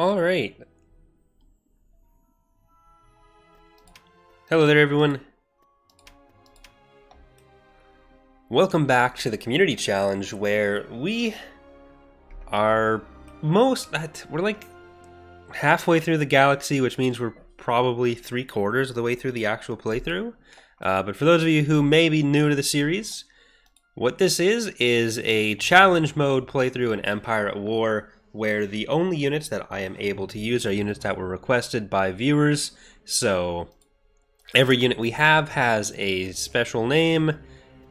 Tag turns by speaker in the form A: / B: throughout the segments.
A: All right. Hello there, everyone. Welcome back to the community challenge, where we are we're like halfway through the galaxy, which means we're probably 3/4 of the way through the actual playthrough. But for those of you who may be new to the series, what this is a challenge mode playthrough in Empire at War, where the only units that I am able to use are units that were requested by viewers. So every unit we have has a special name,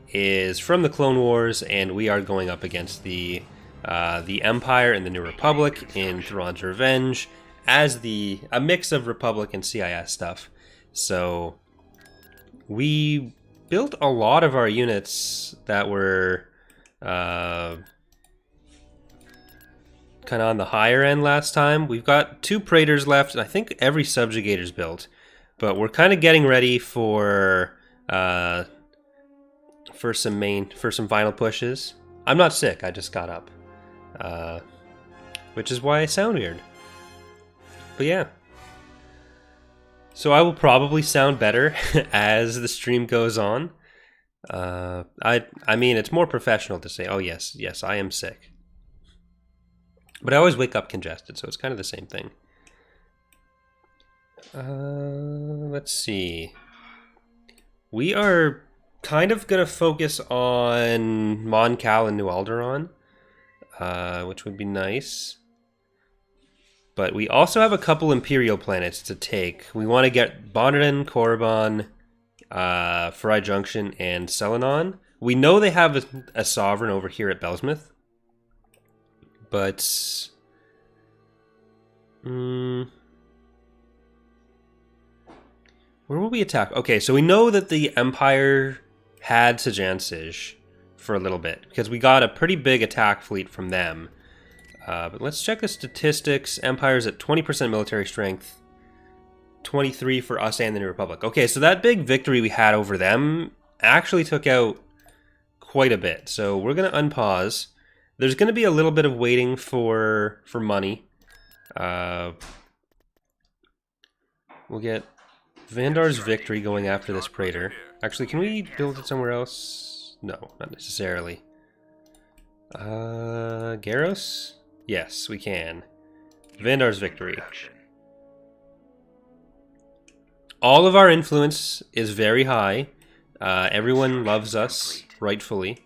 A: is from the Clone Wars, and we are going up against the Empire and the New Republic in Thrawn's Revenge as a mix of Republic and CIS stuff. So we built a lot of our units that were kind of on the higher end last time. We've got 2 Praetors left, and I think every Subjugator's built. But we're kind of getting ready for some final pushes. I'm not sick, I just got up. Which is why I sound weird. But yeah. So I will probably sound better as the stream goes on. I mean, it's more professional to say, oh yes, I am sick. But I always wake up congested, so it's kind of the same thing. Let's see. We are kind of going to focus on Mon Cal and New Alderaan, which would be nice. But we also have a couple Imperial planets to take. We want to get Bonnarden, Korriban, Farai Junction, and Selenon. We know they have a sovereign over here at Belsmith. But where will we attack? Okay, so we know that the Empire had Sajan for a little bit, because we got a pretty big attack fleet from them. But let's check the statistics. Empire's at 20% military strength, 23 for us and the New Republic. Okay, so that big victory we had over them actually took out quite a bit. So we're going to unpause. There's going to be a little bit of waiting for money. We'll get Vandar's victory going after this Praetor. Actually, can we build it somewhere else? No, not necessarily. Garros? Yes, we can. Vandar's victory. All of our influence is very high. Everyone loves us, rightfully.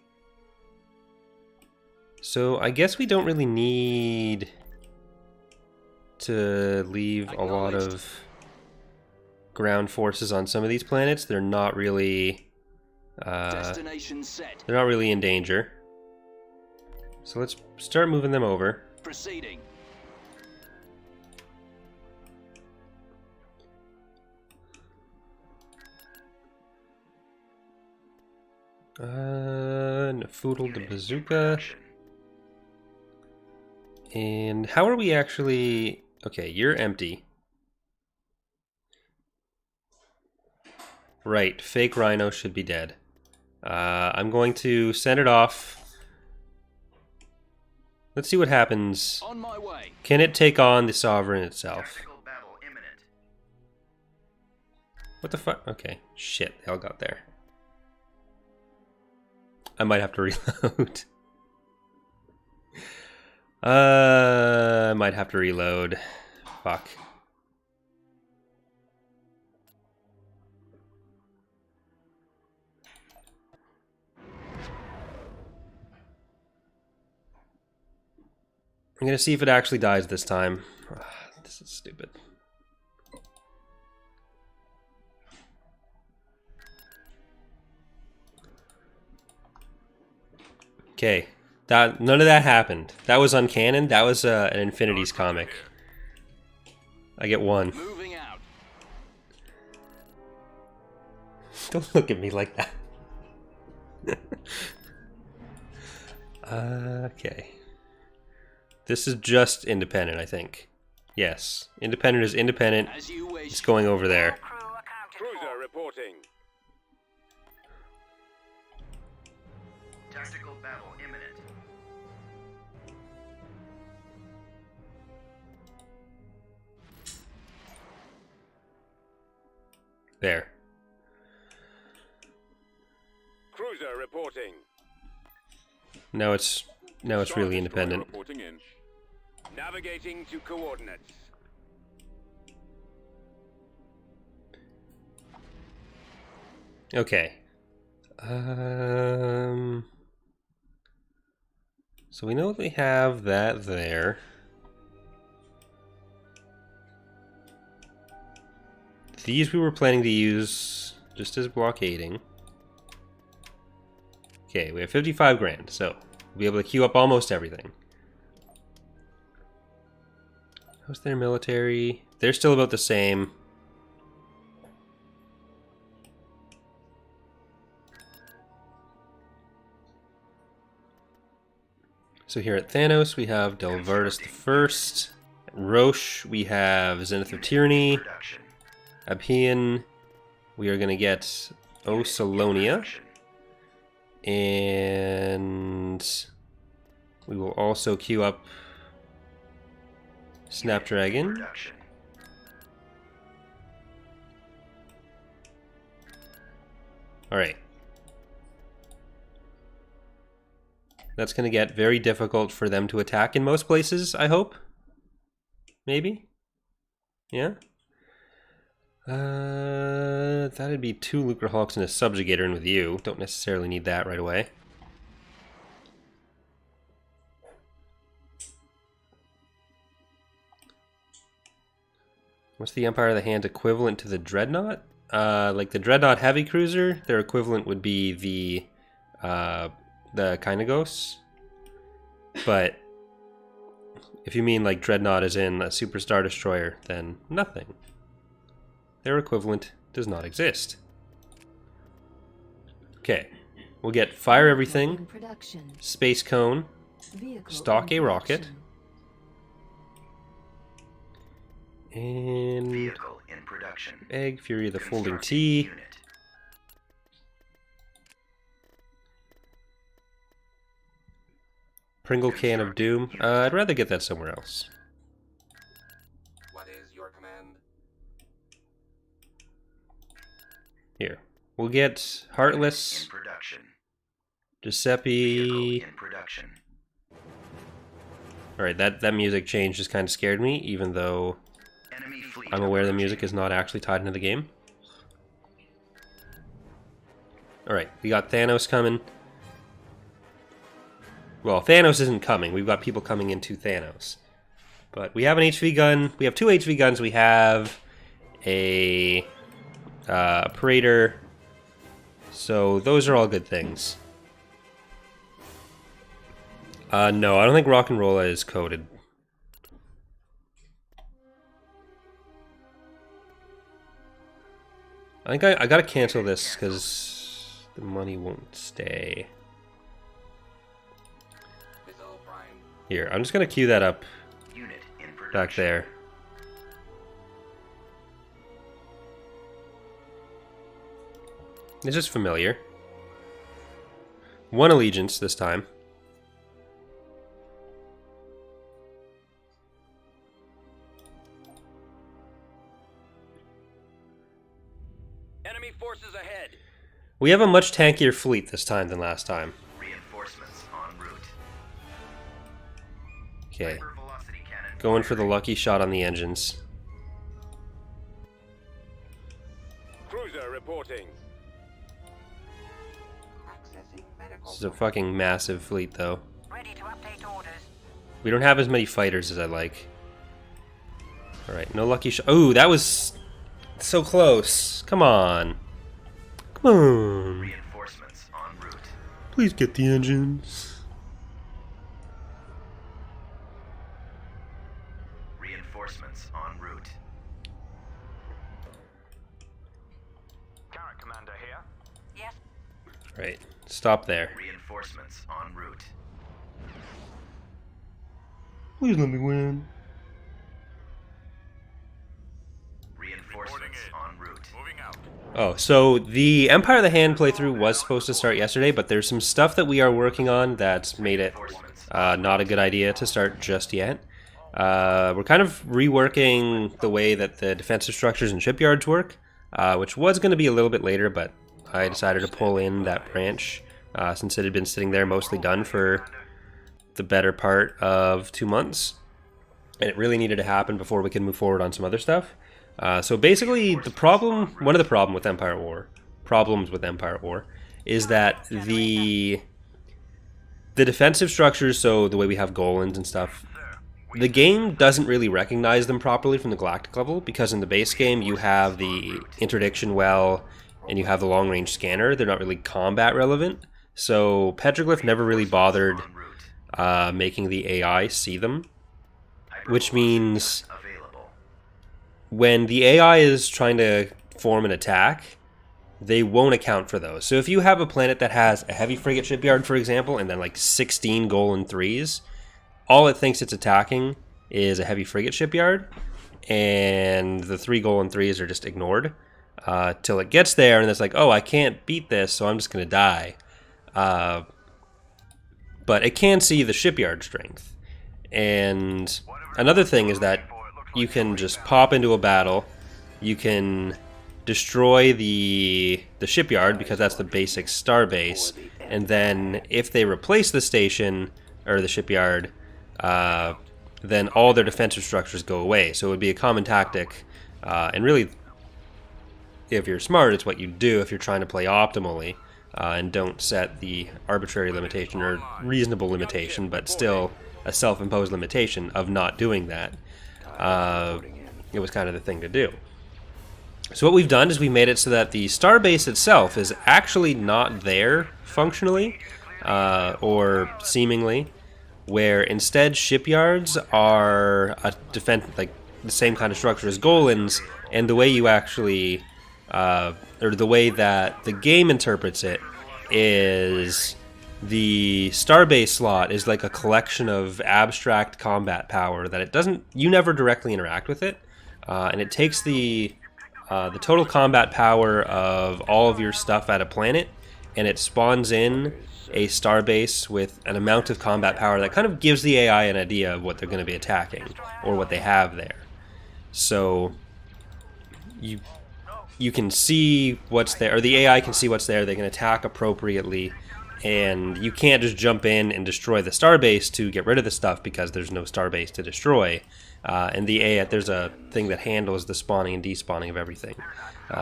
A: So I guess we don't really need to leave a lot of ground forces on some of these planets. They're not really in danger. So let's start moving them over.
B: Proceeding.
A: Nafoodle the bazooka. And how are we actually... Okay, you're empty. Right, fake Rhino should be dead. I'm going to send it off. Let's see what happens.
B: On my way.
A: Can it take on the Sovereign itself? What the fuck? Okay, shit, they all got there. I might have to reload. I might have to reload. Fuck. I'm gonna see if it actually dies this time. This is stupid. Okay, none of that happened. That was uncanon. That was an Infinities comic. I get 1.
B: Moving out.
A: Don't look at me like that. Okay. This is just independent, I think. Yes, independent is independent. It's going over there.
B: Cruiser reporting.
C: Tactical battle imminent.
A: There.
B: Cruiser reporting.
A: Now it's really independent.
B: Reporting in. Navigating to coordinates.
A: Okay. So we know that we have that there. These we were planning to use just as blockading. Okay, we have 55 grand, so we'll be able to queue up almost everything. How's their military? They're still about the same. So here at Thanos, we have Delvardus the First. At Roche, we have Zenith of Tyranny. Abhian, we are going to get Osalonia. And we will also queue up Snapdragon. Alright. That's going to get very difficult for them to attack in most places, I hope. Maybe? Yeah? That'd be 2 Lucrehawks and a Subjugator in with you. Don't necessarily need that right away. What's the Empire of the Hand equivalent to the Dreadnought? Like the Dreadnought Heavy Cruiser, their equivalent would be the Kynagos. But if you mean like Dreadnought as in a Super Star Destroyer, then nothing. Their equivalent does not exist. Okay, we'll get Fire Everything, Space Cone, Stock a Rocket, and Egg, Fury of the Folding T. Pringle Can of Doom. I'd rather get that somewhere else.
B: What is your command?
A: Here. We'll get Heartless, Giuseppe. Alright, that music change just kind of scared me, even though I'm aware the music is not actually tied into the game. Alright, we got Thanos coming. Well, Thanos isn't coming. We've got people coming into Thanos. But we have an HV gun. We have 2 HV guns. We have a Praetor. So those are all good things. No, I don't think Rock and Roll is coded. I think I gotta cancel this because the money won't stay. Here, I'm just gonna queue that up back there. It's just familiar. 1 allegiance this time.
B: Enemy forces ahead.
A: We have a much tankier fleet this time than last time.
B: Reinforcements en route.
A: Okay. Going for the lucky shot on the engines.
B: Cruiser reporting.
A: This is a fucking massive fleet, though.
C: Ready to update orders.
A: We don't have as many fighters as I like. Alright, no lucky shot. Oh, that was so close. Come on. Come on.
B: Reinforcements en route.
A: Please get the engines.
B: Reinforcements en route. Carrot commander here.
C: Yes.
A: Right, stop there.
B: Reinforcements en route.
A: Please let me win.
B: Reinforcements en route. Moving out.
A: Oh, so the Empire of the Hand playthrough was supposed to start yesterday, but there's some stuff that we are working on that's made it not a good idea to start just yet. We're kind of reworking the way that the defensive structures and shipyards work. which was going to be a little bit later, but I decided to pull in that branch since it had been sitting there mostly done for the better part of 2 months. And it really needed to happen before we could move forward on some other stuff. So basically, one of the problems with Empire War is that the defensive structures, so the way we have Golans and stuff, the game doesn't really recognize them properly from the galactic level, because in the base game you have the interdiction well and you have the long range scanner. They're not really combat relevant, so Petroglyph never really bothered making the AI see them, which means when the AI is trying to form an attack, they won't account for those. So if you have a planet that has a heavy frigate shipyard, for example, and then like 16 Golan 3s, all it thinks it's attacking is a heavy frigate shipyard, and the 3 Golan 3s are just ignored till it gets there, and it's like, oh, I can't beat this, so I'm just going to die. But it can see the shipyard strength. And another thing is that you can just pop into a battle, you can destroy the shipyard, because that's the basic star base, and then if they replace the station, or the shipyard, then all their defensive structures go away. So it would be a common tactic, and really, if you're smart, it's what you do if you're trying to play optimally, and don't set the arbitrary limitation, or reasonable limitation, but still a self-imposed limitation of not doing that. It was kind of the thing to do. So what we've done is we made it so that the starbase itself is actually not there functionally, or seemingly, where instead shipyards are a like the same kind of structure as Golans, and the way you actually, or the way that the game interprets it, is the starbase slot is like a collection of abstract combat power that you never directly interact with it, and it takes the total combat power of all of your stuff at a planet, and it spawns in a starbase with an amount of combat power that kind of gives the AI an idea of what they're going to be attacking, or what they have there. So you can see what's there, or the AI can see what's there, they can attack appropriately, and you can't just jump in and destroy the starbase to get rid of the stuff, because there's no starbase to destroy. And the AI, there's a thing that handles the spawning and despawning of everything.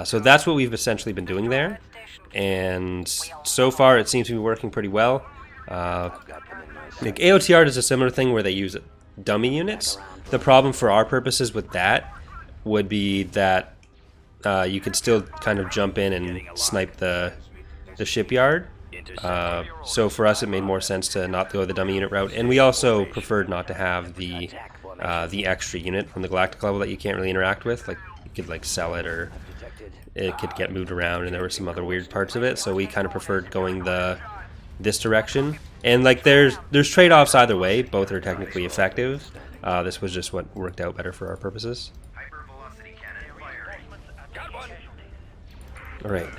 A: So that's what we've essentially been doing there, and so far it seems to be working pretty well. Like AOTR does a similar thing where they use dummy units. The problem for our purposes with that would be that you could still kind of jump in and snipe the shipyard. So for us it made more sense to not go the dummy unit route, and we also preferred not to have the extra unit from the galactic level that you can't really interact with. Like, you could like sell it, or it could get moved around, and there were some other weird parts of it, so we kind of preferred going this direction. And like there's trade-offs either way, both are technically effective. This was just what worked out better for our purposes. Alright,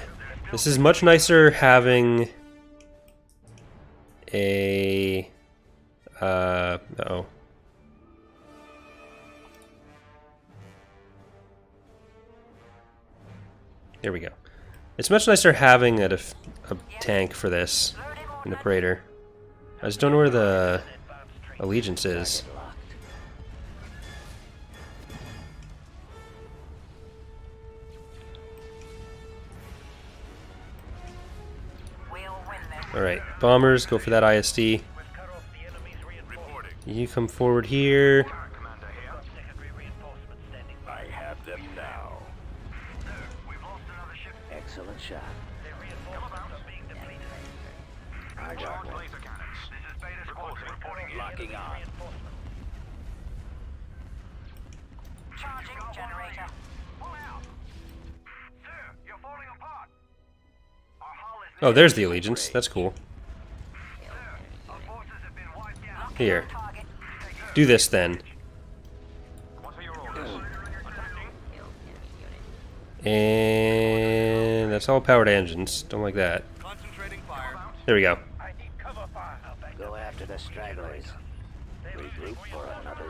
A: this is much nicer having a uh-oh. There we go. It's much nicer having a tank for this in the Praetor. I just don't know where the allegiance is. Alright, bombers, go for that ISD. You come forward here.
B: I have them now.
D: Excellent shot.
B: I got one. Locking on.
C: Charging generator.
A: Oh, there's the allegiance. That's cool. Here. Do this then. And that's all powered engines. Don't like that. There we go.
D: Go after the stragglers.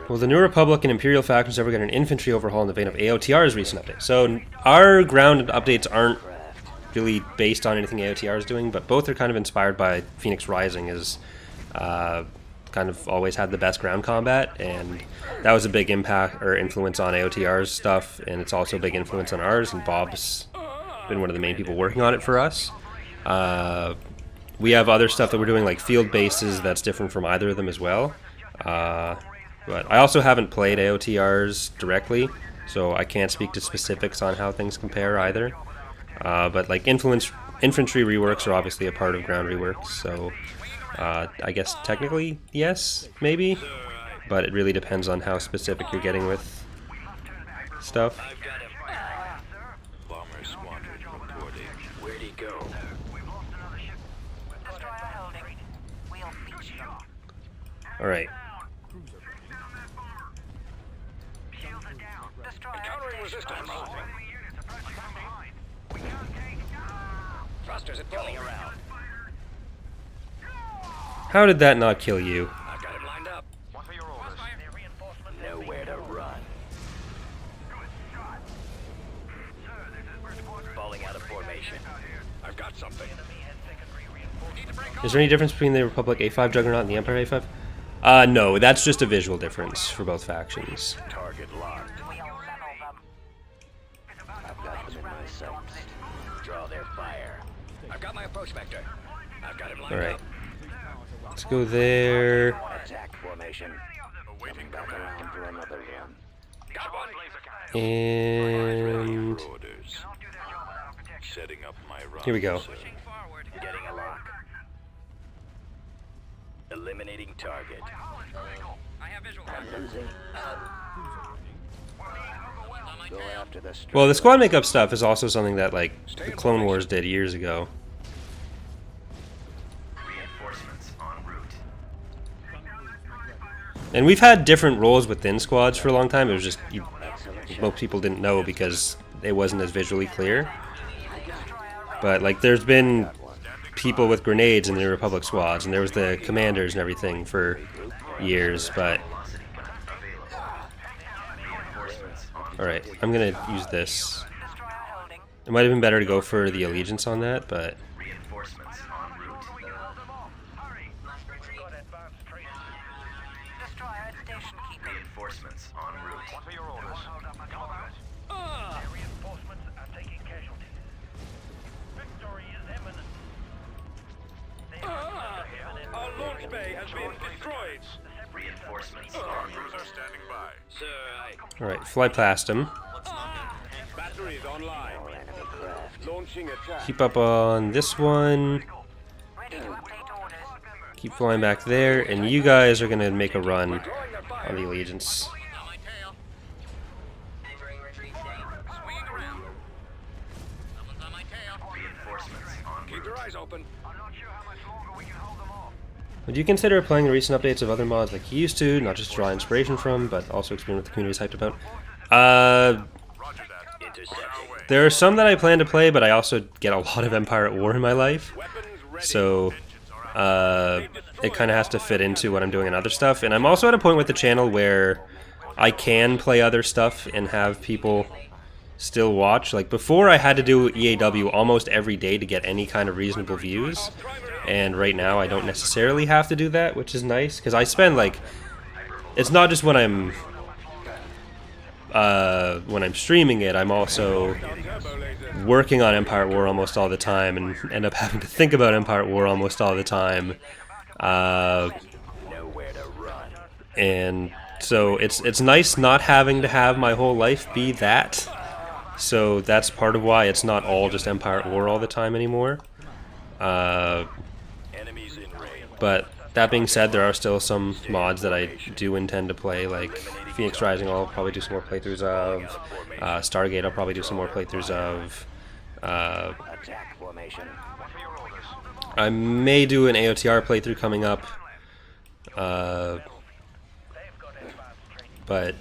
A: Will the New Republic and Imperial factions ever get an infantry overhaul in the vein of AOTR's recent update? So our ground updates aren't really based on anything AOTR is doing, but both are kind of inspired by Phoenix Rising, as kind of always had the best ground combat, and that was a big impact or influence on AOTR's stuff, and it's also a big influence on ours, and Bob's been one of the main people working on it for us. We have other stuff that we're doing, like field bases, that's different from either of them as well. But I also haven't played AOTRs directly, so I can't speak to specifics on how things compare either. But like infantry reworks are obviously a part of ground reworks, so I guess technically yes, maybe, but it really depends on how specific you're getting with stuff.
B: Bomber squadron reporting. Where'd he go?
A: Alright.
B: Encountering resistance. Thrusters are coming around.
A: How did that not kill you?
B: I've got him lined up. What are your orders? Nowhere to run. Falling out of formation. I've got something.
A: Is there any difference between the Republic A5 Juggernaut and the Empire A5? No, that's just a visual difference for both factions.
B: Target locked.
C: I've got them in my sights.
B: Draw their fire. I've got my approach vector. I've got him lined
A: Alright.
B: up.
A: Let's go there.
B: Attack formation. Coming back around for another one. Got one.
A: And
B: Orders. Setting up my run.
A: here we go.
B: Getting a lock. Eliminating target. I have visual. Go after the
A: Well, the squad makeup stuff is also something that like the Clone Wars did years ago.
B: Reinforcements en route.
A: And we've had different roles within squads for a long time. It was just most people didn't know because it wasn't as visually clear. But like there's been people with grenades in the Republic squads, and there was the commanders and everything for years, but alright, I'm gonna use this. It might have been better to go for the allegiance on that, but
B: Reinforcements en route. Reinforcements en route. What are your orders?
C: Reinforcements are taking casualties. Victory is imminent.
B: Our launch bay has been destroyed.
C: Reinforcements
B: en route. Standing by. Sir,
A: alright, fly past him.
B: batteries online. Launching attack.
A: Keep up on this one.
C: ready to update orders.
A: Keep flying back there, and you guys are gonna make a run on the allegiance.
B: Keep your eyes open.
C: I'm not sure how much longer we can hold them off.
A: Would you consider playing the recent updates of other mods like you used to, not just draw inspiration from, but also experiment with the community is hyped about?
B: Roger that. Intercepting.
A: There are some that I plan to play, but I also get a lot of Empire at War in my life,
B: Weapons ready.
A: so it kind of has to fit into what I'm doing in other stuff. And I'm also at a point with the channel where I can play other stuff and have people still watch. Like before, I had to do EAW almost every day to get any kind of reasonable views, and right now I don't necessarily have to do that, which is nice because I spend like, it's not just when I'm streaming it, I'm also working on Empire at War almost all the time and end up having to think about Empire at War almost all the time.
B: Nowhere to run.
A: And so it's nice not having to have my whole life be that. So that's part of why it's not all just Empire at War all the time anymore.
B: Enemies in range.
A: But that being said, there are still some mods that I do intend to play, like Phoenix Rising I'll probably do some more playthroughs of, Stargate I'll probably do some more playthroughs of,
B: Attack formation.
A: I may do an AOTR playthrough coming up, but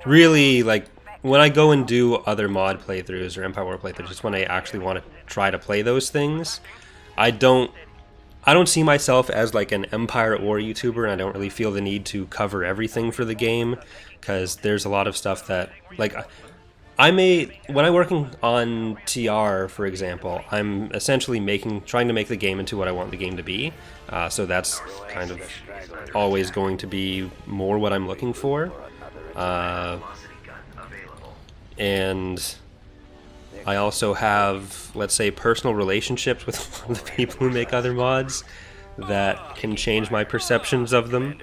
A: really, like, when I go and do other mod playthroughs or Empire War playthroughs, it's when I actually want to try to play those things. I don't I don't see myself as like an Empire or YouTuber, and I don't really feel the need to cover everything for the game, because there's a lot of stuff that, like, when I'm working on TR, for example, I'm essentially trying to make the game into what I want the game to be. So that's kind of always going to be more what I'm looking for. And I also have, let's say, personal relationships with the people who make other mods that can change my perceptions of them,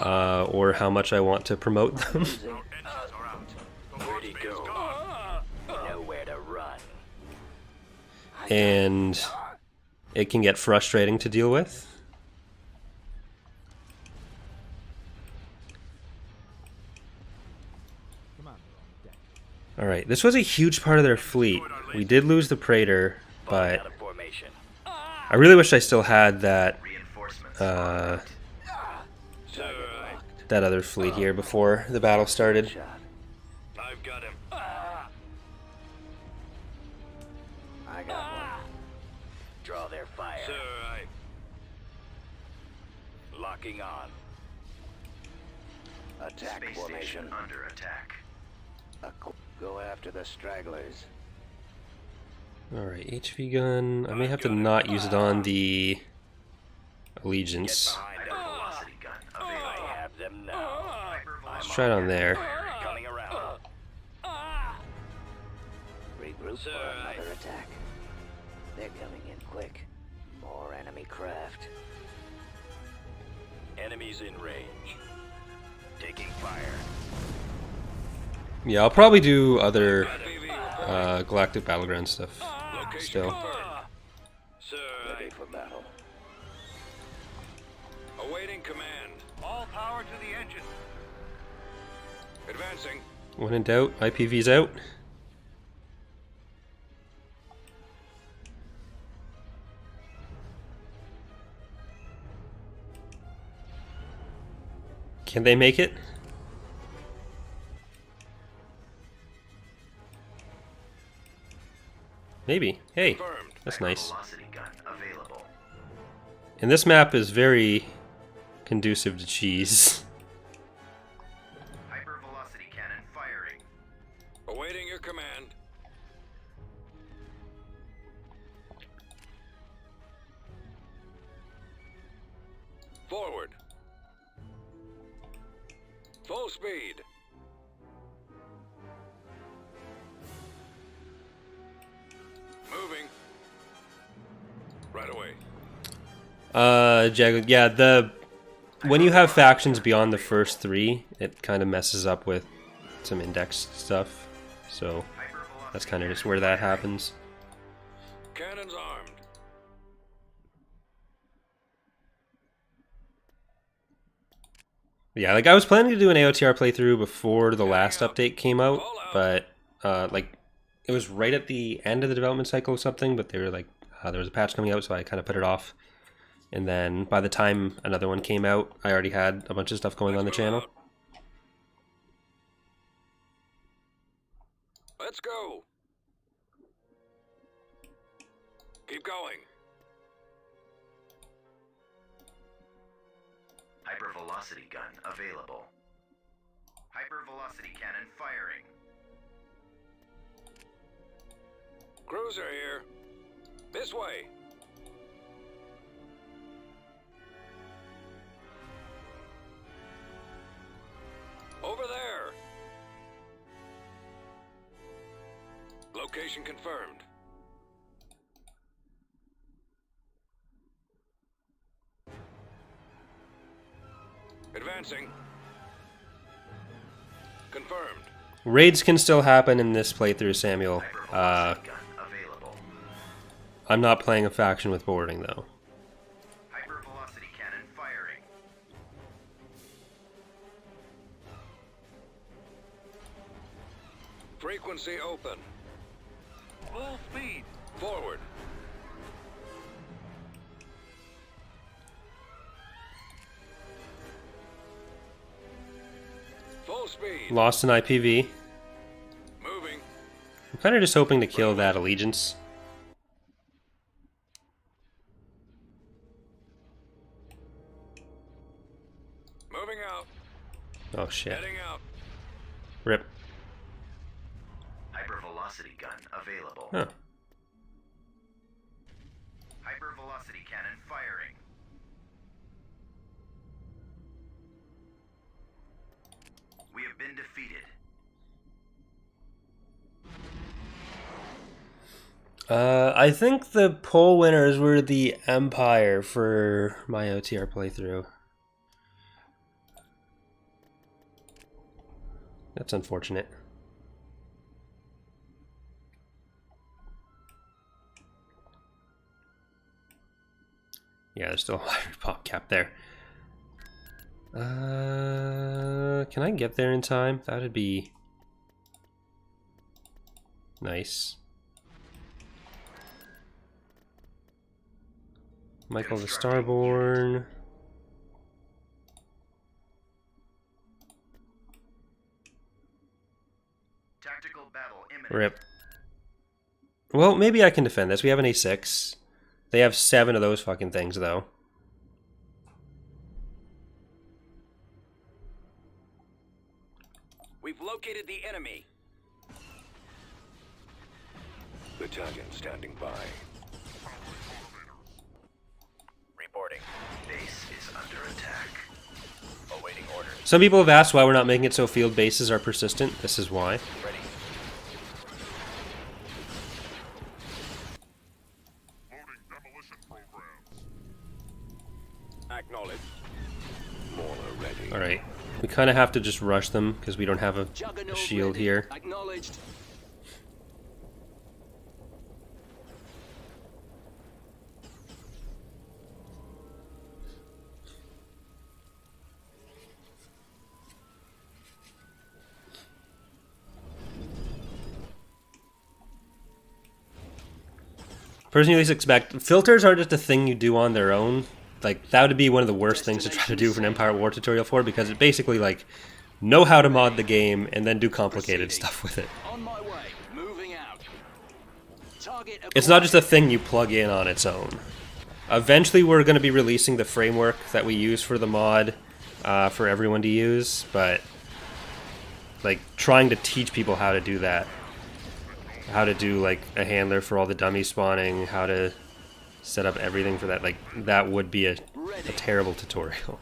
A: or how much I want to promote them.
B: Where'd he go? Nowhere to run.
A: And it can get frustrating to deal with. Alright, this was a huge part of their fleet. We did lose the Praetor, but I really wish I still had that that other fleet here before the battle started.
B: I've got him. I got one. Draw their fire. Sir, locking on. Attack
D: Space
B: formation.
D: station under attack.
B: Go after the stragglers.
A: Alright, HV gun. I may have to not use it on the Allegiance.
D: Hypervelocity gun available.
B: I have them now.
A: Let's try it on there.
B: Coming around. Regroup for another attack. They're coming in quick. More enemy craft. Enemies in range. Taking fire.
A: Yeah, I'll probably do other Galactic Battleground stuff still.
B: Ready for battle.
E: Awaiting command.
C: All power to the engine.
E: Advancing.
A: When in doubt, IPV's out. Can they make it? Maybe. Hey,
E: Confirmed.
A: that's nice.
D: Hypervelocity gun available.
A: And this map is very conducive to cheese.
D: Hypervelocity cannon firing.
E: Awaiting your command. Forward. Full speed. Moving. Right away.
A: Yeah, when you have factions beyond the first three, it kind of messes up with some index stuff. So that's kind of just where that happens.
E: Cannons armed.
A: Yeah, like I was planning to do an AOTR playthrough before the last update came out, but like it was right at the end of the development cycle or something, but they were like, there was a patch coming out, so I kind of put it off. And then by the time another one came out, I already had a bunch of stuff going on the channel.
E: Let's go. Keep going.
D: Hypervelocity gun available. Hypervelocity cannon firing.
E: Cruiser here. This way. Over there. Location confirmed. Advancing. Confirmed.
A: Raids can still happen in this playthrough, Samuel.
D: Hypervelocity gun available.
A: I'm not playing a faction with boarding, though.
D: Hypervelocity cannon firing.
E: Frequency open.
C: Full speed.
E: Forward. Full speed.
A: Lost an IPV.
E: Moving.
A: I'm kind of just hoping to kill that Allegiance.
E: Moving out.
A: Oh shit.
E: Heading out.
A: Rip.
D: Hypervelocity gun available.
A: Huh.
D: Hypervelocity cannon firing. We have been defeated.
A: I think the poll winners were the Empire for my OTR playthrough. That's unfortunate. Yeah, there's still a hybrid pop cap there. Can I get there in time? That'd be nice. Michael the Starborn.
D: Tactical battle imminent.
A: Rip. Well, maybe I can defend this. We have an A6. They have 7 of those fucking things, though.
E: We've located the enemy. Battalion standing by.
B: Reporting.
D: Base is under attack.
B: Awaiting orders.
A: Some people have asked why we're not making it so field bases are persistent. This is why.
B: Ready.
E: Acknowledged. Mauler ready.
A: Alright. We kind of have to just rush them because we don't have a
E: Juggernaut
A: shield
E: ready.
A: here.
E: Acknowledged.
A: Personally, at least expect filters are just a thing you do on their own. Like, that would be one of the worst things to try to do for an Empire War tutorial for, because it basically, like, know how to mod the game and then do complicated stuff with it.
E: On my way. Moving out. Target.
A: It's not just a thing you plug in on its own. Eventually, we're going to be releasing the framework that we use for the mod for everyone to use, but, like, trying to teach people how to do that. How to do, like, a handler for all the dummy spawning, how to set up everything for that, like, that would be a terrible tutorial.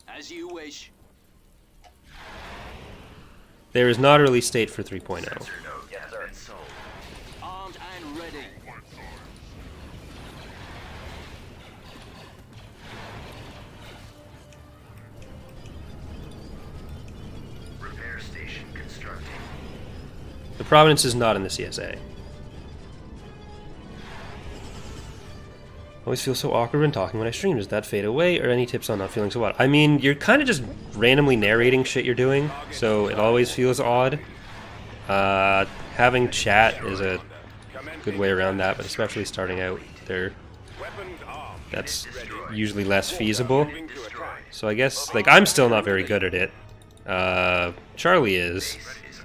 E: As you wish.
A: There is not a release date for 3.0.
D: Sensor node has been sold.
E: Armed and ready.
D: Repair station constructing.
A: The Providence is not in the CSA. Always feel so awkward when talking when I stream. Does that fade away? Or any tips on not feeling so odd? I mean, you're kind of just randomly narrating shit you're doing, so it always feels odd. Having chat is a good way around that, but especially starting out, that's usually less feasible. So I guess, like, I'm still not very good at it. Charlie is,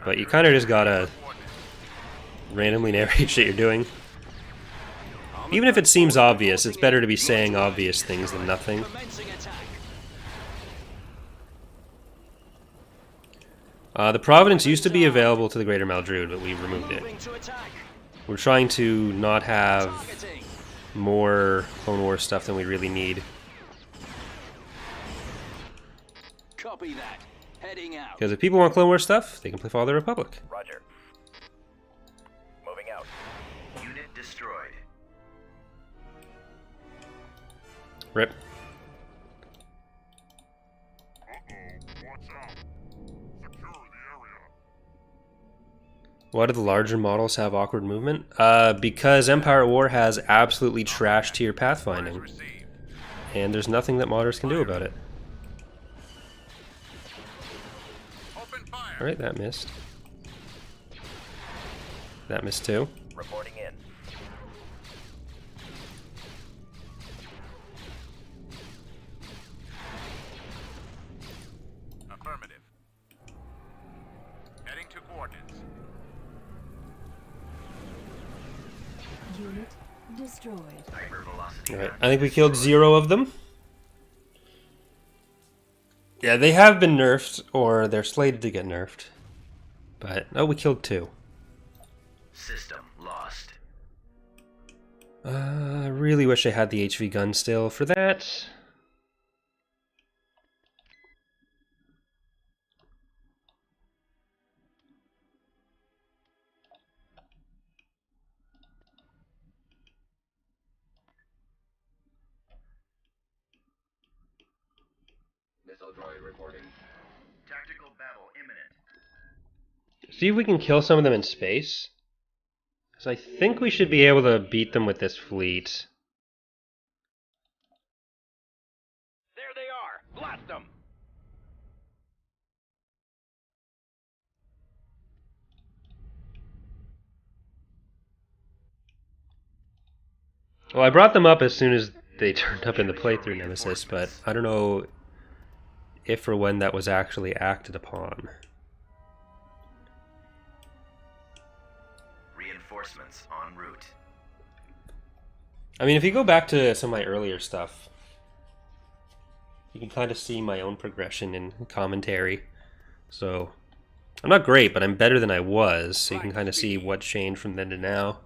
A: but you kind of just gotta randomly narrate shit you're doing. Even if it seems obvious, it's better to be saying obvious things than nothing.
E: Commencing attack.
A: The Providence used to be available to the Greater Maldrude, but we removed it.
E: Moving to attack.
A: We're trying to not have
E: Targeting.
A: more Clone Wars stuff than we really need.
E: Copy that. Heading out.
A: Because if people want Clone Wars stuff, they can play Father of the Republic.
B: Roger. Moving out.
D: Unit destroyed.
A: Rip. Why do the larger models have awkward movement? Because Empire at War has absolutely trash tier pathfinding. And there's nothing that modders can do about it. Alright, that missed. That missed too.
B: Reporting in.
C: Affirmative. Heading to coordinates.
F: Unit destroyed.
D: Hypervelocity
A: Alright,
D: gun
A: I think we killed 0 of them. Yeah, they have been nerfed, or they're slated to get nerfed. But, oh, we killed 2.
D: System lost.
A: I really wish I had the HV gun still for that.
F: Missile droid reporting.
D: Tactical battle imminent.
A: See if we can kill some of them in space. Because I think we should be able to beat them with this fleet.
E: There they are. Blast them.
A: Well, I brought them up as soon as they turned up in the playthrough Nemesis, but I don't know if or when that was actually acted upon.
D: Reinforcements en route.
A: I mean, if you go back to some of my earlier stuff, you can kind of see my own progression in commentary. So, I'm not great, but I'm better than I was, so you can kind of see what changed from then to now.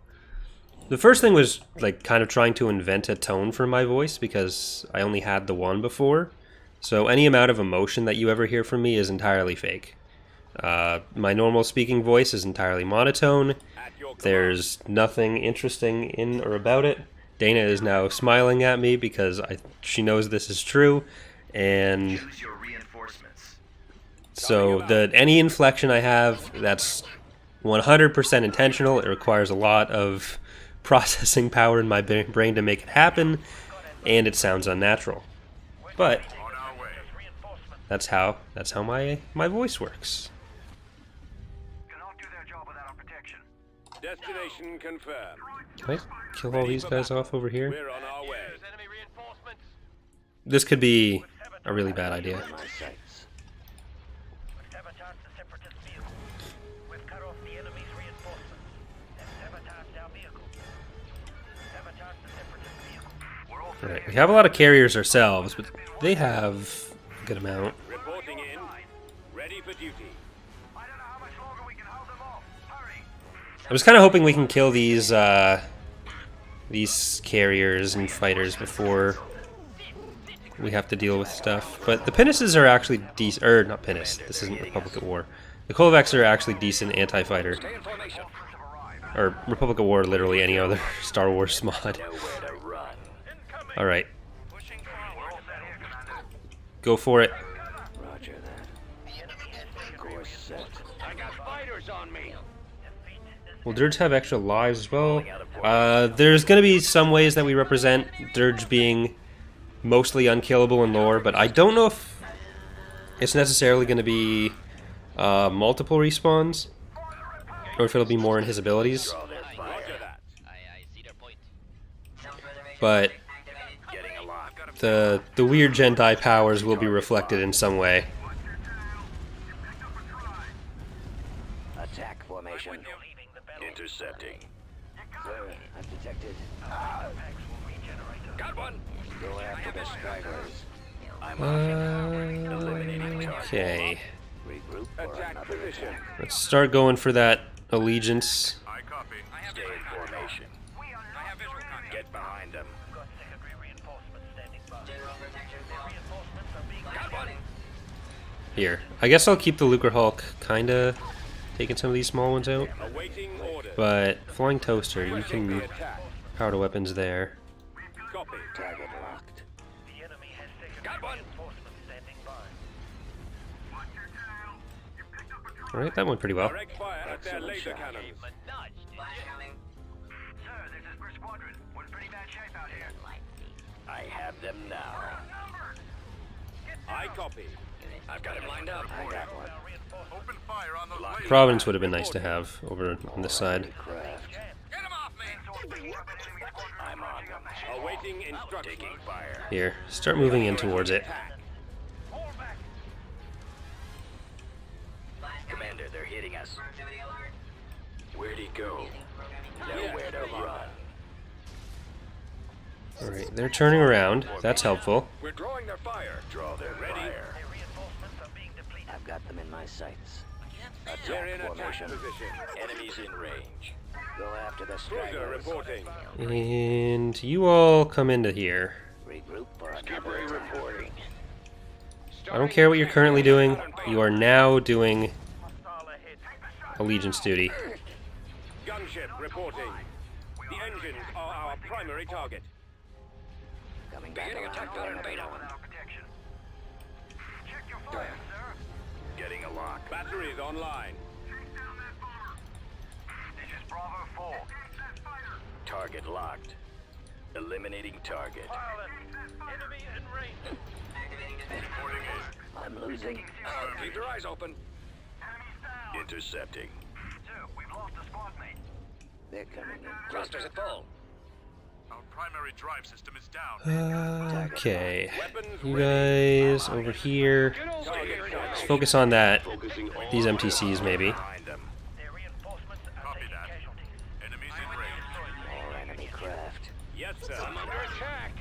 A: The first thing was, like, kind of trying to invent a tone for my voice, because I only had the one before. So any amount of emotion that you ever hear from me is entirely fake. My normal speaking voice is entirely monotone. There's nothing interesting in or about it. Dana is now smiling at me because she knows this is true, and
D: Choose your reinforcements.
A: so any inflection I have, that's 100% intentional. It requires a lot of processing power in my brain to make it happen, and it sounds unnatural. But that's how my voice works.
C: Cannot do their job without our protection.
E: Destination confirmed.
A: Can I kill all these guys off over here?
E: We're on our way.
C: Enemy reinforcements.
A: This could be a really bad idea.
B: My sights.
C: We've sabotaged the separatist vehicle. We've cut off the enemy's reinforcements and sabotaged our vehicle. Sabotaged the separatist vehicle. We're all
A: Alright, we have a lot of carriers ourselves, but they have a good amount.
E: Reporting in. Ready for duty.
C: I don't know how much longer we can hold them off. Hurry!
A: I was kind of hoping we can kill these carriers and fighters before we have to deal with stuff. But the pinnaces are actually decent, or not pinnace, this isn't Republic at War. The Kolvacs are actually decent anti-fighter.
E: Stay in formation.
A: Or Republic at War, literally any other Star Wars mod.
B: Nowhere to run.
A: Alright,
C: Pushing forward.
A: go for it.
B: Roger that. Course set.
E: I got fighters on me.
A: Will Dirge have extra lives as well? There's going to be some ways that we represent Dirge being mostly unkillable in lore, but I don't know if it's necessarily going to be multiple respawns, or if it'll be more in his abilities.
E: Roger that.
A: But
E: Getting a lock.
A: the weird Jedi powers will be reflected in some way.
B: Attack formation.
E: Intercepting.
B: Sir, I've detected.
E: Got one.
B: Go after the stragglers.
A: Okay,
B: Regroup for
E: Attack
B: another
E: position.
B: attack.
A: let's start going for that allegiance.
E: I copy. Stay in formation. Get behind them.
C: Got secondary reinforcements standing by. Reinforcements are being
E: Got one.
A: Here, I guess I'll keep the Lucre Hulk kinda taking some of these small ones out.
E: Awaiting orders.
A: But Flying Toaster, you
E: Pressing the
A: can
E: attack.
A: power to weapons there.
E: Copy.
B: Target locked.
C: The enemy has
E: Got
C: secondary
E: one.
C: reinforcements standing by.
A: Alright, that went pretty well.
E: Direct fire at their laser cannons.
C: Sir, this is First Squadron. We're in pretty bad shape out here.
B: I have them now.
E: I copy. I've got him lined up.
B: I got one.
E: Open fire on those
A: Providence would have been nice to have over on this side.
B: Craft.
E: Get him off me.
B: I'm on them.
E: Awaiting instructions. Taking fire.
A: Here, start moving in towards it.
B: Commander, they're hitting us. Where'd he go? Nowhere to run.
A: Alright, they're turning around. That's helpful.
E: We're drawing their fire.
B: Draw their
E: Ready.
B: fire. got them in my sights.
E: We're in
B: Attack
E: attack
B: formation.
E: position. Enemies in range.
B: Go after the
E: Cruiser
B: stragglers.
E: reporting.
A: And you all come into here.
B: Regroup for another attack.
E: reporting.
A: I don't care what you're currently doing. You are now doing
C: Hostile ahead.
A: allegiance duty.
E: Gunship reporting. The engines are our primary target.
B: Coming back around for another one.
C: Protection. Check your fire, sir.
E: Getting a lock. Batteries online.
C: This is Bravo 4.
E: Target locked. Eliminating target.
C: Pilot. Enemy in range.
E: Reporting in.
B: I'm losing.
E: Keep your eyes open. Intercepting.
C: Sir, we've lost a squad mate.
B: They're coming in.
E: Thrusters at full.
G: Our primary drive system is down.
A: Okay.
E: Weapons
A: You
E: ready.
A: guys over here.
E: Target
A: Let's focus on that.
E: Focusing all
A: These MTCs maybe.
E: behind them.
C: Their reinforcements are
G: Copy
C: taking
G: that.
C: casualties.
G: Enemies in range.
B: More enemy craft.
E: Yes, sir. I'm under attack.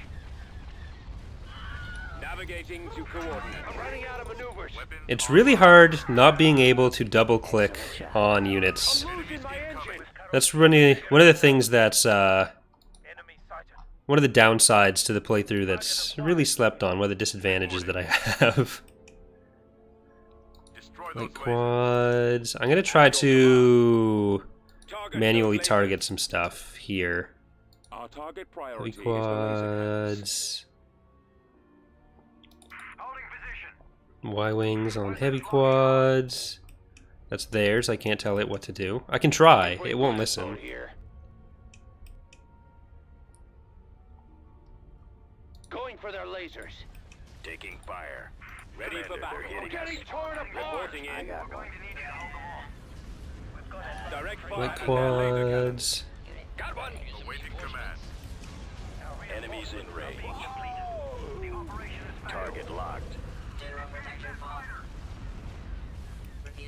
E: Navigating to coordinates. I'm running out of maneuvers.
A: It's really hard not being able to double click on units.
E: Losing my engine.
A: That's really one of the things that's
C: Enemy sighted.
A: one of the downsides to the playthrough that's really slept on, one of the disadvantages that I have.
G: Destroy
A: Like
G: those lasers.
A: quads. I'm gonna try to
E: Target
A: manually
E: lasers.
A: target some stuff here.
E: Our target priority
A: Heavy
E: is the laser cannons.
A: quads.
C: Holding position.
A: Y-wings on heavy quads. That's theirs. I can't tell it what to do. I can try. It won't listen.
E: Here. Going for their lasers. Taking fire. Ready for battle. We're getting torn apart. Reporting
B: I
E: in.
B: got one.
C: We need to hold them off. We've got it.
E: Direct fire.
A: Light
E: on their laser cannons.
A: quads.
E: Got one.
G: Awaiting command.
E: Enemies in range.
C: The operation is
E: Target locked.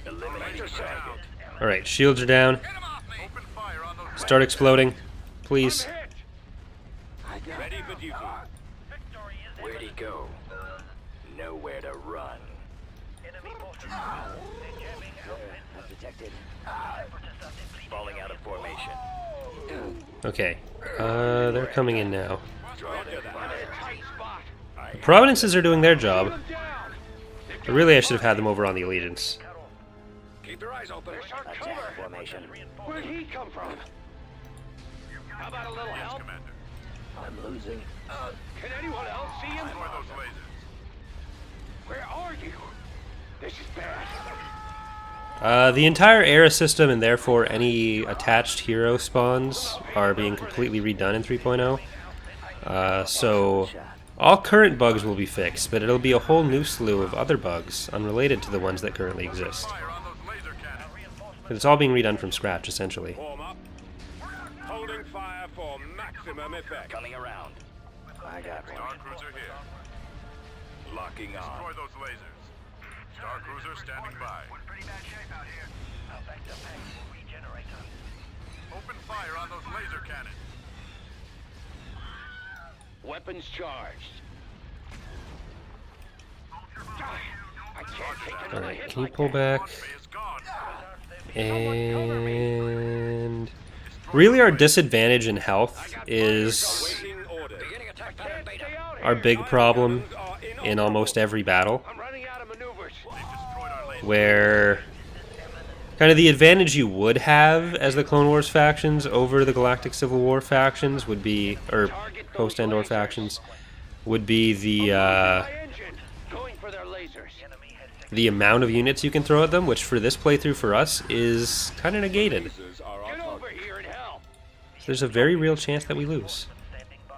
E: Eliminate target.
A: Alright, shields are down.
G: Open fire on those
A: Start exploding. Please.
B: I got
E: Ready for duty.
C: victory is
E: Where'd he go? Nowhere to run.
C: enemy forces. They're jamming out.
B: I'm detected.
C: Separatists are depleting.
E: Falling out of formation.
A: Okay. They're coming in now.
E: Roger that.
A: The Providences are doing their job. But really, I should have had them over on the Allegiance.
E: Keep your eyes open.
B: Attack formation.
E: Where'd he come from? How about a little
G: Yes,
E: help?
G: Commander.
B: I'm losing.
E: Can anyone else see him?
G: Destroy those lasers.
E: Where are you? This is bad.
A: The entire era system and therefore any attached hero spawns are being completely redone in 3.0. So all current bugs will be fixed, but it'll be a whole new slew of other bugs unrelated to the ones that currently exist.
G: Fire on those laser cannons.
A: But it's all being redone from scratch, essentially.
E: Form up. Holding fire for maximum effect. Coming around.
B: I got one.
G: Star Cruiser here.
E: Locking
G: Destroy
E: on.
G: those lasers. Star Cruiser standing by.
C: We're in pretty bad shape out here. Our vector tanks will regenerate us.
G: Open fire on those laser cannons.
E: Weapons charged. I can't take another
A: Alright,
E: hit
A: can you
E: like
A: pull
E: that.
A: back?
G: Bay is gone.
A: And really our disadvantage in health is
E: Waiting order. Beginning attack pattern beta.
A: our big problem in almost every battle,
E: I'm running out of maneuvers.
G: They've destroyed our lasers.
A: where kind of the advantage you would have as the Clone Wars factions over the Galactic Civil War factions would be, or Post-Endor factions, would be
E: My engine. Going for their lasers.
A: the amount of units you can throw at them, which for this playthrough for us is kind of negated.
E: Lasers are our Get over target. here and help.
A: So there's a very real chance that we lose.
C: Standing by.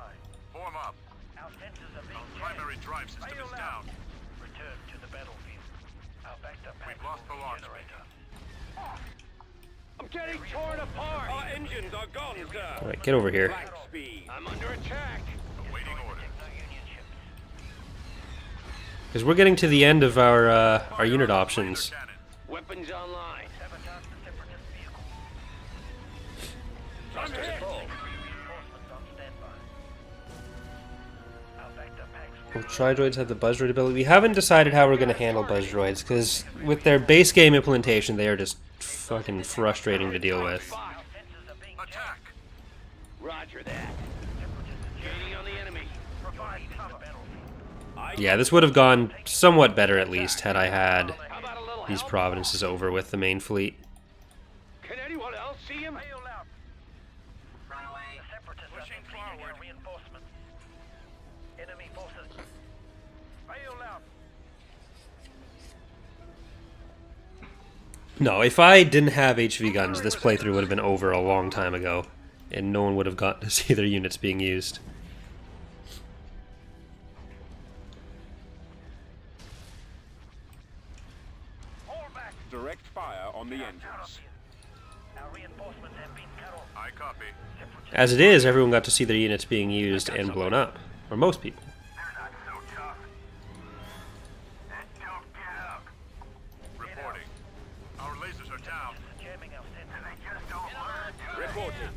G: Form up.
C: Our sensors are being
G: Our primary drive system is down.
C: Return to the battlefield. Our vector
G: We've
C: tanks
G: lost the
C: will
G: launch
C: regenerate
G: vehicle.
C: us.
E: I'm getting torn apart. Our engines are gone, sir.
A: Alright, get over here.
E: Black speed. I'm under attack.
G: Awaiting orders.
C: No Union ships.
A: Because we're getting to the end of our unit options.
G: Cannons.
E: Weapons online.
C: Sabotage the separatist vehicle.
E: Thrusters full.
C: Reinforcements on standby. Our vector tanks will
A: Will Tri-Droids have the Buzz Droid ability? We haven't decided how we're going to handle Buzz Droids, because with their base game implementation, they are just fucking frustrating to deal with.
G: Attack!
E: Roger that. Gaining on the enemy.
C: Provide cover.
A: Yeah, this would have gone somewhat better at least had I had
E: How about a little
A: these
E: help?
A: provinces over with the main fleet.
E: Can anyone else see him?
C: Hail out. The Separatists have
G: Pushing
C: been feeding
G: forward.
C: our reinforcements. Enemy forces. Hail out.
A: No, if I didn't have HV guns, this playthrough would have been over a long time ago, and no one would have gotten to see their units being used.
C: Hold back.
E: Direct fire on the engines.
C: Our reinforcements have been cut off.
G: I copy.
A: As it is, everyone got to see their units being used and blown up. Or most people.
G: Reporting. Our lasers are down.
C: Jamming our sensors.
E: Reporting.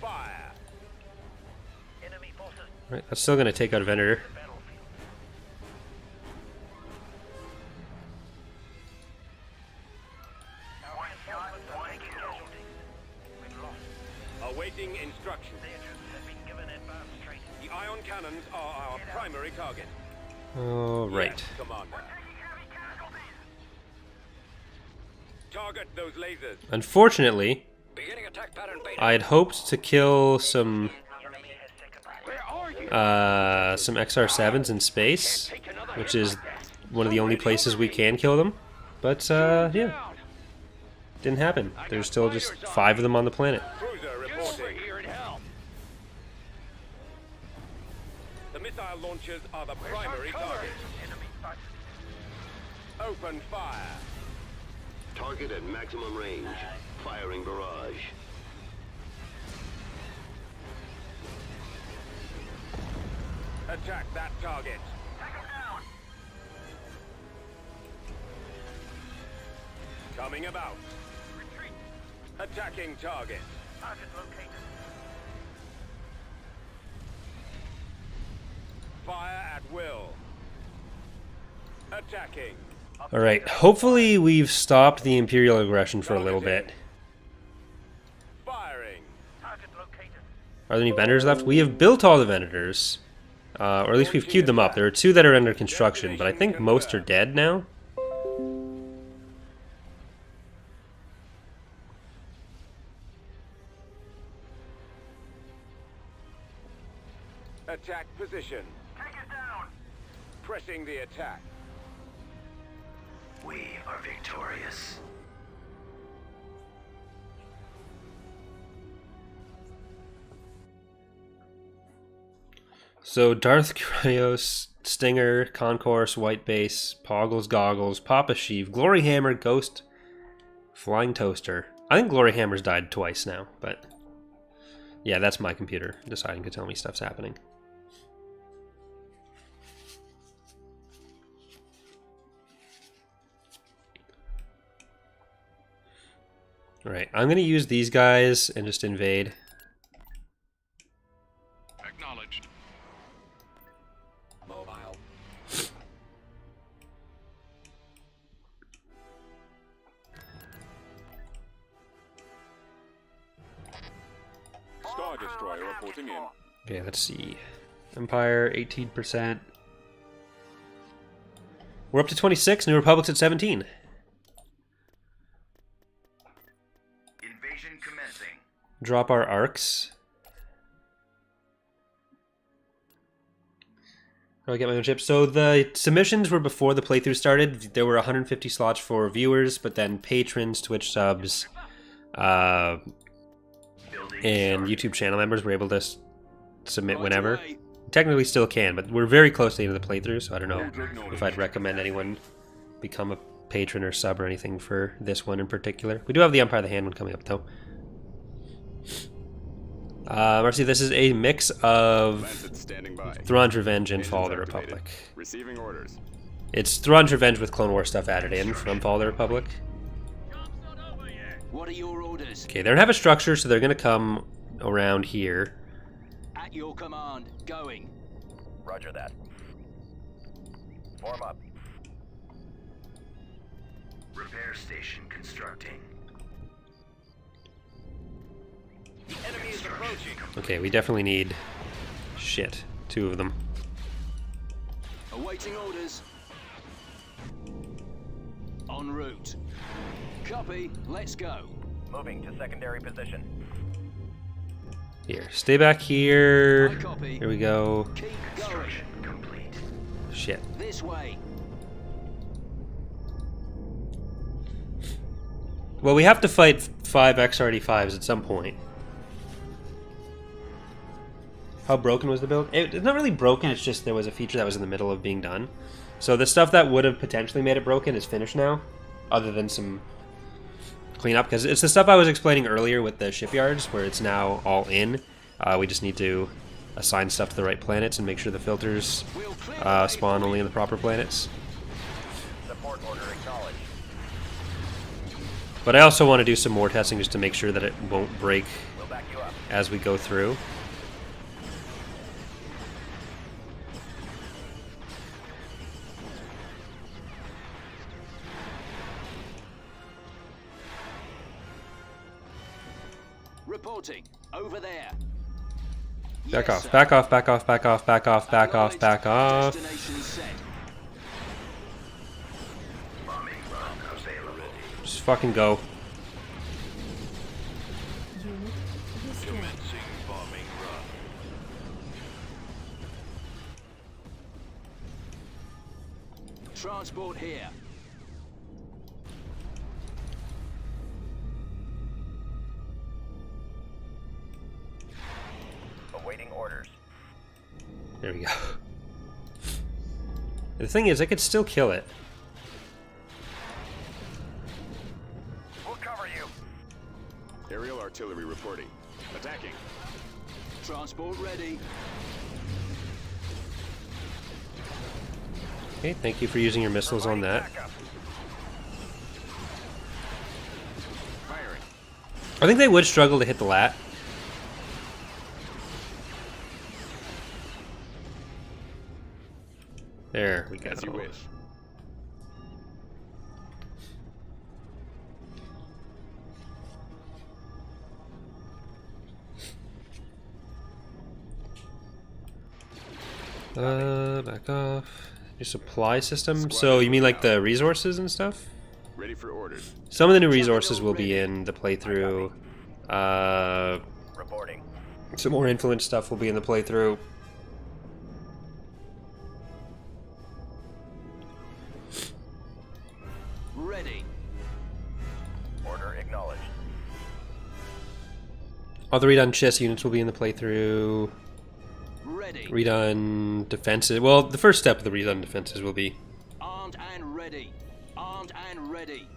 E: Fire.
C: Enemy forces.
A: Right, that's still going to take out Venator.
C: Battlefield. Our reinforcements are taking casualties. We've lost.
E: Awaiting instructions.
C: Their troops have been given advanced training.
E: The ion cannons are our primary target.
A: Oh, right.
E: Yes, Commander. Target those lasers.
A: Unfortunately,
E: Beginning attack pattern beta.
A: I had hoped to kill some
C: Enemy has second fire.
E: Where are you?
A: some XR7s in space, which is one of the only places we can kill them. But, yeah,
E: Down.
A: didn't happen. There's still just 5 of them on the planet.
E: Cruiser reporting. Here and help. The missile launchers are the primary target.
C: Enemy sighted.
E: Open fire.
H: Target at maximum range. Firing barrage.
E: Attack that target. Coming about.
C: Retreat.
E: Attacking target.
C: Target located.
E: Fire at will. Attacking.
A: Alright, hopefully we've stopped the Imperial aggression for a little bit.
E: Firing.
C: Target located.
A: Are there any Venators left? We have built all the Venators. Or at least we've queued them up. There are 2 that are under construction, but I think most are dead now.
E: Attack position.
C: Take it down.
E: Pressing the attack.
D: We are victorious.
A: So Darth Kryos, Stinger, Concourse, White Base, Poggles, Goggles, Papa Sheev, Glory Hammer, Ghost, Flying Toaster. I think Glory Hammer's died twice now, but yeah, that's my computer deciding to tell me stuff's happening. Alright, I'm going to use these guys and just invade.
G: Acknowledged.
E: Mobile. Star Destroyer reporting in.
A: Okay, let's see. Empire, 18%. We're up to 26, New Republic's at 17.
D: Invasion commencing.
A: Drop our arcs. How do I get my own ship? So the submissions were before the playthrough started. There were 150 slots for viewers, but then patrons, Twitch subs,
D: Building
A: and
D: started.
A: YouTube channel members were able to submit whenever. Technically still can, but we're very close to the end of the playthrough, so I don't know if I'd recommend anyone become a patron or sub or anything for this one in particular. We do have the Empire of the Hand one coming up, though. Marcy, this is a mix of
I: Standing by.
A: Thrawn's Revenge and
I: Engines
A: Fall of the
I: activated.
A: Republic.
I: Receiving orders.
A: It's Thrawn's Revenge with Clone Wars stuff added in from Fall of the Republic.
J: What are your orders?
A: Okay, they don't have a structure, so they're going to come around here.
J: At your command, going.
C: Roger that. Form up.
D: Repair station constructing.
E: The enemy is approaching.
A: Okay, we definitely need... Shit. 2 of them.
E: Awaiting orders. En route. Copy. Let's go.
C: Moving to secondary position.
A: Here, stay back here.
E: I copy.
A: Here we go.
E: Keep going.
D: Construction complete.
A: Shit.
E: This way.
A: Well, we have to fight 5 XRD5s at some point. How broken was the build? It's not really broken, it's just there was a feature that was in the middle of being done. So the stuff that would have potentially made it broken is finished now, other than some cleanup, because it's the stuff I was explaining earlier with the shipyards, where it's now all in. We just need to assign stuff to the right planets and make sure the filters spawn only in the proper planets.
C: Support order acknowledged.
A: But I also want to do some more testing just to make sure that it won't break
C: We'll back you up.
A: as we go through.
E: Reporting. Over there.
A: Back
E: Yes,
A: off,
E: sir.
A: back off, back off, back off, back off, back off, back off.
E: Destination set.
D: Bombing run available.
A: Just fucking go.
I: Unit Viscount.
E: Commencing bombing run. Transport here.
C: Awaiting orders.
A: There we go. The thing is, I could still kill it.
C: We'll cover you.
J: Aerial artillery reporting. Attacking.
E: Transport ready.
A: Okay, thank you for using your missiles on that.
C: Backup.
J: Firing.
A: I think they would struggle to hit the lat. There we go.
J: As you wish.
A: Back off. Your supply system? So you mean like the resources and stuff?
J: Ready for orders.
A: Some of the new resources will be in the playthrough.
C: Reporting.
A: Some more influence stuff will be in the playthrough.
E: Ready.
C: Order acknowledged.
A: All the redone chess units will be in the playthrough.
E: Ready.
A: Redone defenses. Well, the first step of the redone defenses will be...
E: Armed and ready. Armed and ready.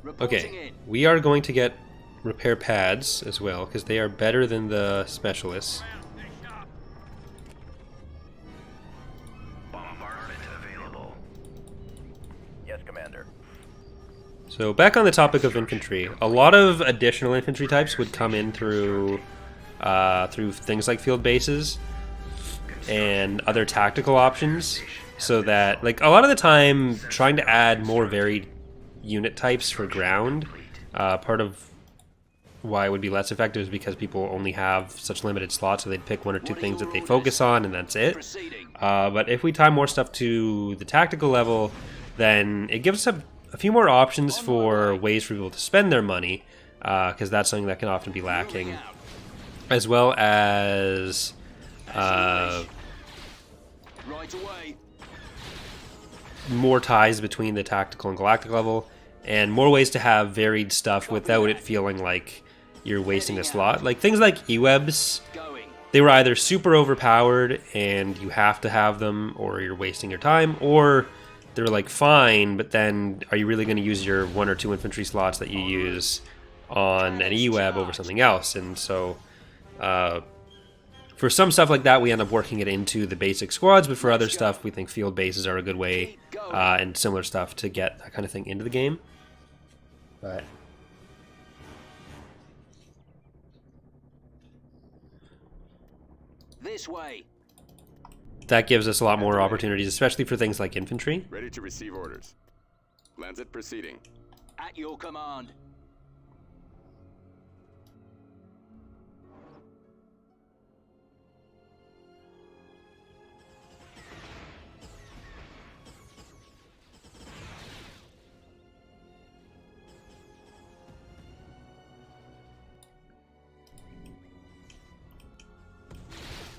E: Reporting
A: Okay,
E: in.
A: we are going to get repair pads as well, because they are better than the specialists.
D: Bombardment available.
C: Yes, Commander.
A: So back on the topic of infantry, a lot of additional infantry types would come in through things like field bases and other tactical options, so that, like, a lot of the time trying to add more varied unit types for ground, part of why it would be less effective is because people only have such limited slots, so they'd pick 1 or 2 things that they focus on and that's it.
E: Proceeding.
A: But if we tie more stuff to the tactical level, then it gives us a few more options for ways for people to spend their money, because that's something that can often be lacking,
E: Moving out.
A: as well as
E: Right away.
A: more ties between the tactical and galactic level, and more ways to have varied stuff without it feeling like you're wasting a slot. Like things like E-webs,
E: Going.
A: they were either super overpowered and you have to have them, or you're wasting your time, or they're like fine, but then are you really going to use your 1 or 2 infantry slots that you use on an E-web over something else? And so for some stuff like that, we end up working it into the basic squads, but for other stuff, we think field bases are a good way, and similar stuff to get that kind of thing into the game. But
E: This way.
A: that gives us a lot more opportunities, especially for things like infantry.
J: Ready to receive orders. Lancet proceeding.
E: At your command.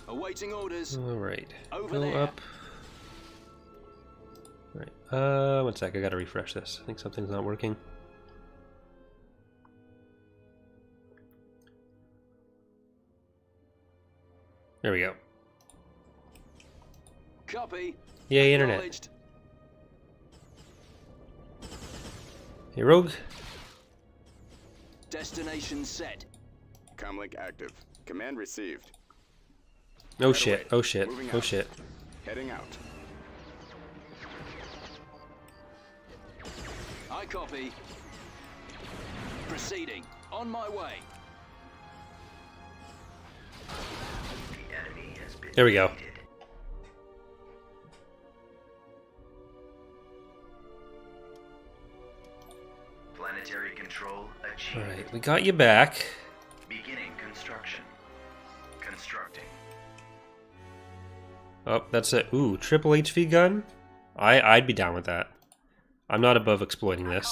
E: Awaiting orders.
A: All right,
E: Over
A: go
E: there.
A: up. All right, 1 sec. I gotta refresh this. I think something's not working. There we go.
E: Copy.
A: Yay, internet.
E: Acknowledged.
A: Hey, Rogue.
E: Destination set.
J: Comlink active. Command received.
A: Oh
J: Right
A: shit,
J: away.
A: oh shit,
J: Moving
A: oh
J: out.
A: shit.
J: Heading out.
E: I copy. Proceeding. On my way.
D: The enemy has been
A: There we go.
D: defeated. Planetary control achieved.
A: Alright, we got you back.
D: Beginning construction. Constructing.
A: Oh, that's it. Ooh, triple HV gun? I'd be down with that. I'm not above exploiting this.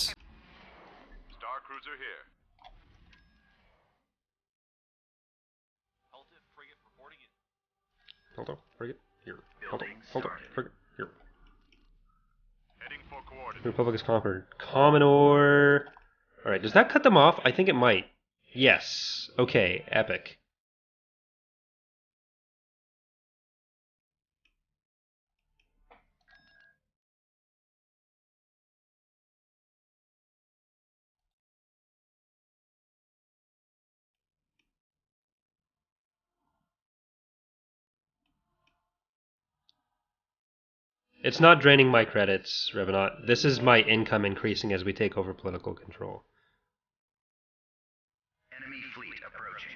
G: Star Cruiser here.
A: Hold on, frigate, here. Hold on, frigate, here.
G: Heading for coordinates.
A: Republic is conquered. Commodore... Alright, does that cut them off? I think it might. Yes. Okay, epic. It's not draining my credits, Revenant. This is my income increasing as we take over political control.
D: Enemy fleet approaching.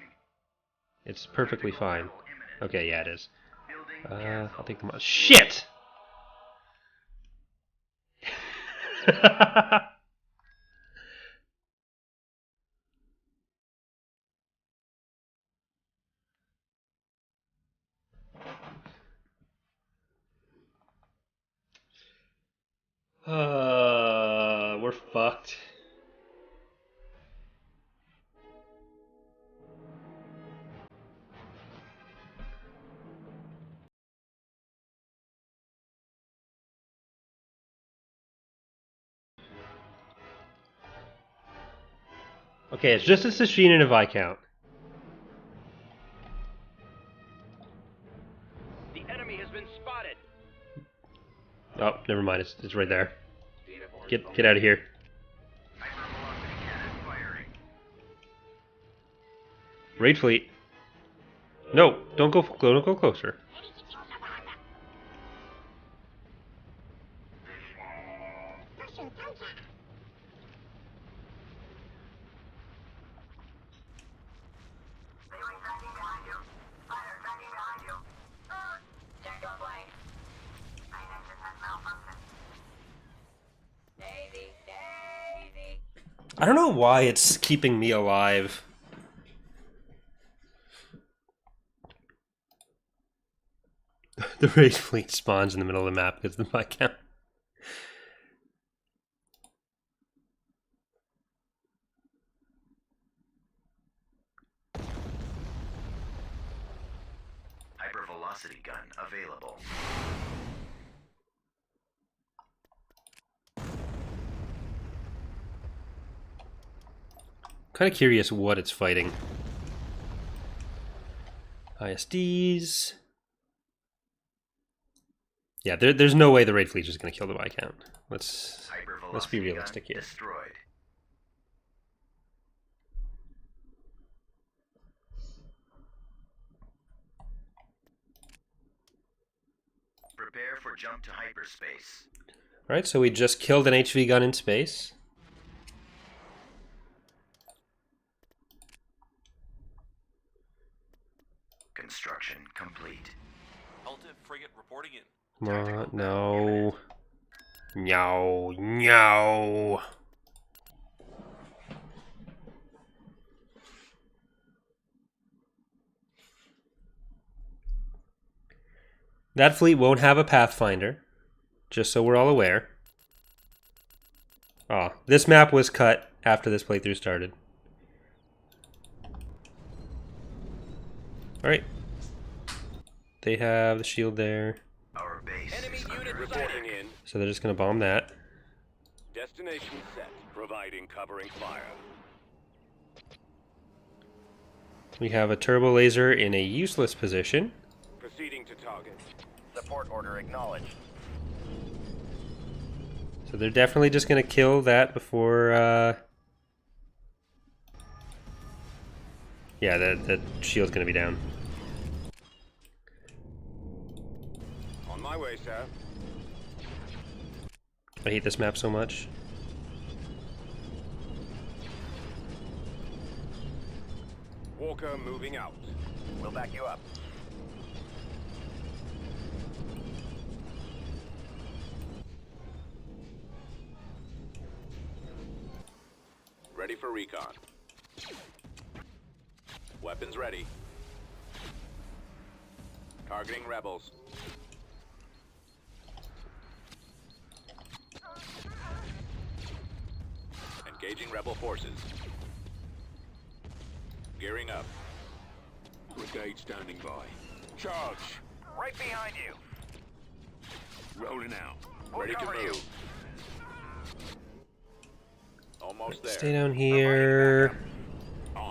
A: It's perfectly fine.
D: Imminent.
A: Okay, yeah, it is.
D: Building cancelled.
A: I'll take them on. Shit! We're fucked. Okay, it's just a Sasheen and a Viscount.
E: The enemy has been spotted.
A: Oh, never mind. It's right there. Get out of here.
D: Hypervelocity cannon firing.
A: Raid fleet. No, don't go closer. I don't know why it's keeping me alive. The raid fleet spawns in the middle of the map because of the Viscount.
D: Hypervelocity gun available.
A: Kind of curious what it's fighting. ISDs. Yeah, there's no way the raid fleet is going to kill the Viscount. Let's be realistic here.
D: Destroyed. Prepare for jump to hyperspace.
A: Alright, so we just killed an HV gun in space.
D: Construction complete.
G: Alta frigate reporting. Reporting in.
A: Come on, no. No, no. That fleet won't have a Pathfinder, just so we're all aware. Ah, this map was cut after this playthrough started. Alright. They have the shield there.
D: Our base
E: Enemy
D: is
E: unit
D: under
E: reporting in.
A: So they're just going to bomb that.
E: Destination set. Providing covering fire.
A: We have a turbo laser in a useless position.
E: Proceeding to target.
C: Support order acknowledged.
A: So they're definitely just going to kill that before... Yeah, that shield's going to be down.
E: On my way, sir.
A: I hate this map so much.
E: Walker moving out.
C: We'll back you up.
E: Ready for recon. Weapons ready. Targeting rebels. Engaging rebel forces. Gearing up. Brigade standing by. Charge!
C: Right behind you.
E: Rolling out.
C: We'll
E: Ready to
C: cover you.
E: move. Almost there.
A: Stay down here.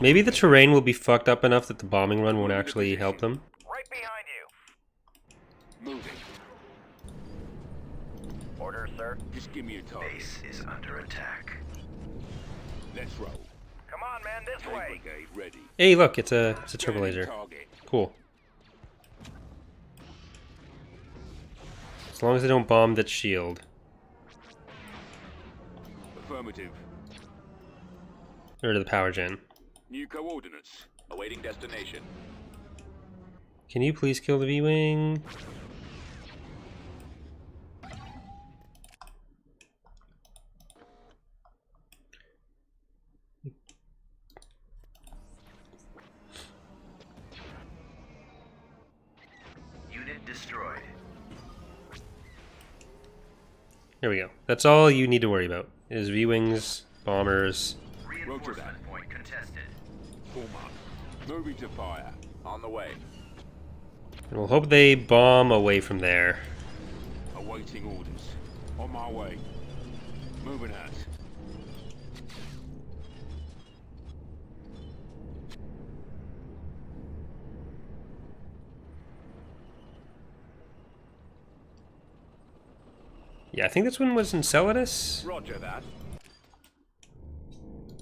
A: Maybe the terrain will be fucked up enough that the bombing run won't actually help them.
C: Right behind you.
E: Moving.
C: Order, sir.
E: Just give me a target.
D: base is under attack.
E: Let's roll.
C: Come on, man, this way.
E: Brigade ready.
A: Hey, look, it's a turbo laser.
E: Target.
A: Cool. As long as they don't bomb that shield.
E: Affirmative.
A: Or to the power gen.
E: New coordinates. Awaiting destination.
A: Can you please kill the V-Wing?
D: Unit destroyed.
A: There we go. That's all you need to worry about, is V-Wings, bombers.
D: Reinforcement point contested.
E: Form up. Moving to fire. On the way.
A: And we'll hope they bomb away from there.
E: Awaiting orders. On my way. Moving out.
A: Yeah, I think this one was Enceladus.
E: Roger that.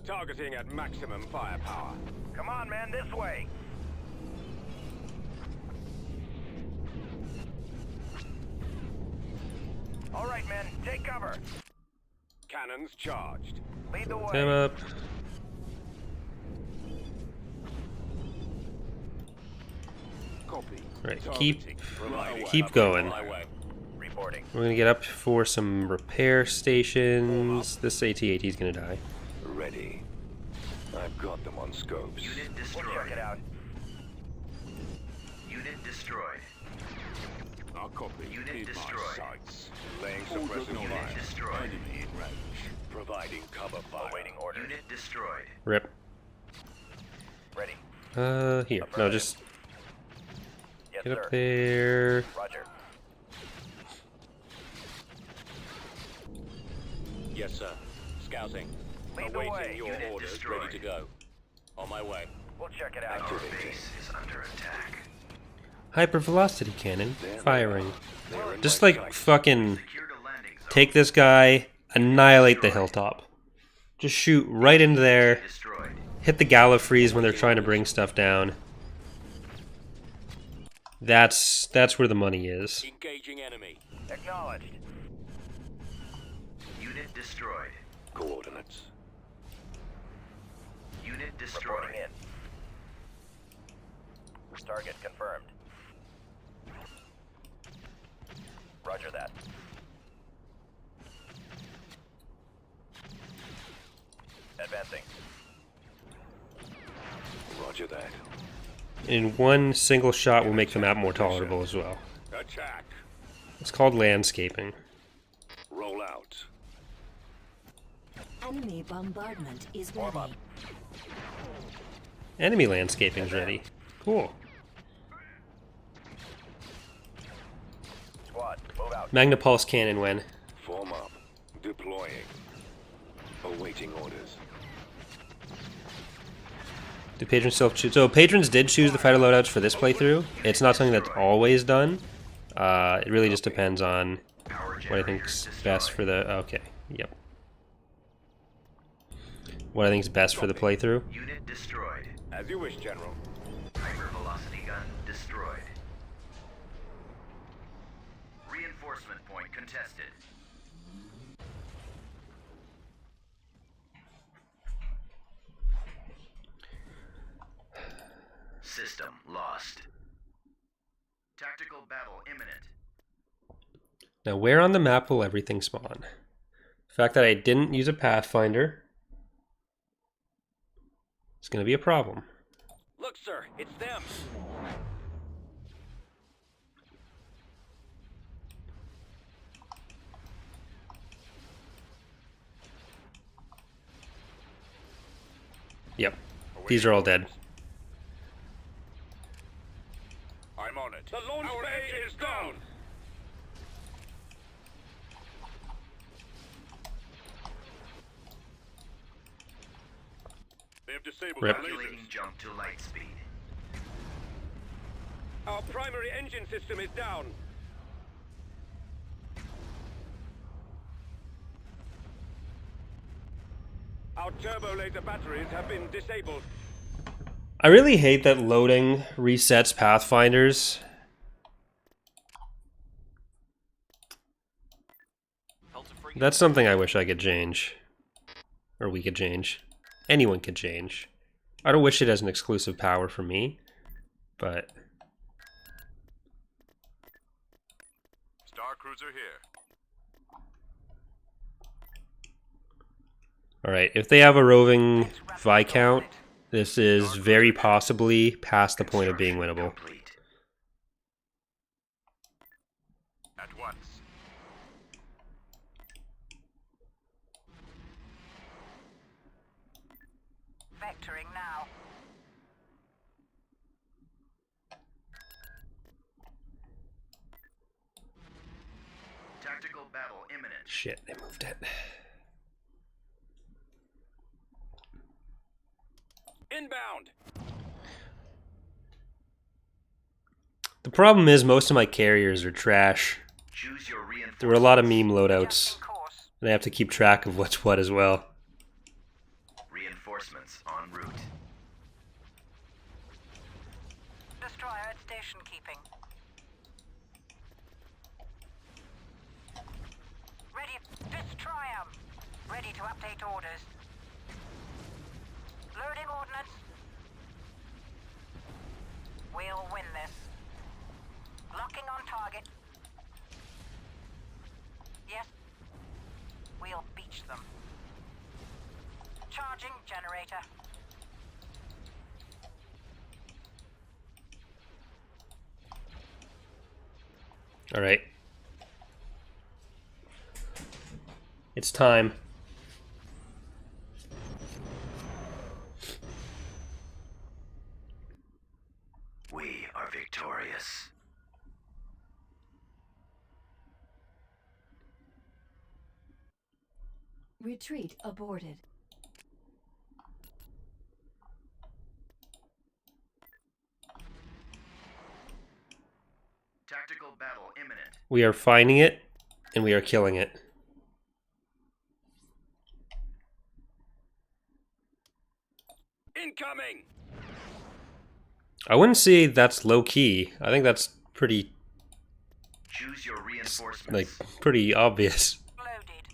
E: Targeting at maximum firepower.
C: Come on, man, this way. All right, men, take cover.
E: Cannons charged.
C: Lead the way.
A: Them up.
E: Copy.
A: Right,
E: Targeting.
A: keep going.
E: My way.
C: Reporting.
A: We're gonna get up for some repair stations. This AT-AT is gonna die.
E: Ready. I've got them on scopes.
D: Unit
C: We'll
D: destroyed.
C: check it out.
D: Unit destroyed.
E: I'll copy.
D: Unit
E: Keep my
D: destroyed.
E: sights. Laying
D: Unit
E: suppressing fire.
D: destroyed.
E: Enemy in range. Providing cover fire.
C: Awaiting orders.
D: Unit destroyed.
A: Rip.
C: Ready.
A: Here. No, just
C: Yes,
A: get
C: sir.
A: up there.
C: Roger.
E: Yes, sir. Scouting.
C: Lead the way.
E: Awaiting your
D: Unit
E: orders.
D: destroyed.
E: Ready to go. On my way.
C: We'll check it out.
D: Our base is under attack.
A: Hypervelocity cannon firing.
E: They're in
A: Just
E: my
A: like
E: sights.
A: fucking
D: Secured a landing zone.
A: take this guy, annihilate the hilltop. Just shoot right into there.
D: Destroyed.
A: Hit the Gallifreys when they're trying to bring stuff down. That's where the money is.
E: Engaging enemy.
C: Acknowledged.
D: Unit destroyed.
E: Coordinates.
D: Unit destroyed.
C: Reporting in. Target confirmed.
E: Roger that. Advancing. Roger that.
A: In one single shot will make the map more tolerable as well.
E: Attack.
A: It's called landscaping.
E: Roll out.
I: Enemy bombardment is ready.
A: Enemy landscaping's ready. Cool.
E: Squad, move out.
A: Magnapulse cannon when?
E: Form up. Deploying. Awaiting orders.
A: Do patrons still choose? So patrons did choose the fighter loadouts for this playthrough. It's not something that's always done. It really just depends on what I think's best for the. Okay, yep. What I think's best for the playthrough.
D: Unit destroyed.
E: As you wish, General.
D: Hypervelocity gun destroyed. Reinforcement point contested. System lost. Tactical battle imminent.
A: Now, where on the map will everything spawn? The fact that I didn't use a Pathfinder is going to be a problem.
E: Look, sir, it's them.
A: Yep, these are all dead.
E: I'm on it. The launch bay is down.
G: They have disabled
A: Rip.
G: our
D: Calculating
G: lasers.
D: jump to light speed.
E: Our primary engine system is down. Our turbo laser batteries have been disabled.
A: I really hate that loading resets Pathfinders. That's something I wish I could change. Or we could change. Anyone could change. I don't wish it as an exclusive power for me, but...
G: Star Cruiser here.
A: Alright, if they have a roving Viscount, this is very possibly past the point of being winnable.
D: Complete.
G: At once.
C: Vectoring now.
D: Tactical battle imminent.
A: Shit, I moved it.
E: Inbound.
A: The problem is most of my carriers are trash.
D: Choose your reinforcements.
A: There were a lot of meme loadouts,
C: Adjusting course.
A: and I have to keep track of what's what as well.
D: Reinforcements en route.
C: Destroyer at station keeping. Ready. Destroy 'em. Ready to update orders. Loading ordnance. We'll win this. Locking on target. Yes. We'll beach them. Charging generator.
A: Alright. It's time.
D: We are victorious.
I: Retreat aborted.
D: Tactical battle imminent.
A: We are finding it, and we are killing it.
E: Incoming.
A: I wouldn't say that's low key. I think that's pretty,
D: Choose your reinforcements.
A: like, pretty obvious.
C: Loaded.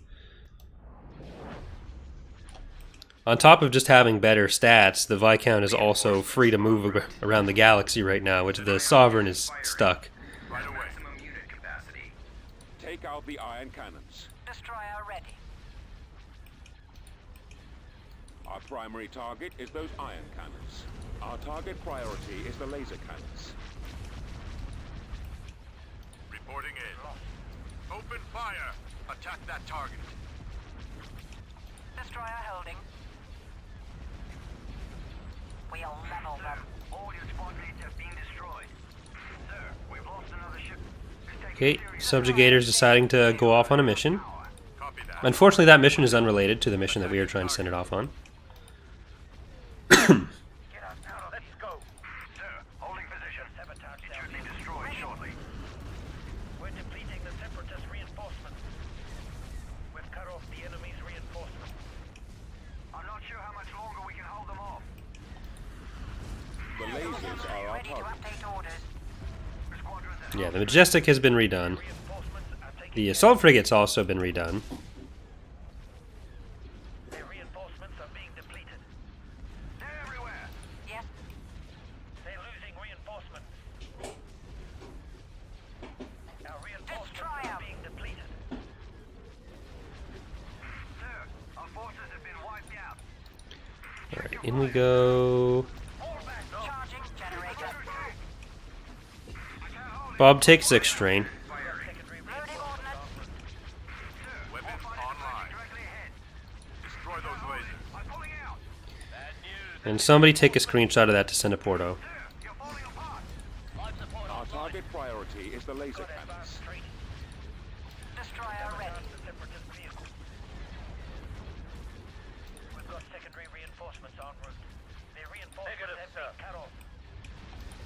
A: On top of just having better stats, the Viscount is also free to move around the galaxy right now, which the Sovereign is stuck.
G: Right away.
D: Maximum unit capacity.
E: Take out the iron cannons.
C: Destroyer ready.
E: Our primary target is those iron cannons. Our target priority is the laser cannons.
G: Reporting in. Open fire. Attack that target.
C: Destroyer holding. We'll level them.
D: All your squad mates have been destroyed. Sir, we've lost another ship.
A: Okay, subjugators deciding to go off on a mission.
G: Copy that.
A: Unfortunately, that mission is unrelated to the mission that we were trying to send it off on.
C: Get us out of Let's go.
D: Sir, holding position.
C: Sabotage
D: It
C: down
D: should be
C: vehicle.
D: destroyed shortly.
C: We're depleting the separatist reinforcements. We've cut off the enemy's reinforcements.
D: I'm not sure how much longer we can hold them off.
E: The lasers are our
C: Ready to
E: target.
C: update orders.
D: The squadrons are
A: Yeah, the Majestic has been redone.
C: Reinforcements are taking
A: The assault frigate's also been redone.
C: Their reinforcements are being depleted.
D: They're everywhere.
C: Yes. They're losing reinforcements. Our reinforcements are being depleted.
D: Sir, our forces have been wiped out.
A: Alright, in we go.
C: Charging generator.
A: Bob, take 6 strain.
C: Secondary Loading ordnance.
G: Weapons online.
D: Directly ahead.
G: Destroy those lasers.
D: I'm pulling out.
A: And somebody take a screenshot of that to send to Porto.
D: Sir, you're falling apart.
E: Our target priority is the laser cannons.
C: Destroyer ready. The separatist vehicle. We've got secondary reinforcements en route. Their reinforcements have been cut off.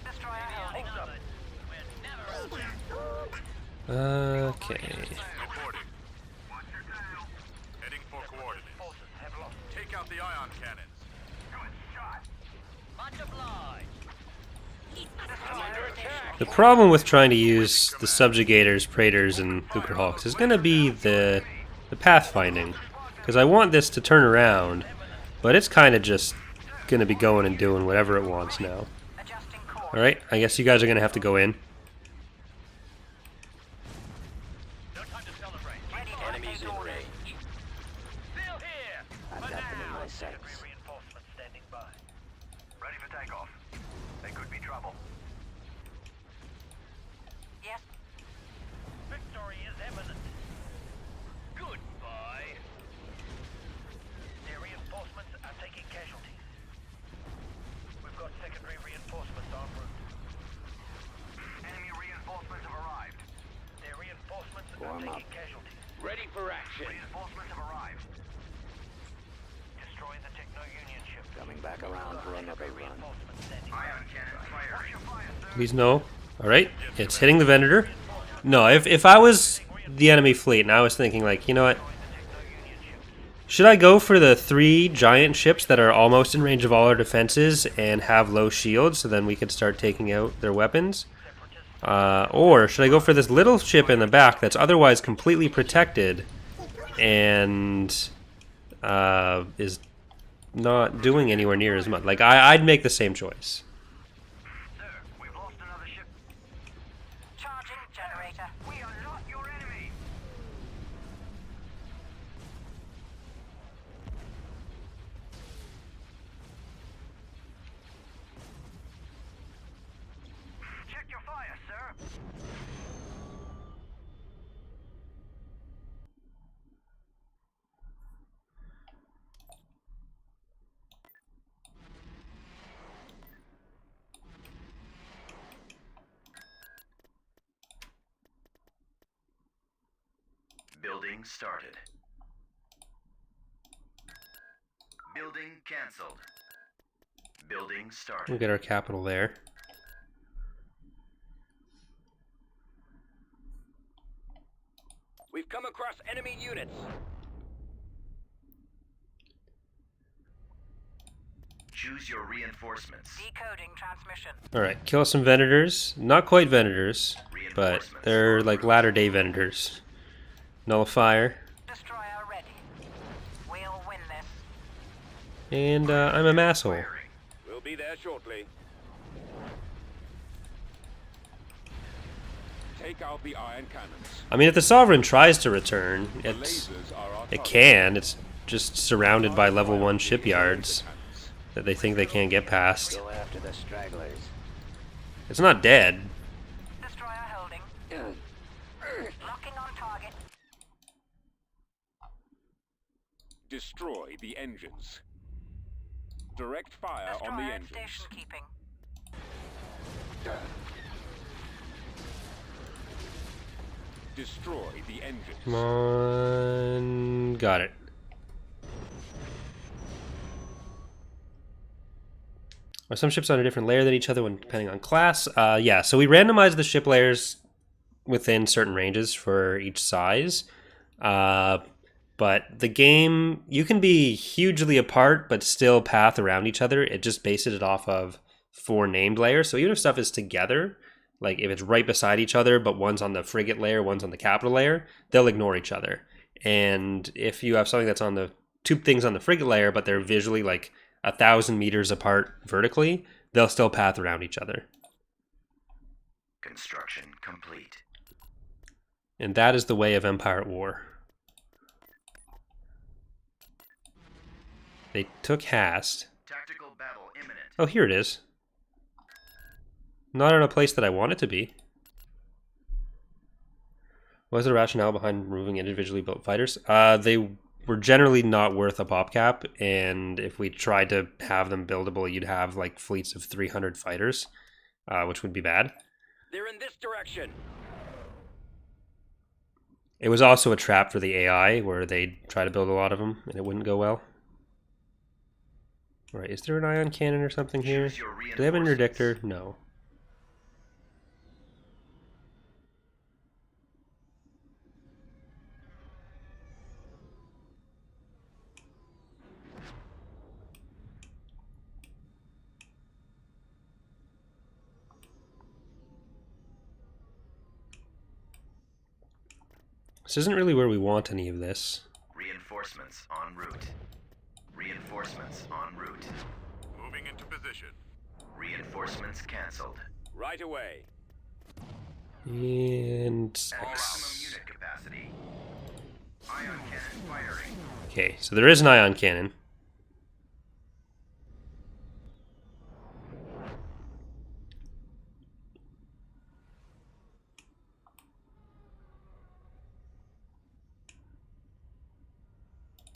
C: Destroyer holding.
A: Okay.
G: Reporting. Heading for coordinates.
C: Forces have lost.
G: Take out the ion cannons.
D: Good shot.
C: Much obliged. Destroyer attack.
A: The problem with trying to use the subjugators, praetors, and Lucrehawks is going to be the pathfinding. Because I want this to turn around, but it's kind of just going to be going and doing whatever it wants now.
C: Adjusting course.
A: Alright, I guess you guys are going to have to go in.
C: Ready to enemies in range. Still here.
B: I've got them in my sights.
C: Secondary reinforcements standing by.
D: Ready for takeoff. They could be trouble.
C: Yes. Victory is imminent. Goodbye. Their reinforcements are taking casualties. We've got secondary reinforcements en route.
D: Enemy reinforcements have arrived.
C: Their reinforcements are
B: Warm up.
C: taking casualties.
E: Ready for action.
D: Reinforcements have arrived.
C: Destroying the Techno-Union ship.
B: Coming back around for another run.
C: Reinforcements standing by.
D: Ion cannon firing. Watch your fire, sir.
A: Please no. Alright, it's hitting the Venator. No, if I was the enemy fleet and I was thinking like, you know what? Should I go for the 3 giant ships that are almost in range of all our defenses and have low shields so then we could start taking out their weapons? Or should I go for this little ship in the back that's otherwise completely protected and is not doing anywhere near as much? Like, I'd make the same choice.
D: Sir, we've lost another ship.
C: Charging generator.
D: We are not your enemy. Check your fire, sir. Building started. Building cancelled. Building started.
A: We'll get our capital there.
E: We've come across enemy units.
D: Choose your reinforcements.
C: Decoding transmission.
A: Alright, kill some Venators. Not quite Venators, but they're like latter-day Venators. Nullifier.
C: Destroyer ready. We'll win this.
A: And I'm a masshole.
E: We'll be there shortly. Take out the iron cannons.
A: I mean, if the Sovereign tries to return,
E: The lasers are our
A: it
E: target.
A: can. It's just surrounded by level 1 shipyards that they think they can't get past.
B: Go after the stragglers.
A: It's not dead.
C: Destroyer holding. Locking on target.
E: Destroy the engines. Direct fire on the
C: Destroyer
E: engines.
C: station keeping.
E: Destroy the engines.
A: Come on. Got it. Are some ships on a different layer than each other when depending on class? Yeah, so we randomize the ship layers within certain ranges for each size. But the game, you can be hugely apart but still path around each other. It just bases it off of 4 named layers. So even if stuff is together, like if it's right beside each other, but one's on the frigate layer, one's on the capital layer, they'll ignore each other. And if you have something that's on the 2 things on the frigate layer, but they're visually like 1,000 meters apart vertically, they'll still path around each other.
F: Construction complete.
A: And that is the way of Empire at War. They took Hast.
F: Tactical battle imminent.
A: Oh, here it is. Not in a place that I want it to be. What was the rationale behind removing individually built fighters? They were generally not worth a pop cap, and if we tried to have them buildable, you'd have like fleets of 300 fighters, which would be bad.
E: They're in this direction.
A: It was also a trap for the AI, where they'd try to build a lot of them, and it wouldn't go well. Alright, is there an ion cannon or something here?
F: Choose your
A: Do they have an
F: reinforcements.
A: interdictor? No. This isn't really where we want any of this.
F: Reinforcements en route. Reinforcements en route.
G: Moving into position.
F: Reinforcements cancelled.
E: Right away.
A: And...
F: Maximum unit capacity. Ion cannon firing.
A: Okay, so there is an ion cannon.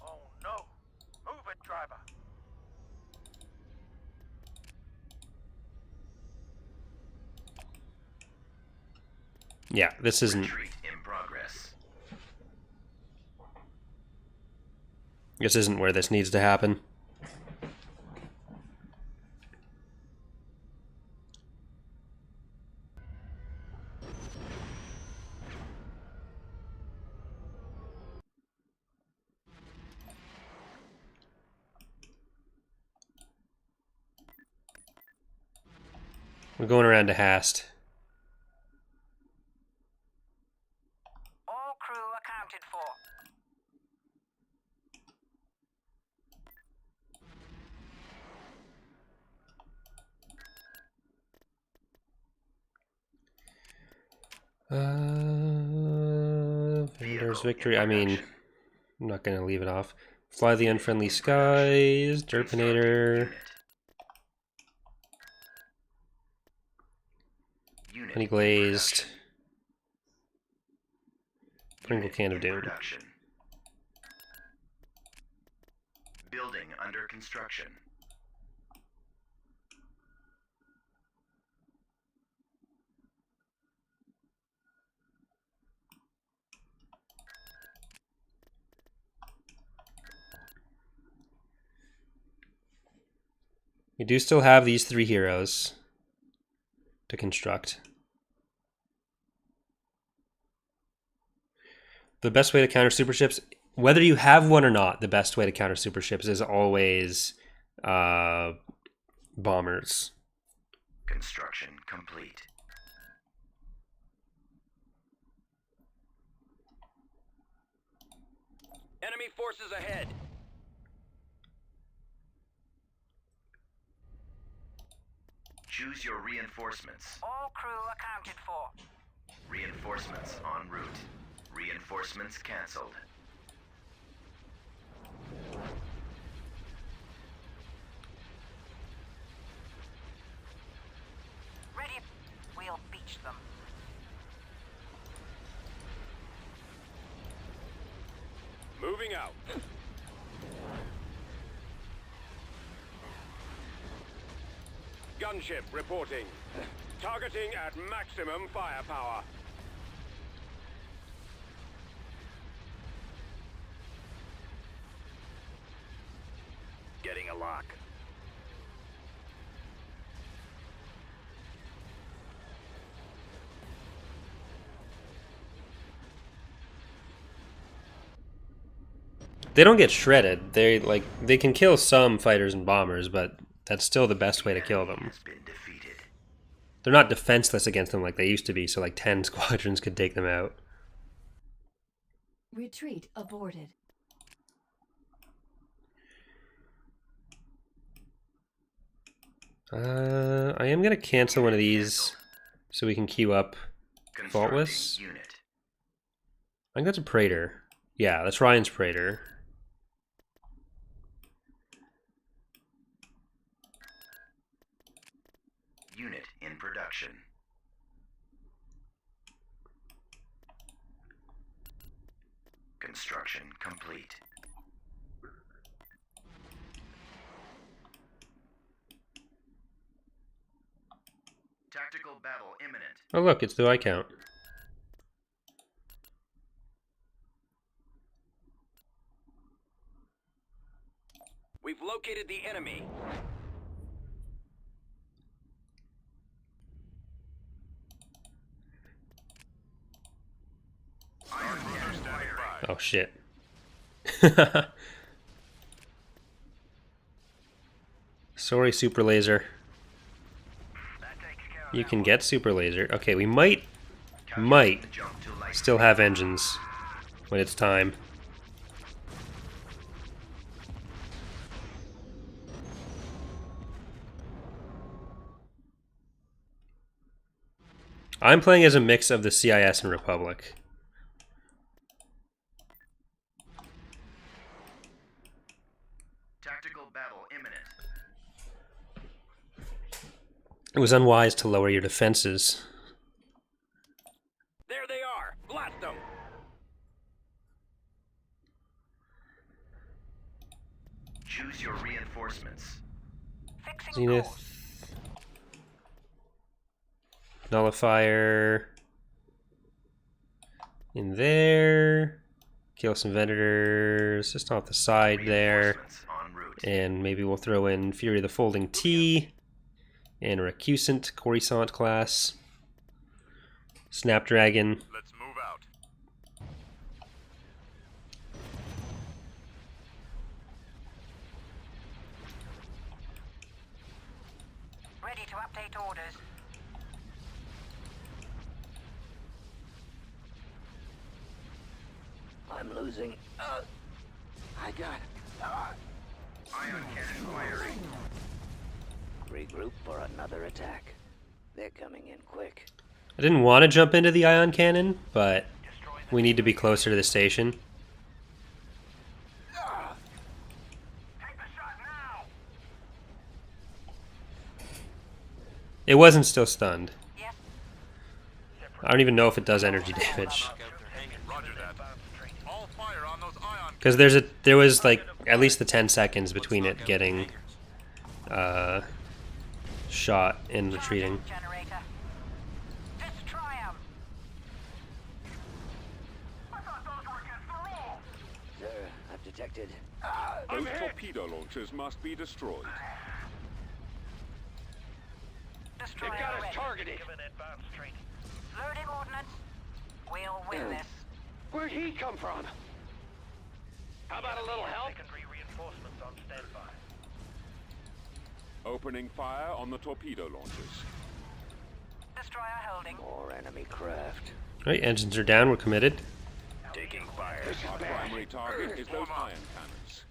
C: Oh no! Move it, driver.
A: Yeah, this isn't...
F: Retreat in progress.
A: This isn't where this needs to happen. We're going around to Hast.
C: All crew accounted for.
A: Vendor's victory. I mean, I'm not going to leave it off. Fly the unfriendly skies. Derpinator.
F: Unit
A: Honey
F: in
A: glazed.
F: production.
A: Pringle
F: Unit
A: can of
F: in
A: doom.
F: production. Building under construction.
A: We do still have these 3 heroes to construct. The best way to counter super ships, whether you have one or not, the best way to counter super ships is always bombers.
F: Construction complete.
E: Enemy forces ahead.
F: Choose your reinforcements.
C: All crew accounted for.
F: Reinforcements en route. Reinforcements cancelled.
C: Ready. We'll beach them.
E: Moving out. Gunship reporting. Targeting at maximum firepower. Getting a lock.
A: They don't get shredded. They can kill some fighters and bombers, but that's still the best way to kill them.
F: Has been defeated.
A: They're not defenseless against them like they used to be, so like 10 squadrons could take them out.
I: Retreat aborted.
A: I am gonna cancel one of these so we can queue up Faultless.
F: Constructing unit.
A: I think that's a Praetor. Yeah, that's Ryan's Praetor.
F: Unit in production. Construction complete. Tactical battle imminent.
A: Oh look, it's the Viscount.
E: We've located the enemy.
A: Oh shit. Sorry, super laser. You can get super laser. Okay, we might
F: Jump to light.
A: still have engines when it's time. I'm playing as a mix of the CIS and Republic.
F: Tactical battle imminent.
A: It was unwise to lower your defenses.
E: There they are. Blast them.
F: Choose your reinforcements.
C: Fixing
A: Zenith.
C: course.
A: Nullifier. In there. Kill some Vendors. Just off the side there.
F: Reinforcements en route.
A: And maybe we'll throw in Fury of the Folding T. And Recusant, Coruscant class. Snapdragon.
G: Let's move out.
C: Ready to update orders.
B: I'm losing. I got it.
F: Ion cannon firing.
B: Regroup for another attack. They're coming in quick.
A: I didn't want to jump into the ion cannon, but we need to be closer to the station.
G: Take the shot now.
A: It wasn't still stunned.
C: Yes.
A: I don't even know if it does energy damage.
G: Roger that. All fire on those ion.
A: Because there was like at least the 10 seconds between it getting shot and retreating.
C: Generator. Destroy 'em.
G: I thought those were against the rules.
B: Sir, I've detected.
J: Those torpedo launchers must be destroyed.
C: Destroyer
E: They've got us
C: ready.
E: targeted.
C: Give an advance training. Loading ordnance. We'll win this.
E: Where'd he come from? How about a little help?
C: Secondary reinforcements on standby.
J: Opening fire on the torpedo launchers.
C: Destroyer holding.
B: More enemy craft.
A: Right, engines are down. We're committed.
E: Taking fire.
J: Our primary target is those ion cannons.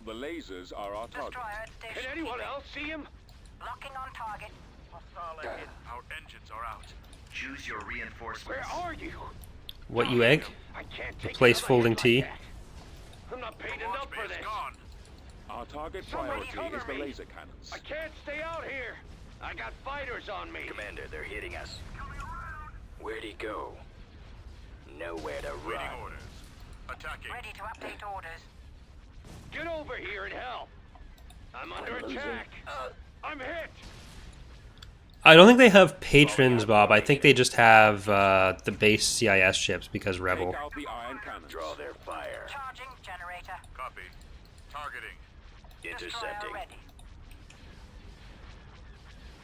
J: The lasers are our target.
C: Destroyer at station.
E: Can anyone
C: keeping.
E: else see him?
C: Locking on target. Hostile ahead.
G: Our engines are out.
F: Choose your reinforcements.
E: Where are you?
A: What you egg?
E: I can't take
A: Place
E: another
A: folding
E: hit
A: T.
E: like that. I'm not paid
G: The
E: enough
G: launch
E: for
G: bay
E: this.
G: is gone.
J: Our target
E: Somebody
J: priority is
E: cover
J: the
E: me.
J: laser cannons.
E: I can't stay out here. I got fighters on me.
B: Commander, they're hitting us. Where'd he go? Nowhere to
G: Waiting
B: run.
G: orders. Attacking.
C: Ready to update orders.
E: Get over here and help. I'm under attack. I'm hit.
A: I don't think they have patrons, Bob. I think they just have the base CIS ships because Rebel.
J: Take out the iron cannons.
B: Draw their fire.
C: Charging generator.
G: Copy. Targeting.
B: Intercepting.
C: Destroyer ready.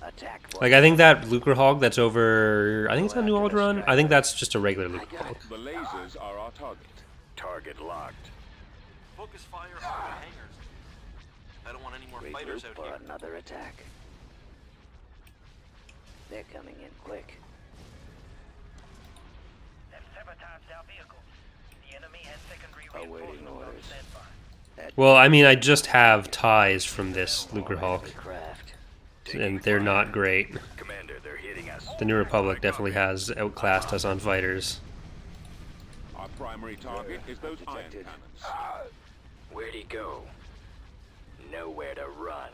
B: Attack.
A: Like, I think that Lucre Hog that's over... I think it's on New Alderaan. I think that's just a regular Lucre Hog.
J: The lasers are our target.
B: Target locked.
K: Focus fire on the hangars. I don't want any more fighters
B: Regroup
K: out
B: for
K: here.
B: another attack. They're coming in quick.
C: They've sabotaged our vehicles. The enemy has secondary
B: Awaiting
C: reinforcements on
B: orders.
C: standby.
A: Well, I mean, I just have ties from this Lucre Hog,
B: Craft.
A: and they're not great.
B: Commander, they're hitting us.
A: The New Republic definitely has outclassed us on fighters.
J: Our primary target is those iron
B: Detected.
J: cannons.
B: Where'd he go? Nowhere to run.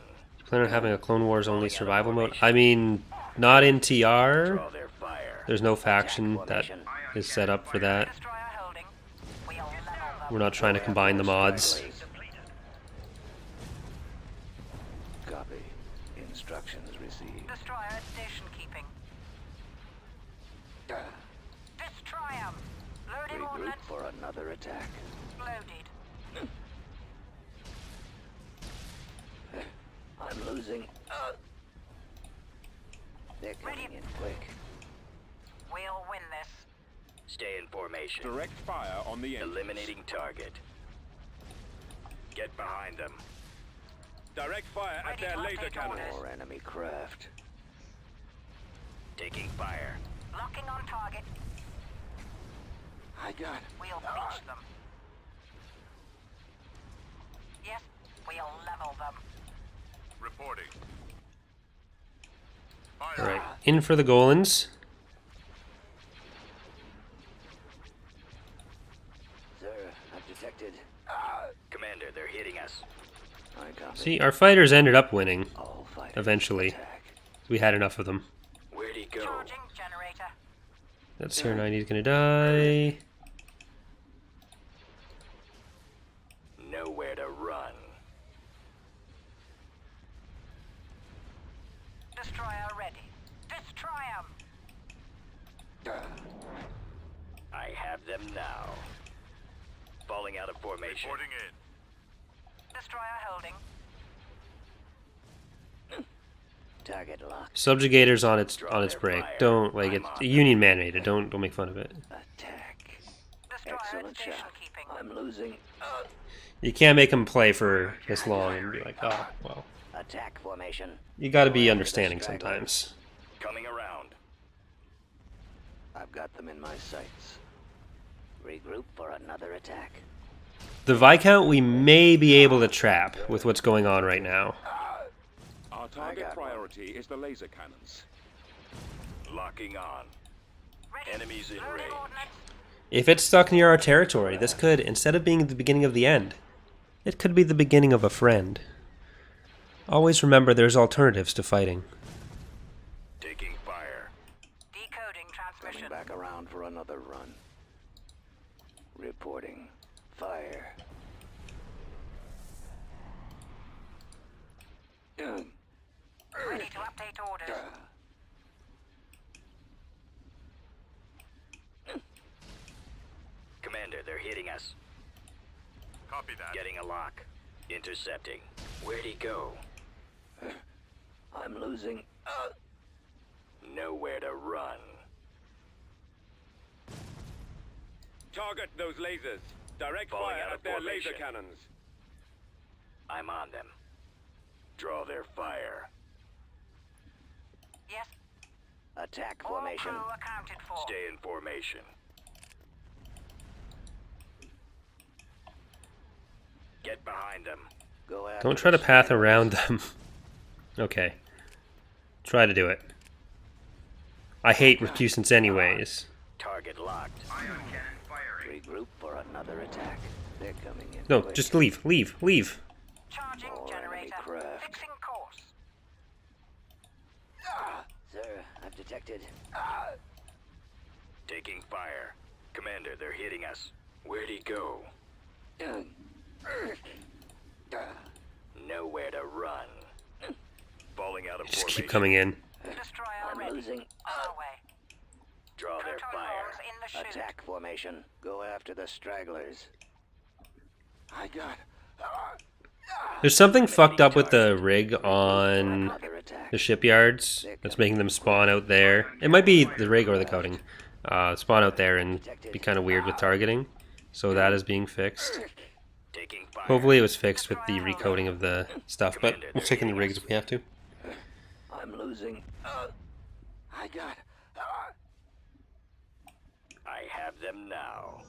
A: Plan on having a Clone Wars only survival mode? I mean, not in TR.
B: Draw their fire.
A: There's no faction that is set up for that.
C: Destroyer holding. We'll level them.
A: We're not trying to combine the mods.
B: Copy. Instructions received.
C: Destroyer at station keeping. Destroy 'em. Loading
B: Regroup
C: ordnance.
B: for another attack.
C: Loaded.
B: I'm losing. They're coming in quick.
C: We'll win this.
B: Stay in formation.
J: Direct fire on the engines.
B: Eliminating target. Get behind them.
J: Direct fire at their laser cannons.
B: More enemy craft. Taking fire.
C: Locking on target.
B: I got.
C: We'll beach them. Yes, we'll level them.
G: Reporting. Fire.
A: Alright, in for the Golans.
B: Sir, I've detected. Commander, they're hitting us. I copy.
A: See, our fighters ended up winning
B: All fighters
A: eventually.
B: attack.
A: We had enough of them.
B: Where'd he go?
C: Charging generator.
A: That CR90 is gonna die.
B: Nowhere to run.
C: Destroyer ready. Destroy 'em.
B: I have them now. Falling out of formation.
G: Reporting in.
C: Destroyer holding.
B: Target locked.
A: Subjugator's on its break. Don't like it. Union man-made. Don't make fun of it.
B: Attack.
C: Destroyer at
B: Excellent
C: station
B: shot.
C: keeping.
B: I'm losing.
A: You can't make them play for this long and be like, oh, well.
B: Attack formation.
A: You got to be understanding sometimes.
B: Coming around. I've got them in my sights. Regroup for another attack.
A: The Viscount we may be able to trap with what's going on right now.
J: Our target priority is the laser cannons.
B: Locking on.
C: Ready.
B: Enemies in
C: Loading
B: range.
C: ordnance.
A: If it's stuck near our territory, this could, instead of being the beginning of the end, it could be the beginning of a friend. Always remember there's alternatives to fighting.
B: Taking fire.
C: Decoding transmission.
B: Coming back around for another run. Reporting. Fire.
C: Ready to update orders.
B: Commander, they're hitting us.
G: Copy that.
B: Getting a lock. Intercepting. Where'd he go? I'm losing. Nowhere to run.
J: Target those lasers. Direct
B: Falling
J: fire
B: out of
J: at their laser
B: formation.
J: cannons.
B: I'm on them. Draw their fire.
C: Yes.
B: Attack
C: All
B: formation.
C: crew accounted for.
B: Stay in formation. Get behind them. Go after
A: Don't try to
B: the
A: path
B: Spiders.
A: around them. Okay. Try to do it. I hate recusants anyways.
B: Target locked.
F: Ion cannon firing.
B: Regroup for another attack. They're coming in.
A: No,
B: quick.
A: just leave, leave, leave.
C: Charging
B: More enemy
C: generator.
B: craft.
C: Fixing course.
B: Sir, I've detected.
E: Taking fire. Commander, they're hitting us. Where'd he go? Nowhere to run. Falling out of
A: Just
E: formation.
A: keep coming in.
C: Destroyer
B: I'm
C: ready.
B: losing.
C: On our way.
E: Draw their
C: Proton
E: fire.
C: bombs in the chute.
B: Attack formation. Go after the stragglers. I got.
A: There's something fucked up with the rig on
B: Another attack.
A: the shipyards that's making them spawn out there. It might be the rig or the coating. Spawn out there and be kind of weird with targeting. So that is being fixed.
E: Taking fire.
A: Hopefully it was fixed with the recoding of the stuff, but we'll check in the rigs if we have to.
B: I'm losing. I got.
E: I have them now.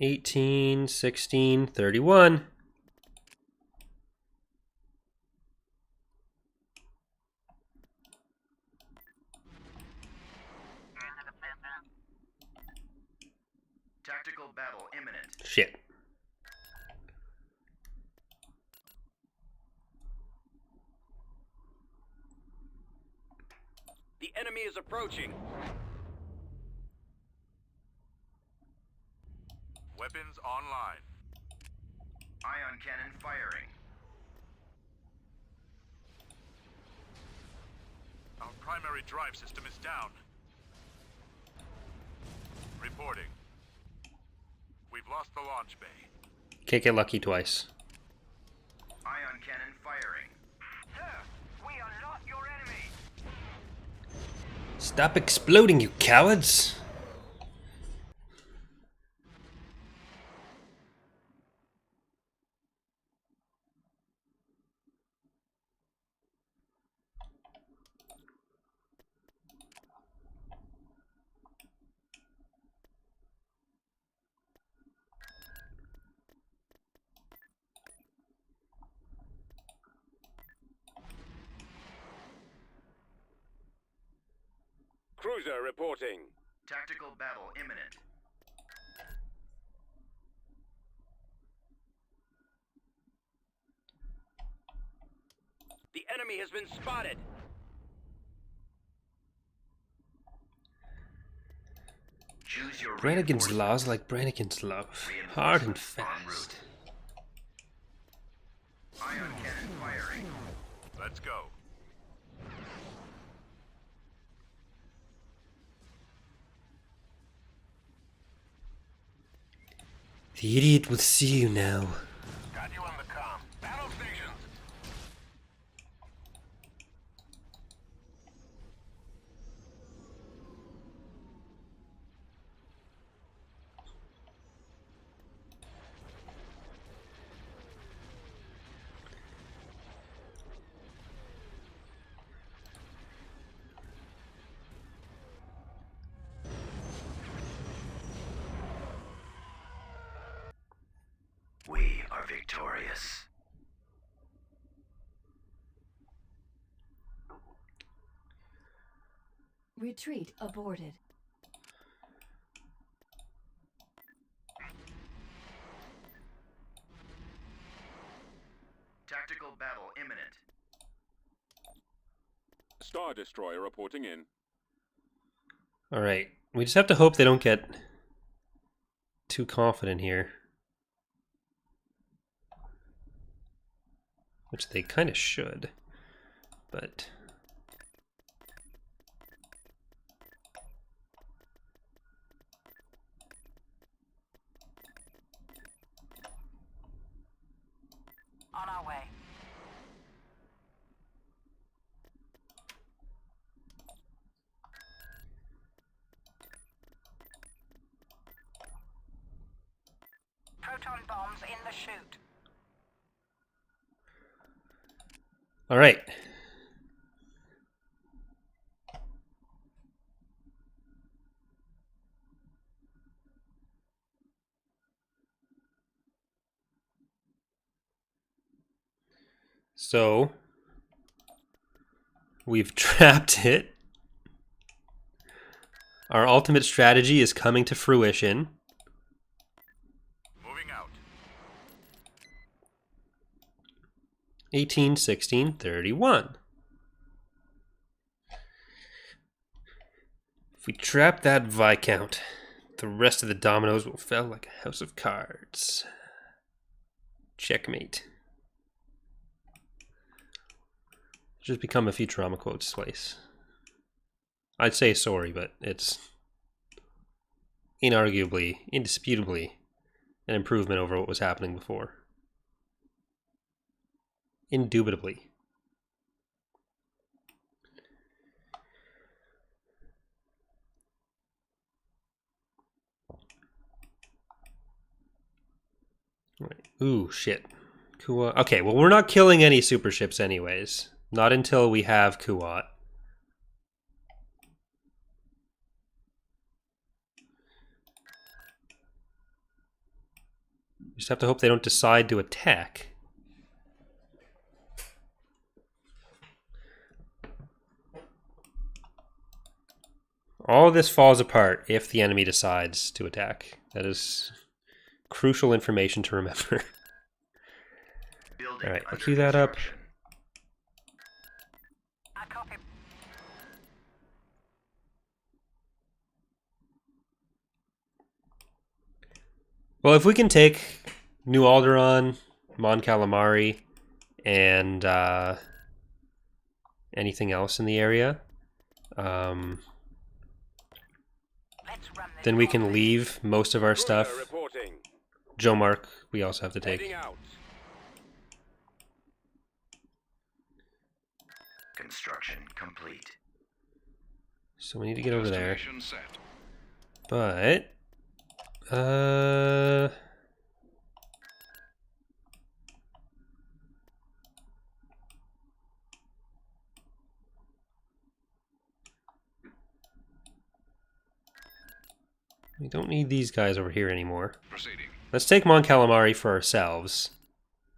A: $18, $16, $31.
F: Tactical battle imminent.
A: Shit.
E: The enemy is approaching.
G: Weapons online.
F: Ion cannon firing.
G: Our primary drive system is down. Reporting. We've lost the launch bay.
A: Can't get lucky twice.
F: Ion cannon firing.
C: Sir, we are not your enemy.
A: Stop exploding, you cowards!
E: Cruiser reporting.
F: Tactical battle imminent.
E: The enemy has been spotted.
F: Choose your
A: Brannigan's
F: reinforcements.
A: laws like Brannigan's love. Hard and
F: Reinforcements en
A: fast.
F: route. Ion cannon firing.
G: Let's go.
A: The idiot will see you now.
E: Got you on the comm. Battle stations.
F: We are victorious.
I: Retreat aborted.
F: Tactical battle imminent.
J: Star Destroyer reporting in.
A: Alright. We just have to hope they don't get too confident here. Which they kind of should. But...
C: On our way. Proton bombs in the chute.
A: Alright. So we've trapped it. Our ultimate strategy is coming to fruition.
G: Moving out.
A: 18, 16, 31. If we trap that Viscount, the rest of the dominoes will fall like a house of cards. Checkmate. Just become a Futurama quotes twice. I'd say sorry, but it's inarguably, indisputably an improvement over what was happening before. Indubitably. Right. Ooh, shit. Kuat. Okay, well, we're not killing any super ships anyways. Not until we have Kuat. Just have to hope they don't decide to attack. All this falls apart if the enemy decides to attack. That is crucial information to remember. Alright, I'll cue that up. Well, if we can take New Alderaan, Mon Calamari, and anything else in the area, then we can leave most of our stuff. Joe Mark, we also have to take.
F: Construction complete.
A: So we need to get over there.
G: Set.
A: But we don't need these guys over here anymore.
G: Proceeding.
A: Let's take Mon Calamari for ourselves.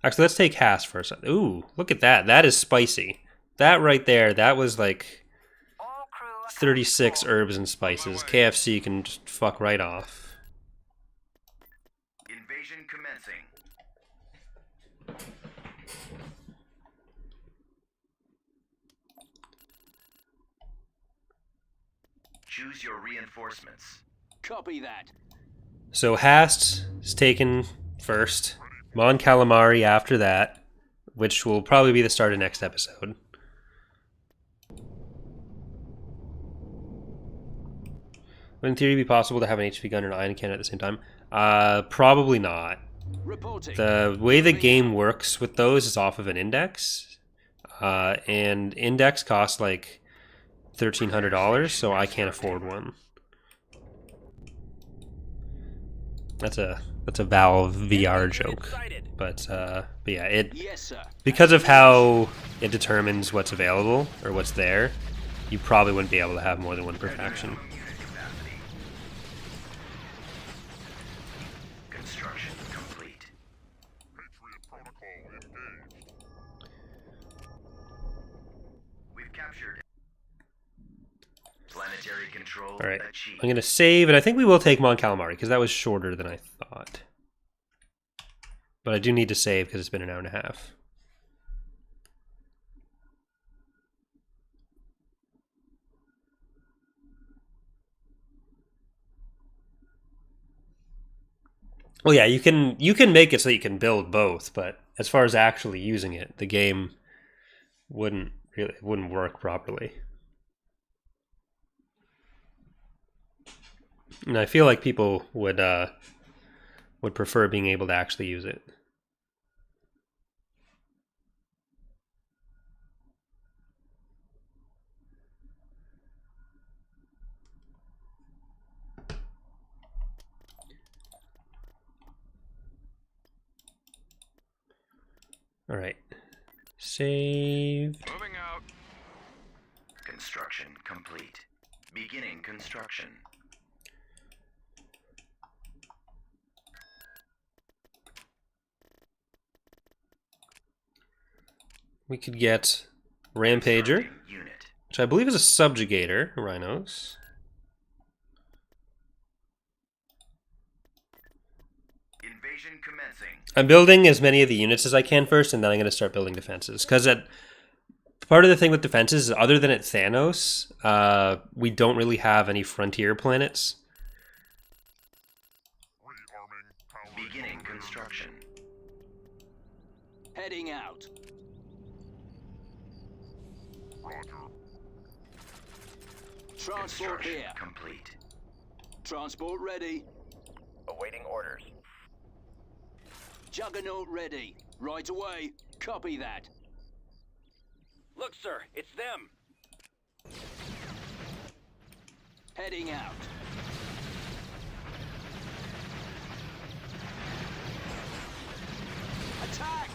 A: Actually, let's take Haas for ourselves. Ooh, look at that. That is spicy. That right there, that was like 36 herbs and spices. KFC can just fuck right off.
F: Invasion commencing. Choose your reinforcements.
E: Copy that.
A: So Hast is taken first. Mon Calamari after that, which will probably be the start of next episode. Would in theory be possible to have an HP gun and an ion cannon at the same time? Probably not.
E: Reporting.
A: The way the game works with those is off of an index. And index costs like $1,300, so I can't afford one. That's a Valve VR joke. But yeah,
E: Yes, sir.
A: because of how it determines what's available or what's there, you probably wouldn't be able to have more than one per faction.
F: Construction complete. We've captured planetary control.
A: All right,
F: achieved.
A: I'm gonna save, and I think we will take Mon Calamari because that was shorter than I thought. But I do need to save because it's been an hour and a half. Well, yeah, you can make it so you can build both, but as far as actually using it, the game wouldn't work properly. And I feel like people would prefer being able to actually use it. All right, save.
G: Moving out.
F: Construction complete. Beginning construction.
A: we could get Rampager,
F: Unit.
A: which I believe is a subjugator, rhinos.
F: Invasion commencing.
A: I'm building as many of the units as I can first, and then I'm going to start building defenses. Because part of the thing with defenses is, other than at Thanos, we don't really have any frontier planets.
F: Beginning construction.
E: Heading out. Transport
F: Construction
E: here.
F: complete.
E: Transport ready.
B: Awaiting orders.
E: Juggernaut ready. Right away. Copy that.
B: Look, sir, it's them.
E: Heading out. Attack!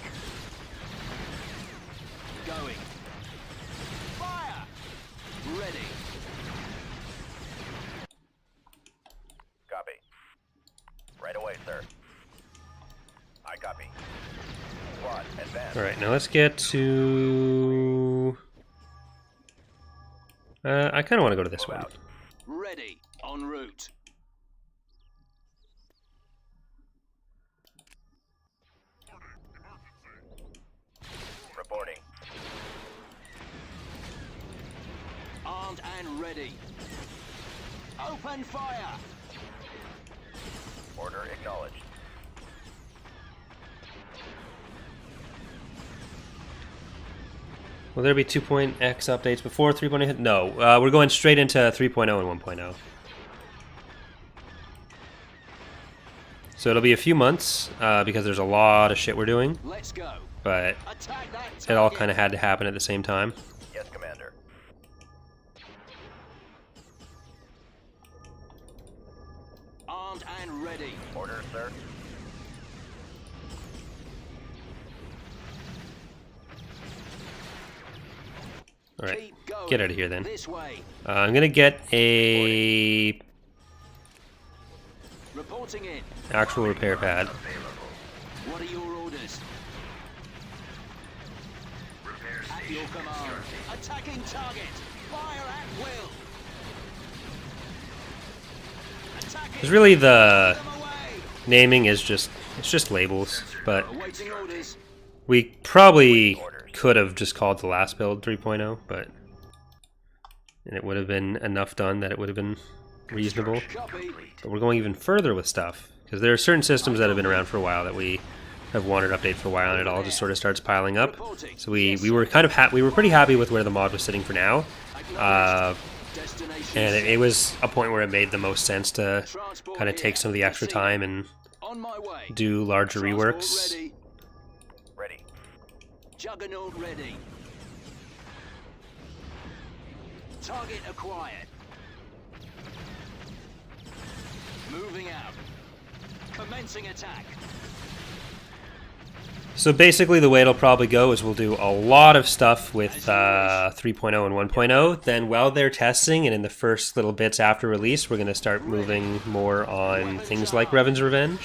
E: Going. Fire! Ready.
B: Copy. Right away, sir. I copy. Squad, advance.
A: Alright, now let's get to... I kind of want to go to this
B: Move
A: one.
B: out.
E: Ready. En route.
B: Reporting.
E: Armed and ready. Open fire!
B: Order acknowledged.
A: Will there be 2.x updates before 3.0? No, we're going straight into 3.0 and 1.0. So it'll be a few months, because there's a lot of shit we're doing,
E: Let's go.
A: but
E: Attack that
A: it all
E: target.
A: kind of had to happen at the same time.
B: Yes, Commander.
E: Armed and ready.
B: Order, sir.
A: Alright,
E: Keep going.
A: get out of here then.
E: This way.
A: I'm gonna get a
E: Reporting in.
A: actual repair pad.
E: What are your orders?
F: Repair
E: At
F: station
E: your command.
F: constructed.
E: Attacking target. Fire at will. Attacking.
A: Because really the
E: Them away.
A: naming is just, it's just labels, but
E: Awaiting orders.
A: we probably could have just called the last build 3.0, but and it would have been enough done that it would have been reasonable.
E: Copy.
A: But we're going even further with stuff, because there are certain systems that have been around for a while that we have wanted to update for a while, and it all just sort of starts piling up. So we were kind of we were pretty happy with where the mod was sitting for now,
E: Destination.
A: and it was a point where it made the most sense to
E: Transport
A: kind of take
E: here.
A: some of the extra time and
E: On my way.
A: do larger
E: Transport
A: reworks.
E: Ready.
B: Ready.
E: Juggernaut ready. Target acquired. Moving out. Commencing attack.
A: So basically the way it'll probably go is we'll do a lot of stuff with 3.0 and 1.0. Then while they're testing and in the first little bits after release, we're going to start moving more on things like Revan's Revenge.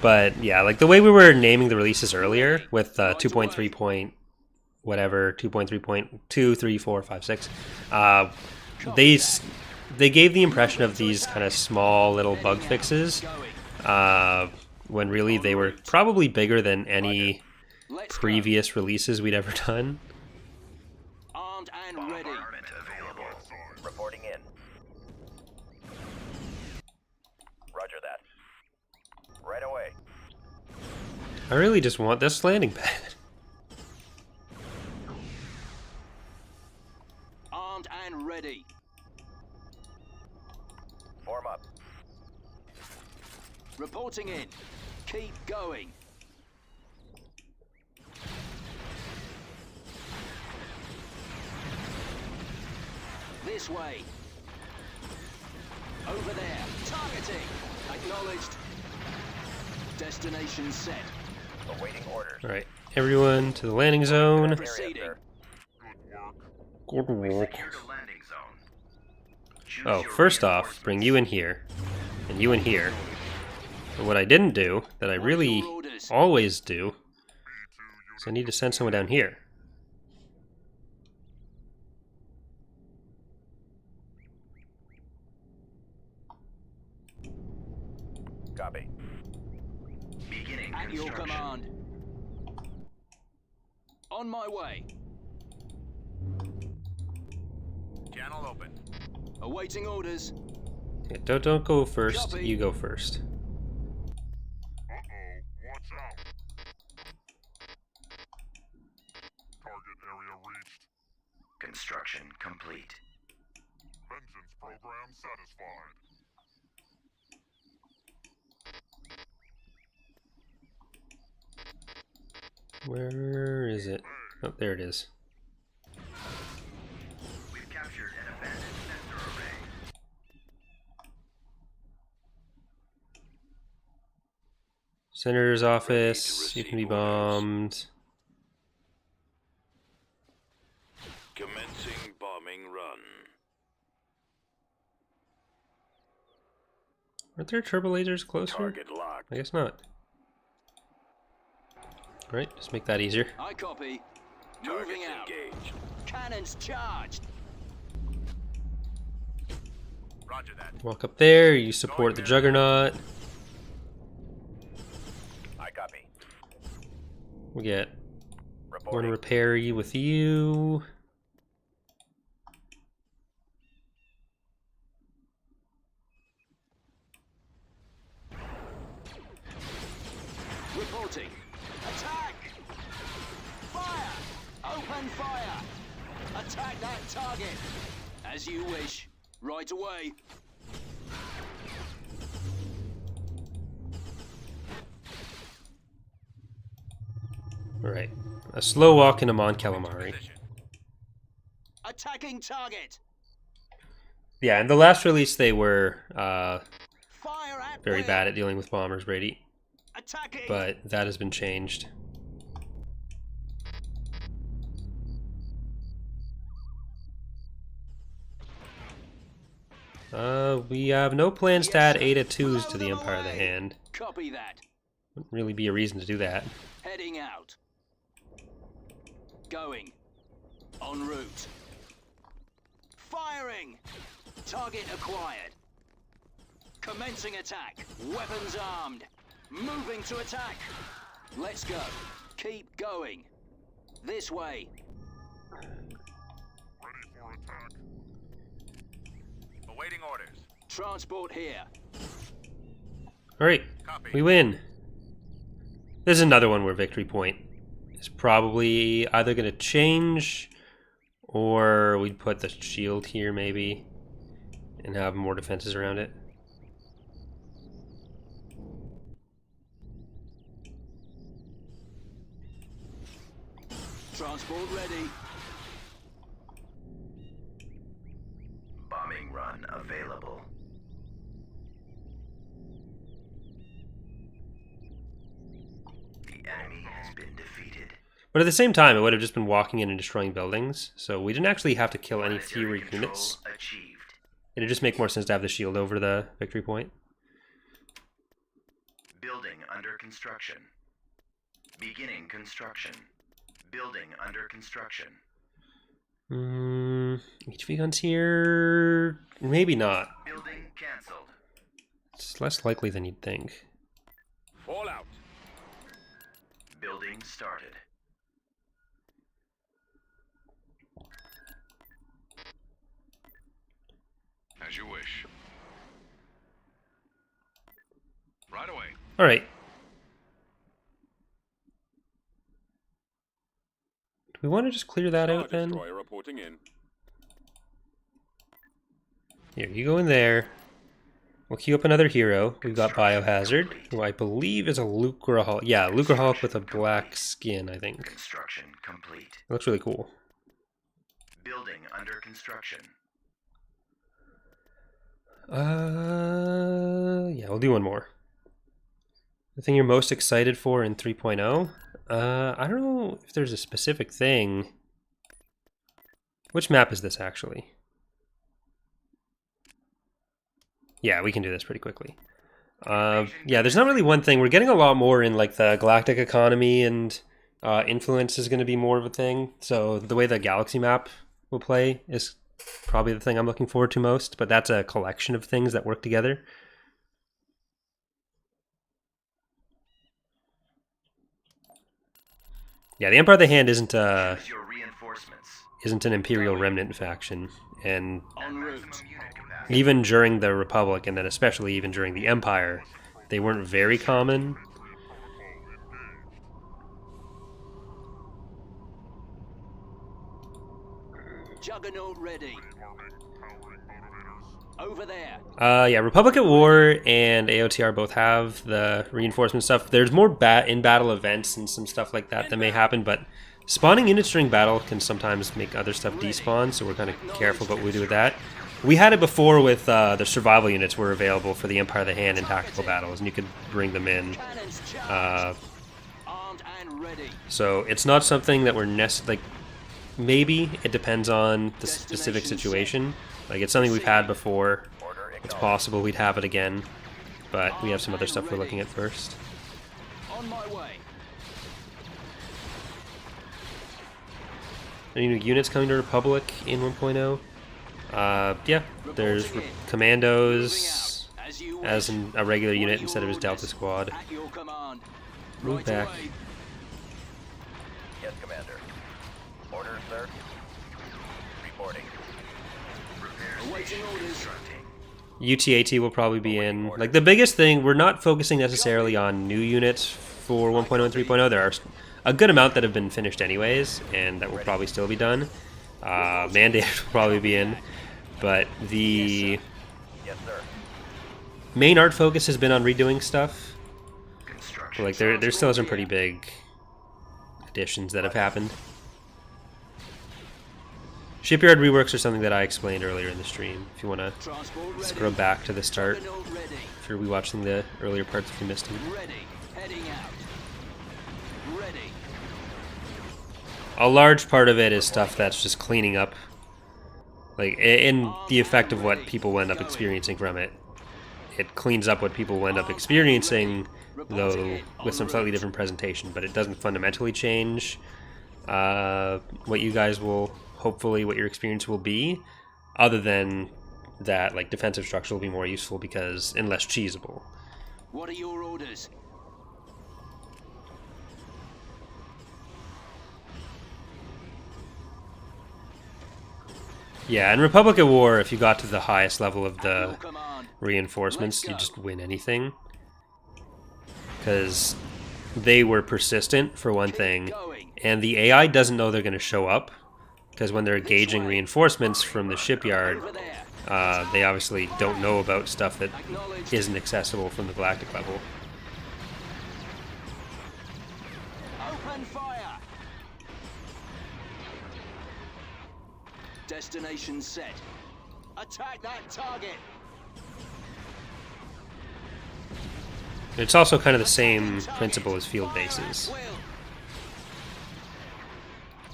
A: But yeah, like the way we were naming the releases earlier with 2.3 point whatever, 2.3.2, 3, 4, 5, 6, they gave the impression of these kind of small little bug fixes, when really they were probably bigger than any previous releases we'd ever done.
E: Armed and ready.
F: Bombardment available.
B: Reporting in. Roger that. Right away.
A: I really just want this landing pad.
E: Armed and ready.
B: Form up.
E: Reporting in. Keep going. This way. Over there. Targeting. Acknowledged. Destination set.
B: Awaiting orders.
A: Alright, everyone to the landing zone.
E: Proceeding.
A: Good work.
F: Secured a landing zone. Choose
A: Oh,
F: your
A: first off, bring you in here, and you in here. But what I didn't do, that I really always do, So I need to send someone down here.
E: Copy.
F: Beginning
E: At your
F: construction.
E: command. On my way.
G: Channel open.
E: Awaiting orders.
A: Yeah, don't go first.
E: Copy.
A: You go first.
G: Watch out. Target area reached.
F: Construction complete.
G: Vengeance program satisfied.
A: Where is it? Oh, there it is.
F: We've captured an abandoned sensor array.
A: Senator's office. You can be bombed.
E: Commencing bombing run.
A: Aren't there turbo lasers closer?
E: Target locked.
A: I guess not. Right, just make that easier.
E: I copy. Moving out. Engaged. Cannons charged.
G: Roger that.
A: Walk up there, you support the Juggernaut.
E: I copy.
A: We get one
E: Reporting.
A: repair with you.
E: Reporting. Attack! Fire! Open fire! Attack that target! As you wish. Right away.
A: Alright. A slow walk into Mon Calamari.
E: Attacking target!
A: Yeah, in the last release they were
E: Fire at
A: very
E: will.
A: bad at dealing with bombers, Brady.
E: Attacking!
A: But that has been changed. We have no plans to add Ada 2s to the Empire of the Hand.
E: Copy that.
A: Wouldn't really be a reason to do that.
E: Heading out. Going. En route. Firing! Target acquired. Commencing attack. Weapons armed. Moving to attack. Let's go. Keep going. This way.
G: Ready for attack. Awaiting orders.
E: Transport here.
A: Alright,
G: Copy.
A: we win. This is another one where victory point is probably either going to change or we'd put the shield here maybe and have more defenses around it.
E: Transport ready.
F: Bombing run available. The enemy has been defeated.
A: But at the same time, it would have just been walking in and destroying buildings, so we didn't actually have to kill any
F: Planetary
A: fewer
F: control
A: units.
F: achieved.
A: It'd just make more sense to have the shield over the victory point.
F: Building under construction. Beginning construction. Building under construction.
A: HV guns here? Maybe not.
F: Building cancelled.
A: It's less likely than you'd think.
E: Fallout.
F: Building started.
G: As you wish. Right away.
A: Alright. Do we want to just clear that out then?
J: Destroyer reporting in.
A: Here, you go in there. We'll queue up another hero. We've got Biohazard, who I believe is a Lucraholic. Yeah, Lucraholic with a black skin, I think.
F: Construction complete.
A: It looks really cool.
F: Building under construction.
A: Yeah, we'll do one more. The thing you're most excited for in 3.0? I don't know if there's a specific thing. Which map is this actually? Yeah, we can do this pretty quickly. Yeah, there's not really one thing. We're getting a lot more in like the galactic economy and influence is going to be more of a thing. So the way the galaxy map will play is probably the thing I'm looking forward to most, but that's a collection of things that work together. Yeah, the Empire of the Hand isn't an Imperial Remnant faction, and even during the Republic, and then especially even during the Empire, they weren't very common.
E: Juggernaut ready. Over there.
A: Yeah, Republic at War and AOTR both have the reinforcement stuff. There's more in-battle events and some stuff like that may happen, but spawning units during battle can sometimes make other stuff despawn, so we're kind of careful about what we do with that. We had it before with the survival units were available for the Empire of the Hand in tactical battles, and you could bring them in. So it's not something that we're like, maybe it depends on the specific situation. Like, it's something we've had before. It's possible we'd have it again, but we have some other stuff we're looking at first.
E: On my way.
A: Any new units coming to Republic in 1.0? Yeah, there's commandos as a regular unit instead of his Delta Squad. Move back.
B: Yes, Commander. Orders, sir. Reporting.
A: UTAT will probably be in. Like, the biggest thing, we're not focusing necessarily on new units for 1.0 and 3.0. There are a good amount that have been finished anyways, and that will probably still be done. Mandated will probably be in. But the main art focus has been on redoing stuff. Like, there still some pretty big additions that have happened. Shipyard reworks are something that I explained earlier in the stream. If you want to scroll back to the start, if you're rewatching the earlier parts if you missed them. A large part of it is stuff that's just cleaning up, like, in the effect of what people will end up experiencing from it. It cleans up what people will end up experiencing, though with some slightly different presentation, but it doesn't fundamentally change what you guys will, hopefully, what your experience will be, other than that, like, defensive structure will be more useful because, and less cheesable.
E: What are your orders?
A: Yeah, in Republic at War, if you got to the highest level of the reinforcements, you just win anything. Because they were persistent, for one thing, and the AI doesn't know they're going to show up, because when they're engaging reinforcements from the shipyard, they obviously don't know about stuff that isn't accessible from the galactic level.
E: Open fire. Destination set. Attack that target.
A: It's also kind of the same principle as field bases.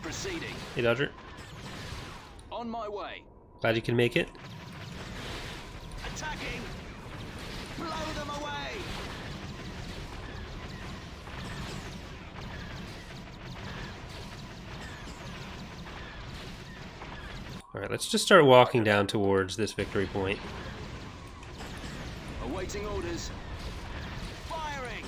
E: Proceeding.
A: Hey, Dodger.
E: On my way.
A: Glad you can make it.
E: Attacking. Blow them away.
A: Alright, let's just start walking down towards this victory point.
E: Awaiting orders. Firing.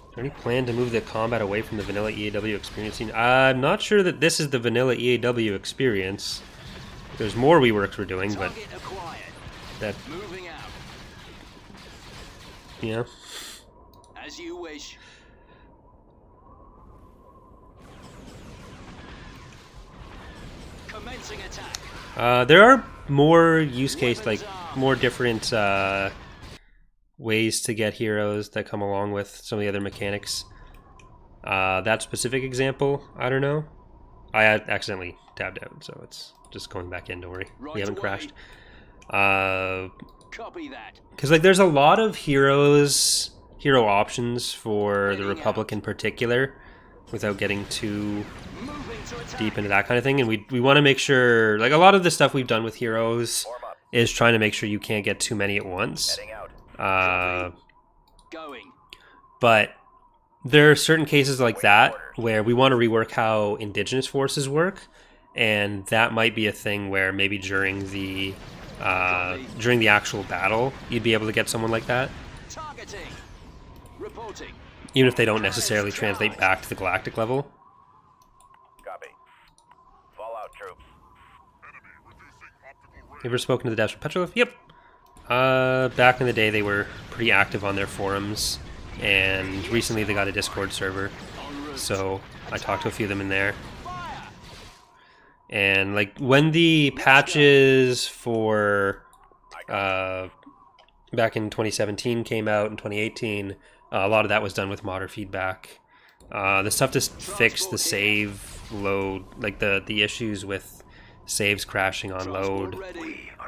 A: Is there any plan to move the combat away from the vanilla EAW experience scene? I'm not sure that this is the vanilla EAW experience. There's more reworks we're doing, but that,
E: moving out.
A: Yeah.
E: As you wish. Commencing attack.
A: There are more use case, like more different ways to get heroes that come along with some of the other mechanics. That specific example, I don't know. I accidentally tabbed out, so it's just going back in. Don't worry, we haven't crashed.
E: Copy that.
A: Because, like, there's a lot of hero options for the Republic in particular, without getting too deep into that kind of thing. And we want to make sure, like, a lot of the stuff we've done with heroes is trying to make sure you can't get too many at once.
E: going.
A: But there are certain cases like that where we want to rework how indigenous forces work, and that might be a thing where maybe during the actual battle you'd be able to get someone like that,
E: Targeting. Reporting.
A: even if they don't necessarily translate back to the galactic level.
G: Copy. Fallout troops.
A: You ever spoken to the devs from Petroglyph? Yep. Back in the day, they were pretty active on their forums, and recently they got a Discord server, so I talked to a few of them in there. And like when the patches for back in 2017 came out in 2018, a lot of that was done with modder feedback. The stuff to fix the save load, like the issues with saves crashing on load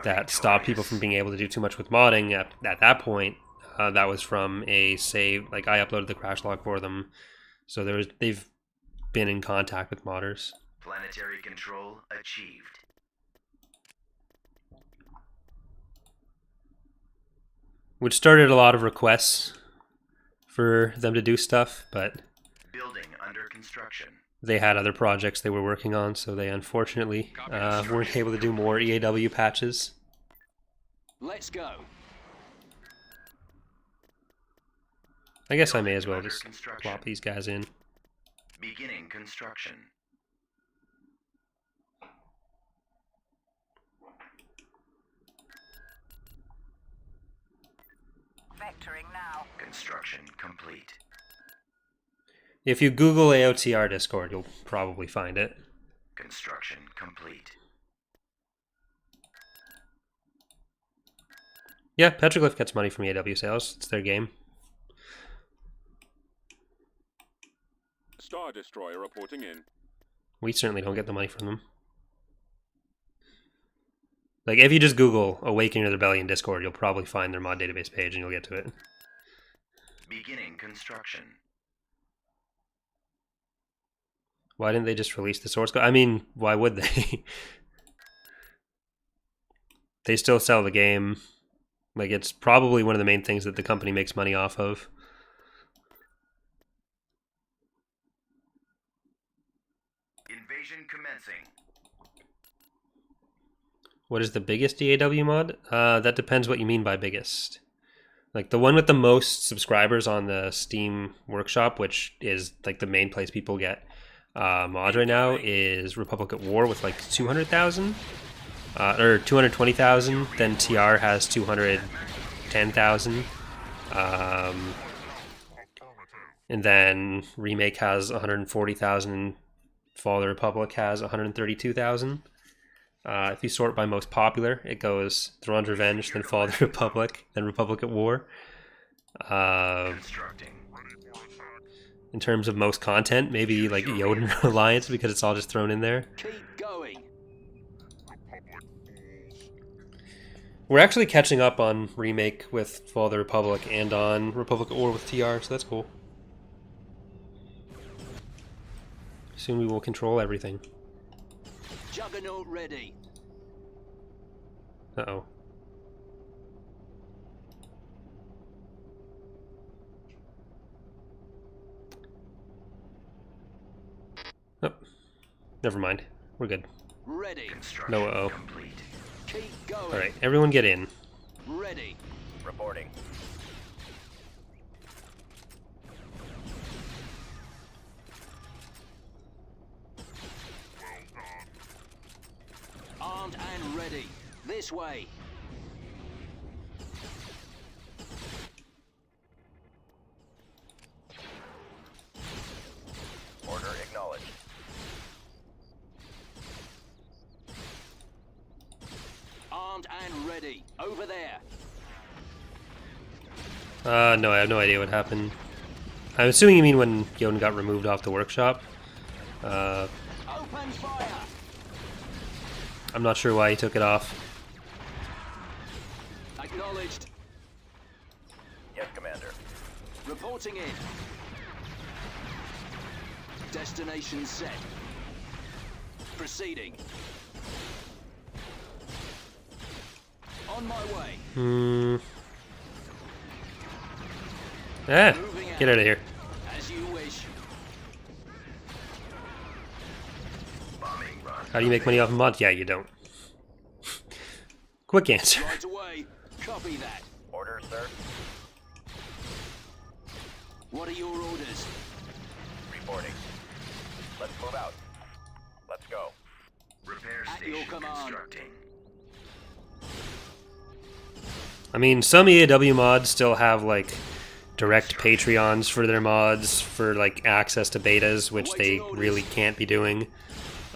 A: that stopped people from being able to do too much with modding at that point, that was from a save, like I uploaded the crash log for them, so they've been in contact with modders.
F: Planetary control achieved.
A: Which started a lot of requests for them to do stuff, but
F: Building under construction.
A: they had other projects they were working on, so they unfortunately weren't able to do more EAW patches.
E: Let's go.
A: I guess I may as well just plop these guys in.
F: Beginning construction.
C: Vectoring now.
F: Construction complete.
A: If you Google AOTR Discord, you'll probably find it.
F: Construction complete.
A: Yeah, Petroglyph gets money from EAW sales. It's their game.
J: Star Destroyer reporting in.
A: We certainly don't get the money from them. Like, if you just Google Awakening of the Rebellion Discord, you'll probably find their mod database page and you'll get to it.
F: Beginning construction.
A: Why didn't they just release the source code? I mean, why would they? They still sell the game. Like, it's probably one of the main things that the company makes money off of.
F: Invasion commencing.
A: What is the biggest DAW mod? That depends what you mean by biggest. Like, the one with the most subscribers on the Steam Workshop, which is like the main place people get mods right now, is Republic at War with like 200,000 or 220,000. Then TR has 210,000, and then Remake has 140,000. Fall of the Republic has 132,000. If you sort by most popular, it goes Thrawn's Revenge, then Fall of the Republic, then Republic at War. In terms of most content, maybe like Yoden Alliance, because it's all just thrown in there.
E: Keep going.
A: We're actually catching up on Remake with Fall of the Republic and on Republic at War with TR, so that's cool. Soon we will control everything.
E: Juggernaut ready.
A: Uh-oh. Oh. Never mind. We're good.
E: Ready.
A: No uh-oh.
E: Keep going.
A: Alright, everyone get in.
E: Ready.
G: Reporting.
E: Armed and ready. This way.
G: Order acknowledged.
E: Armed and ready. Over there.
A: No, I have no idea what happened. I'm assuming you mean when Yoden got removed off the workshop.
E: Open fire.
A: I'm not sure why he took it off.
E: Acknowledged.
G: Yes, Commander.
E: Reporting in. Destination set. Proceeding. On my way.
A: Ah, get out of here.
E: As you wish.
F: Bombing run.
A: How do you make money off of mods? Yeah, you don't. Quick answer.
E: Right away. Copy that.
C: Orders, sir.
E: What are your orders?
C: Reporting. Let's move out. Let's go.
F: Repair
E: At your
F: station
E: command.
F: constructing.
A: I mean, some EAW mods still have like direct Patreons for their mods for like access to betas, which they really can't be doing.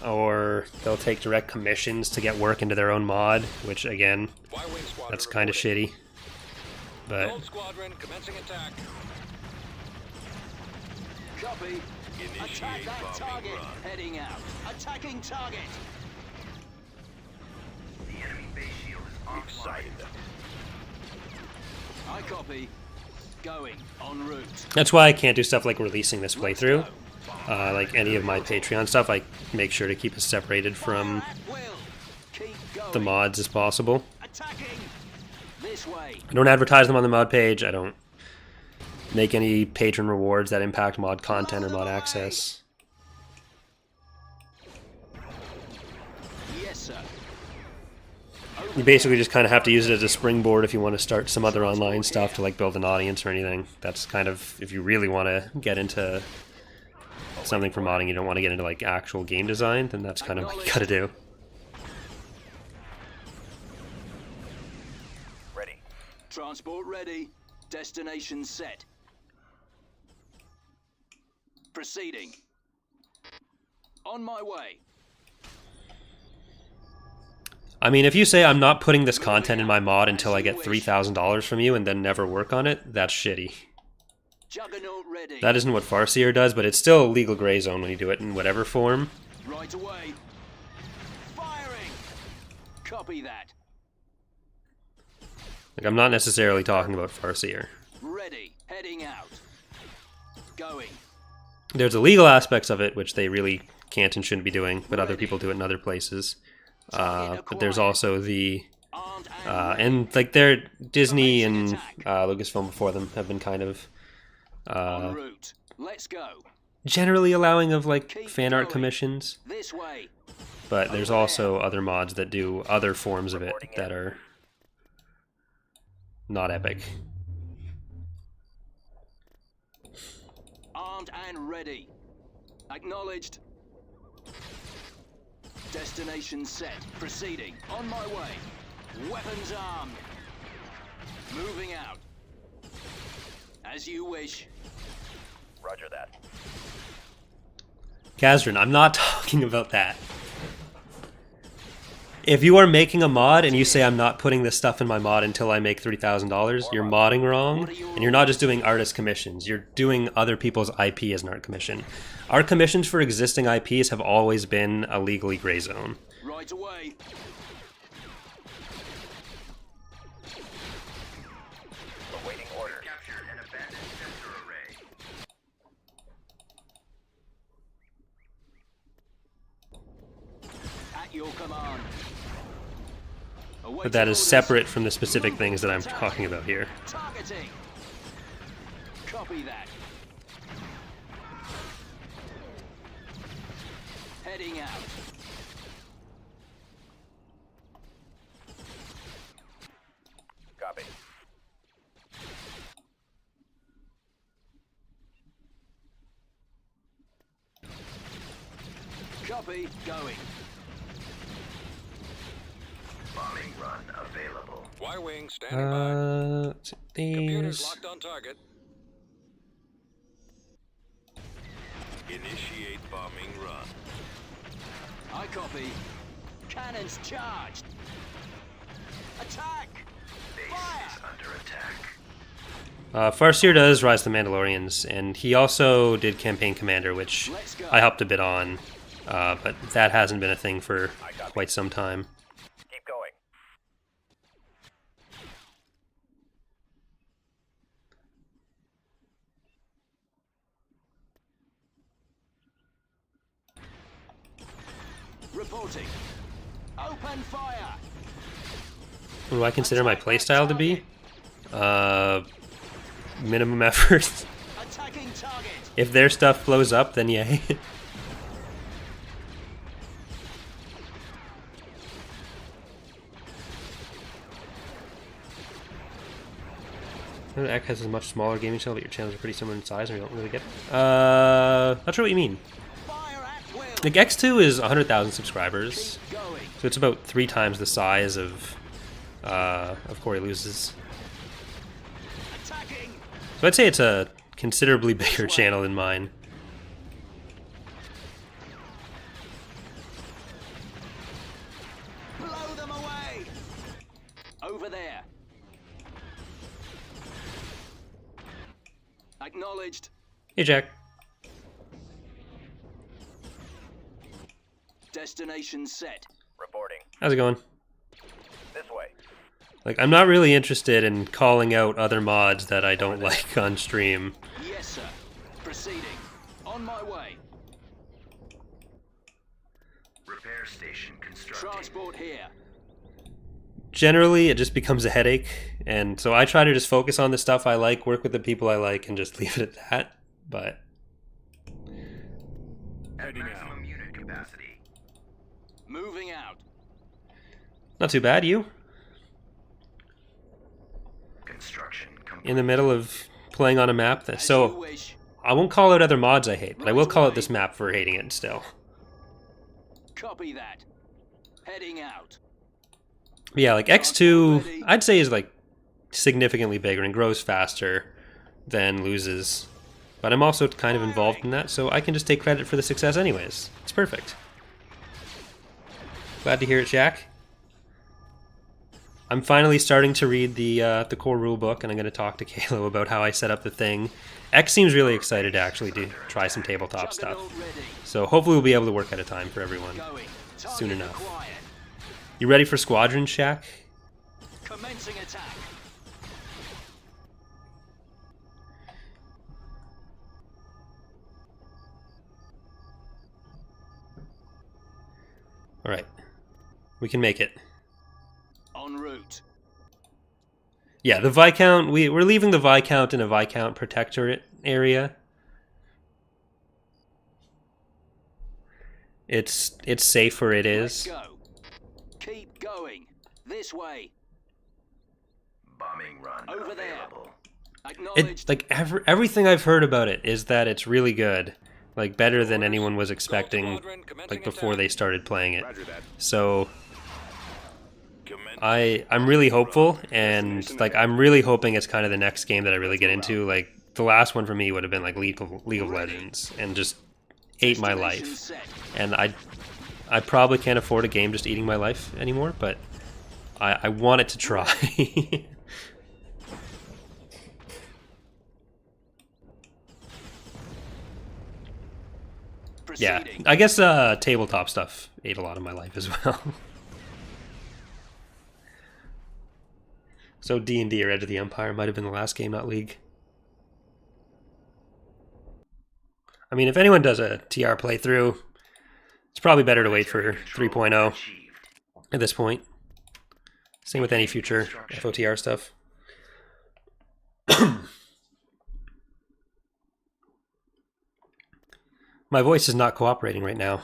A: Or they'll take direct commissions to get work into their own mod, which again, that's kind of shitty. But
J: Gold Squadron commencing attack.
E: Copy. Attack
H: Initiate
E: that
H: bombing
E: target.
H: run.
E: Heading out. Attacking target.
F: The enemy base shield is offline.
H: Excited.
E: I copy. Going. En route.
A: that's why I can't do stuff like releasing this playthrough. Like any of my Patreon stuff, I make sure to keep it separated from
E: Fire at will. Keep going.
A: the mods as possible.
E: Attacking. This way.
A: I don't advertise them on the mod page. I don't make any patron rewards that impact mod content or mod access.
E: Yes, sir.
A: You basically just kind of have to use it as a springboard if you want to start some other online stuff to like build an audience or anything. That's kind of, if you really want to get into something for modding, you don't want to get into like actual game design, then that's kind of what you gotta do.
C: Ready.
E: Transport ready. Destination set. Proceeding. On my way.
A: I mean, if you say I'm not putting this content in my mod until I get $3,000 from you and then never work on it, that's shitty.
E: Juggernaut ready.
A: That isn't what Farseer does, but it's still a legal gray zone when you do it in whatever form.
E: Right away. Firing. Copy that.
A: Like, I'm not necessarily talking about Farseer.
E: Ready. Heading out. Going.
A: There's the legal aspects of it, which they really can't and shouldn't be doing, but other people do it in other places. But there's also the
E: Armed
A: and like they're Disney and Lucasfilm before them have been kind of
E: en route. Let's go.
A: generally allowing of like fan art commissions,
E: This way.
A: but there's also other mods that do other forms of it that are not epic.
E: Armed and ready. Acknowledged. Destination set. Proceeding. On my way. Weapons armed. Moving out. As you wish.
C: Roger that.
A: Kazrin, I'm not talking about that. If you are making a mod and you say I'm not putting this stuff in my mod until I make $3,000, you're modding wrong, and you're not just doing artist commissions, you're doing other people's IP as an art commission. Our commissions for existing IPs have always been a legally gray zone.
E: Right away.
C: Awaiting orders.
F: Captured an abandoned sensor array.
E: At your command.
A: But that is separate from the specific things that I'm talking about here.
E: Targeting. Copy that. Heading out.
C: Copy.
E: Copy. Going.
F: Bombing run available.
J: Y-wing standing by. Computers
A: These.
J: locked on target.
H: Initiate bombing run.
E: I copy. Cannons charged. Attack!
F: Base
E: Fire!
F: is under attack.
A: Farseer does Rise of the Mandalorians, and he also did Campaign Commander, which
E: Let's go.
A: I helped a bit on, but that hasn't been a thing for quite some time.
C: Keep going.
E: Reporting. Open fire!
A: What do I consider my playstyle to be? minimum effort.
E: Attacking target.
A: If their stuff blows up, then yay. Ek has a much smaller gaming channel, but your channels are pretty similar in size, and we don't really get it. Not sure what you mean. Like, X2 is 100,000 subscribers, so it's about 3 times the size of Corey Loses. So I'd say it's a considerably bigger channel than mine.
E: Blow them away. Over there. Acknowledged.
A: Hey, Jack.
E: Destination set.
C: Reporting.
A: How's it going?
C: This way.
A: Like, I'm not really interested in calling out other mods that I don't like on stream.
E: Yes, sir. Proceeding. On my way.
F: Repair station constructed.
E: Transport here.
A: Generally, it just becomes a headache, and so I try to just focus on the stuff I like, work with the people I like, and just leave it at that. But
F: At maximum unit capacity.
E: Moving out.
A: not too bad. You?
F: Construction complete.
A: In the middle of playing on a map that
E: As you
A: so
E: wish.
A: I won't call out other mods I hate, but I will call out this map for hating it still.
E: Copy that. Heading out.
A: But yeah, like X2, I'd say is like significantly bigger and grows faster than Loses. But I'm also kind of involved in that, so I can just take credit for the success anyways. It's perfect. Glad to hear it, Jack. I'm finally starting to read the core rulebook, and I'm going to talk to Kalo about how I set up the thing. X seems really excited to actually try some tabletop stuff. So hopefully we'll be able to work at a time for everyone soon enough. You ready for Squadron, Shaq?
E: Commencing attack.
A: Alright. We can make it.
E: En route.
A: Yeah, the Viscount, we're leaving the Viscount in a Viscount protectorate area. It's safe where it is.
E: Let's go. Keep going. This way.
F: Bombing run
E: Over there.
F: available.
E: Acknowledged.
A: Like everything I've heard about it is that it's really good. Like better than anyone was expecting like before they started playing it. So I'm really hopeful, and like I'm really hoping it's kind of the next game that I really get into. Like the last one for me would have been like League of Legends, and just ate my life. And I probably can't afford a game just eating my life anymore, but I want it to try. Yeah, I guess tabletop stuff ate a lot of my life as well. So D&D or Edge of the Empire might have been the last game, not League. I mean, if anyone does a TR playthrough, it's probably better to wait for 3.0 at this point. Same with any future FOTR stuff. My voice is not cooperating right now.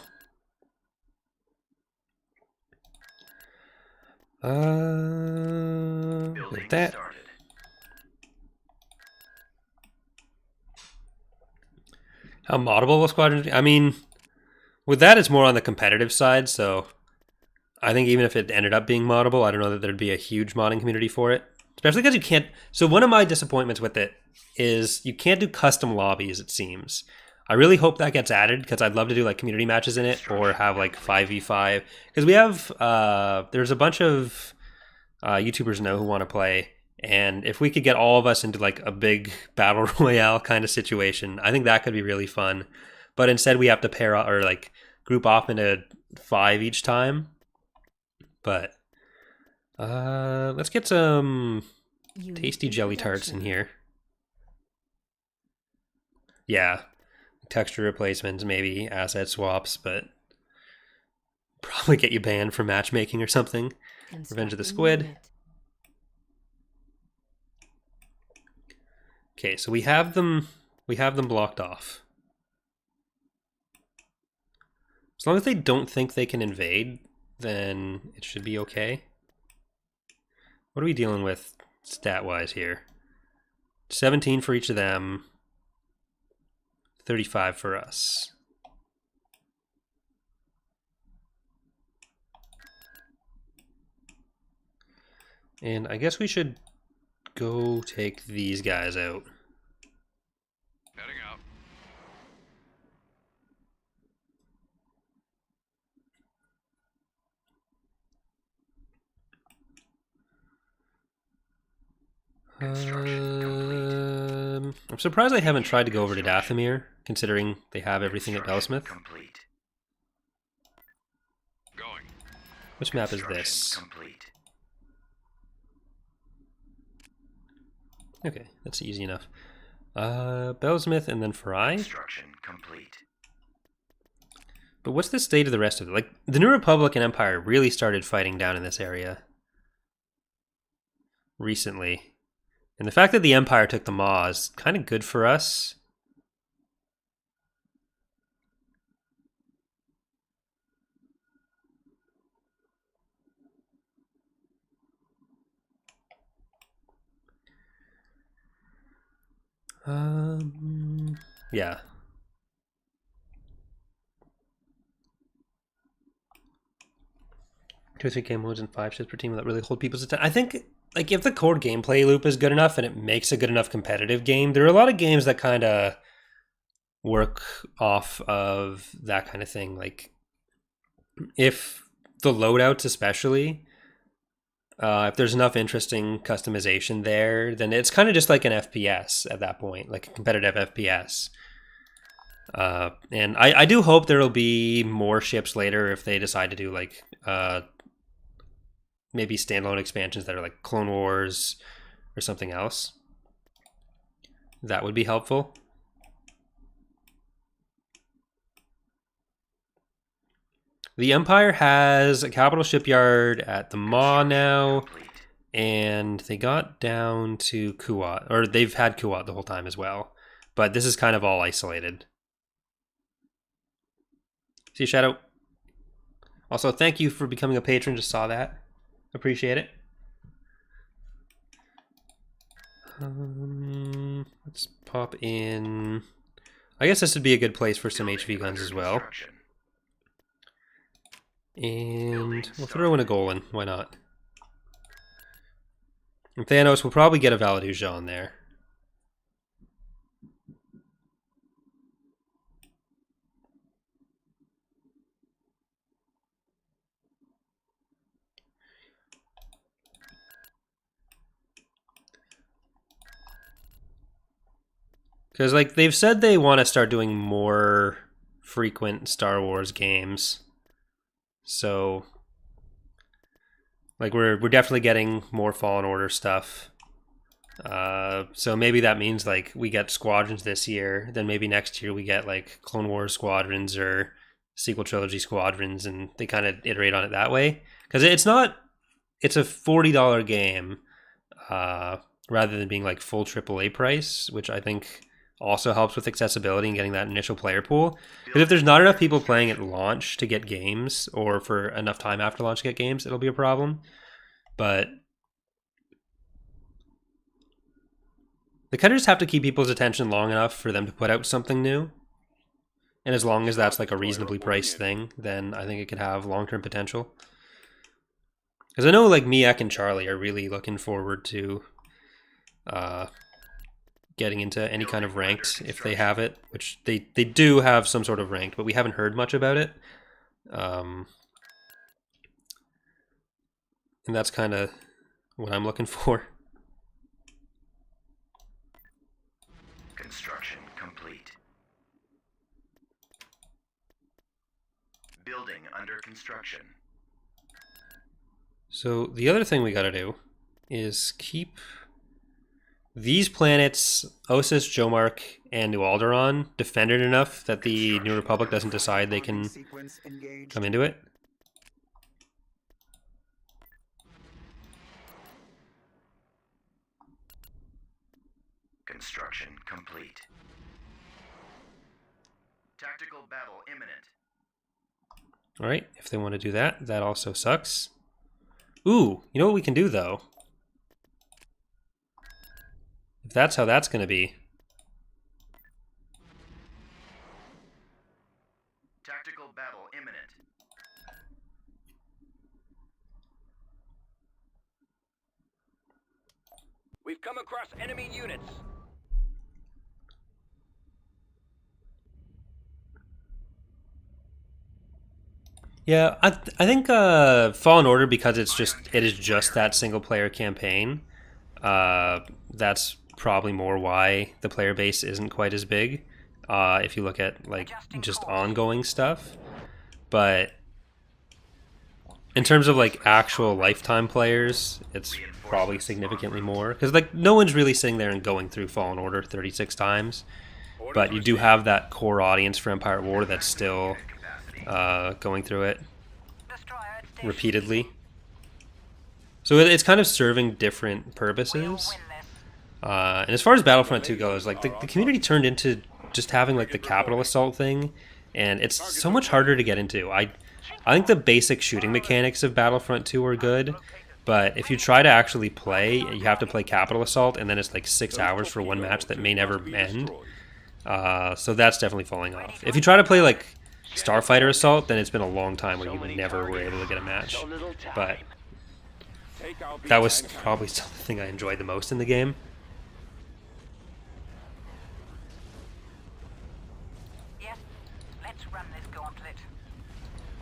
A: Like that.
F: Started.
A: How moddable will Squadron? I mean, with that, it's more on the competitive side. So I think even if it ended up being moddable, I don't know that there'd be a huge modding community for it. Especially because you can't. So one of my disappointments with it is you can't do custom lobbies. It seems. I really hope that gets added because I'd love to do like community matches in it or have like 5v5 because we have there's a bunch of YouTubers now who want to play, and if we could get all of us into like a big battle royale kind of situation, I think that could be really fun. But instead we have to pair or like group off into 5 each time. But let's get some tasty jelly tarts in here. Yeah. Texture replacements, maybe asset swaps, but probably get you banned from matchmaking or something. Revenge of the Squid. Okay, so we have them blocked off. As long as they don't think they can invade, then it should be okay. What are we dealing with stat-wise here? 17 for each of them. 35 for us. And I guess we should go take these guys out.
G: Heading out.
A: I'm surprised I haven't tried to go over to Dathomir, considering they have everything at Bellsmith.
F: Complete.
G: Going.
A: Which map is this?
F: Construction complete.
A: Okay, that's easy enough. Bellsmith and then Farai.
F: Construction complete.
A: But what's the state of the rest of it? Like, the New Republic and Empire really started fighting down in this area recently. And the fact that the Empire took the Maw is kind of good for us. Yeah. Two or three game modes and 5 ships per team that really hold people's attention. I think, like, if the core gameplay loop is good enough and it makes a good enough competitive game, there are a lot of games that kind of work off of that kind of thing. Like, if the loadouts especially, if there's enough interesting customization there, then it's kind of just like an FPS at that point, like a competitive FPS. And I do hope there will be more ships later if they decide to do like maybe standalone expansions that are like Clone Wars or something else. That would be helpful. The Empire has a capital shipyard at the Maw now, and they got down to Kuat, or they've had Kuat the whole time as well, but this is kind of all isolated. See you, Shadow. Also, thank you for becoming a patron, just saw that. Appreciate it. Let's pop in. I guess this would be a good place for some HV guns as well. And we'll throw in a Golan, why not? And Thanos will probably get a Valaduja on there. Because, like, they've said they want to start doing more frequent Star Wars games. So, like, we're definitely getting more Fallen Order stuff. So maybe that means, like, we get Squadrons this year. Then maybe next year we get, like, Clone Wars Squadrons or sequel trilogy Squadrons. And they kind of iterate on it that way. Because it's a $40 game. Rather than being, like, full AAA price. Which I think also helps with accessibility and getting that initial player pool. Because if there's not enough people playing at launch to get games, or for enough time after launch to get games, it'll be a problem. But they kind of just have to keep people's attention long enough for them to put out something new. And as long as that's like a reasonably priced thing, then I think it could have long-term potential. Because I know like Miek and Charlie are really looking forward to getting into any kind of ranked if they have it, which they do have some sort of ranked, but we haven't heard much about it. And that's kind of what I'm looking for.
F: Construction complete. Building under construction.
A: So the other thing we got to do is keep these planets, Ossus, Jomark, and New Alderaan, defended enough that the New Republic doesn't decide they can come into it.
F: construction complete. Tactical battle imminent.
A: Alright, if they want to do that, that also sucks. Ooh, you know what we can do though? If that's how that's going to be.
F: Tactical battle imminent.
E: We've come across enemy units.
A: Yeah, I think Fallen Order, because it is just that single player campaign. That's probably more why the player base isn't quite as big. If you look at like just ongoing stuff, but in terms of like actual lifetime players, it's probably significantly more, because like no one's really sitting there and going through Fallen Order 36 times, but you do have that core audience for Empire at War that's still going through it repeatedly. So it's kind of serving different purposes. And as far as Battlefront 2 goes, like the community turned into just having like the capital assault thing, and it's so much harder to get into. I think the basic shooting mechanics of Battlefront 2 are good, but if you try to actually play, you have to play capital assault, and then it's like 6 hours for one match that may never end. So that's definitely falling off. If you try to play like Starfighter Assault, then it's been a long time where you never were able to get a match. But that was probably still the thing I enjoyed the most in the game.
C: Yes, let's run this gauntlet.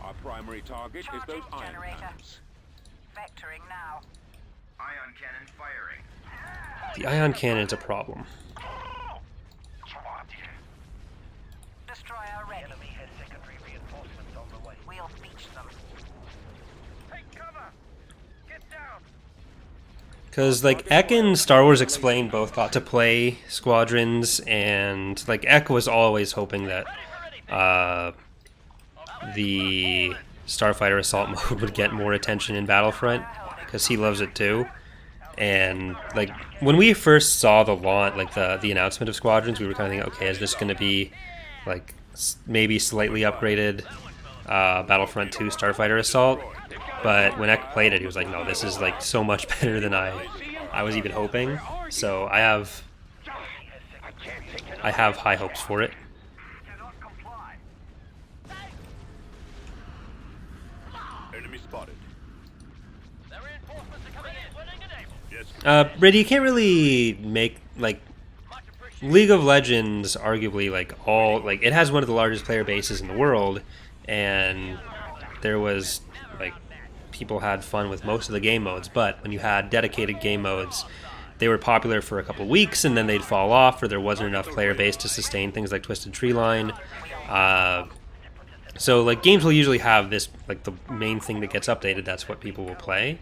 J: Our primary target is those iron cannons.
C: Vectoring now.
F: Ion cannon firing.
A: The ion cannon's a problem.
C: Destroyer ready. Enemy has secondary reinforcements on the way. We'll beach them. Take cover! Get down!
A: Because like Ek and Star Wars Explained both got to play squadrons, and like Ek was always hoping that the Starfighter Assault mode would get more attention in Battlefront, because he loves it too. And like when we first saw the launch, like the announcement of squadrons, we were kind of thinking, okay, is this going to be like maybe slightly upgraded Battlefront 2 Starfighter Assault? But when Ek played it, he was like, no, this is like so much better than I was even hoping. So I have high hopes for it.
J: Enemy spotted.
A: Brady, you can't really make like League of Legends arguably like all like it has one of the largest player bases in the world, and there was like people had fun with most of the game modes, but when you had dedicated game modes, they were popular for a couple of weeks and then they'd fall off, or there wasn't enough player base to sustain things like Twisted Tree Line. So like games will usually have this like the main thing that gets updated, that's what people will play.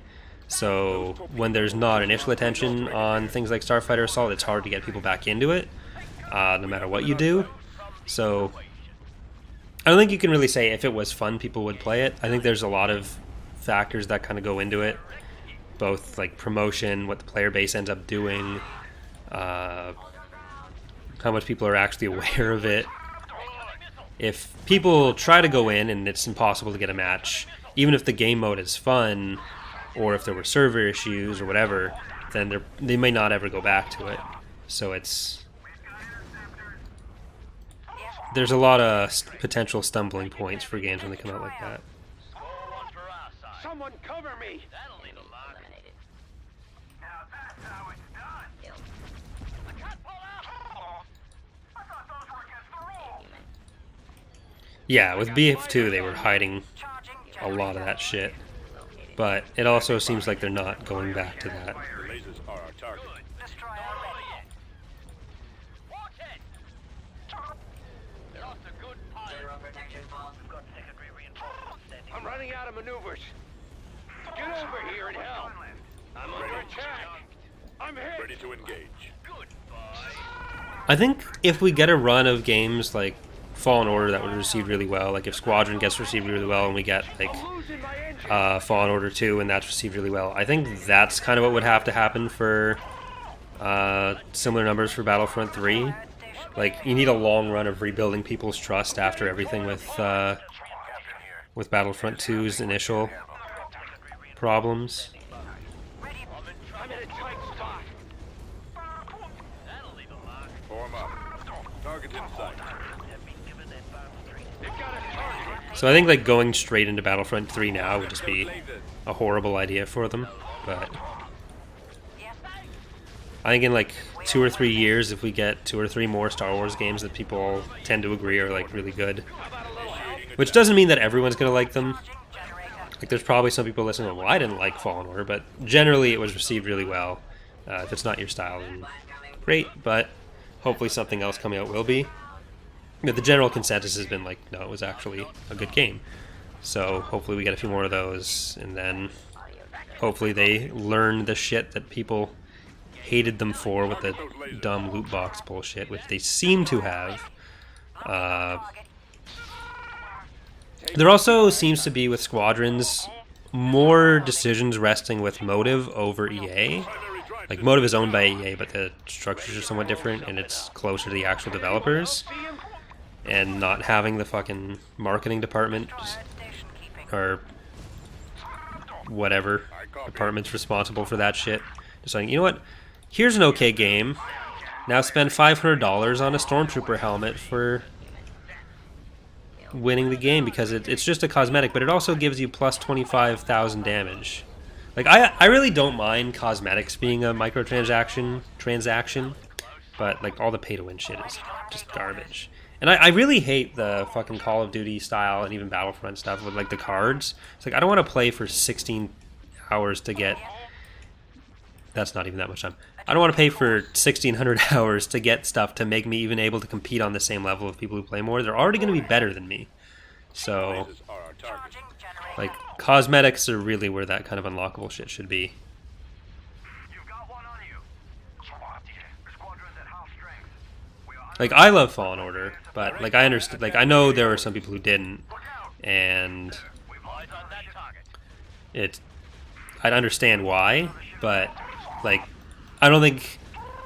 A: So when there's not initial attention on things like Starfighter Assault, it's hard to get people back into it, no matter what you do. So I don't think you can really say if it was fun, people would play it. I think there's a lot of factors that kind of go into it, both like promotion, what the player base ends up doing, how much people are actually aware of it. If people try to go in and it's impossible to get a match, even if the game mode is fun, or if there were server issues or whatever, then they may not ever go back to it. So there's a lot of potential stumbling points for games when they come out like that.
E: Someone cover me!
C: That'll need a lock.
D: Now that's how it's done.
C: I can't pull out!
D: I thought those were against the rules.
A: Yeah, with BF2 they were hiding a lot of that shit. But it also seems like they're not going back to that.
J: Lasers are our target.
C: Destroyer ready. Watch it! Lost a good pilot. We've got secondary reinforcements standing.
E: I'm running out of maneuvers. Get over here and help. I'm under attack. I'm hit.
J: Ready to engage.
A: I think if we get a run of games like Fallen Order that would receive really well, like if Squadron gets received really well and we get like Fallen Order 2 and that's received really well, I think that's kind of what would have to happen for Similar numbers for Battlefront 3. Like, you need a long run of rebuilding people's trust after everything with Battlefront 2's initial problems.
E: I'm in a tight spot.
G: Form up. Target in sight.
E: They've got us targeted.
A: So I think like going straight into Battlefront 3 now would just be a horrible idea for them. But I think in like 2 or 3 years, if we get 2 or 3 more Star Wars games that people tend to agree are like really good, which doesn't mean that everyone's gonna like them. Like there's probably some people listening, well, I didn't like Fallen Order, but generally it was received really well. If it's not your style, then great, but hopefully something else coming out will be. But the general consensus has been like, no, it was actually a good game. So hopefully we get a few more of those, and then hopefully they learn the shit that people hated them for with the dumb loot box bullshit, which they seem to have. There also seems to be with Squadrons more decisions resting with Motive over EA. Like Motive is owned by EA, but the structures are somewhat different, and it's closer to the actual developers. And not having the fucking marketing department or whatever department's responsible for that shit. Just like, you know what? Here's an okay game. Now spend $500 on a Stormtrooper helmet for winning the game, because it's just a cosmetic, but it also gives you plus 25,000 damage. Like, I really don't mind cosmetics being a transaction, but like all the pay-to-win shit is just garbage. And I really hate the fucking Call of Duty style and even Battlefront stuff with like the cards. It's like, I don't want to play for 16 hours to get... That's not even that much time. I don't want to pay for 1,600 hours to get stuff to make me even able to compete on the same level of people who play more. They're already going to be better than me. So, like, cosmetics are really where that kind of unlockable shit should be. Like, I love Fallen Order, but like I understand, like I know there were some people who didn't, and I'd understand why, but like I don't think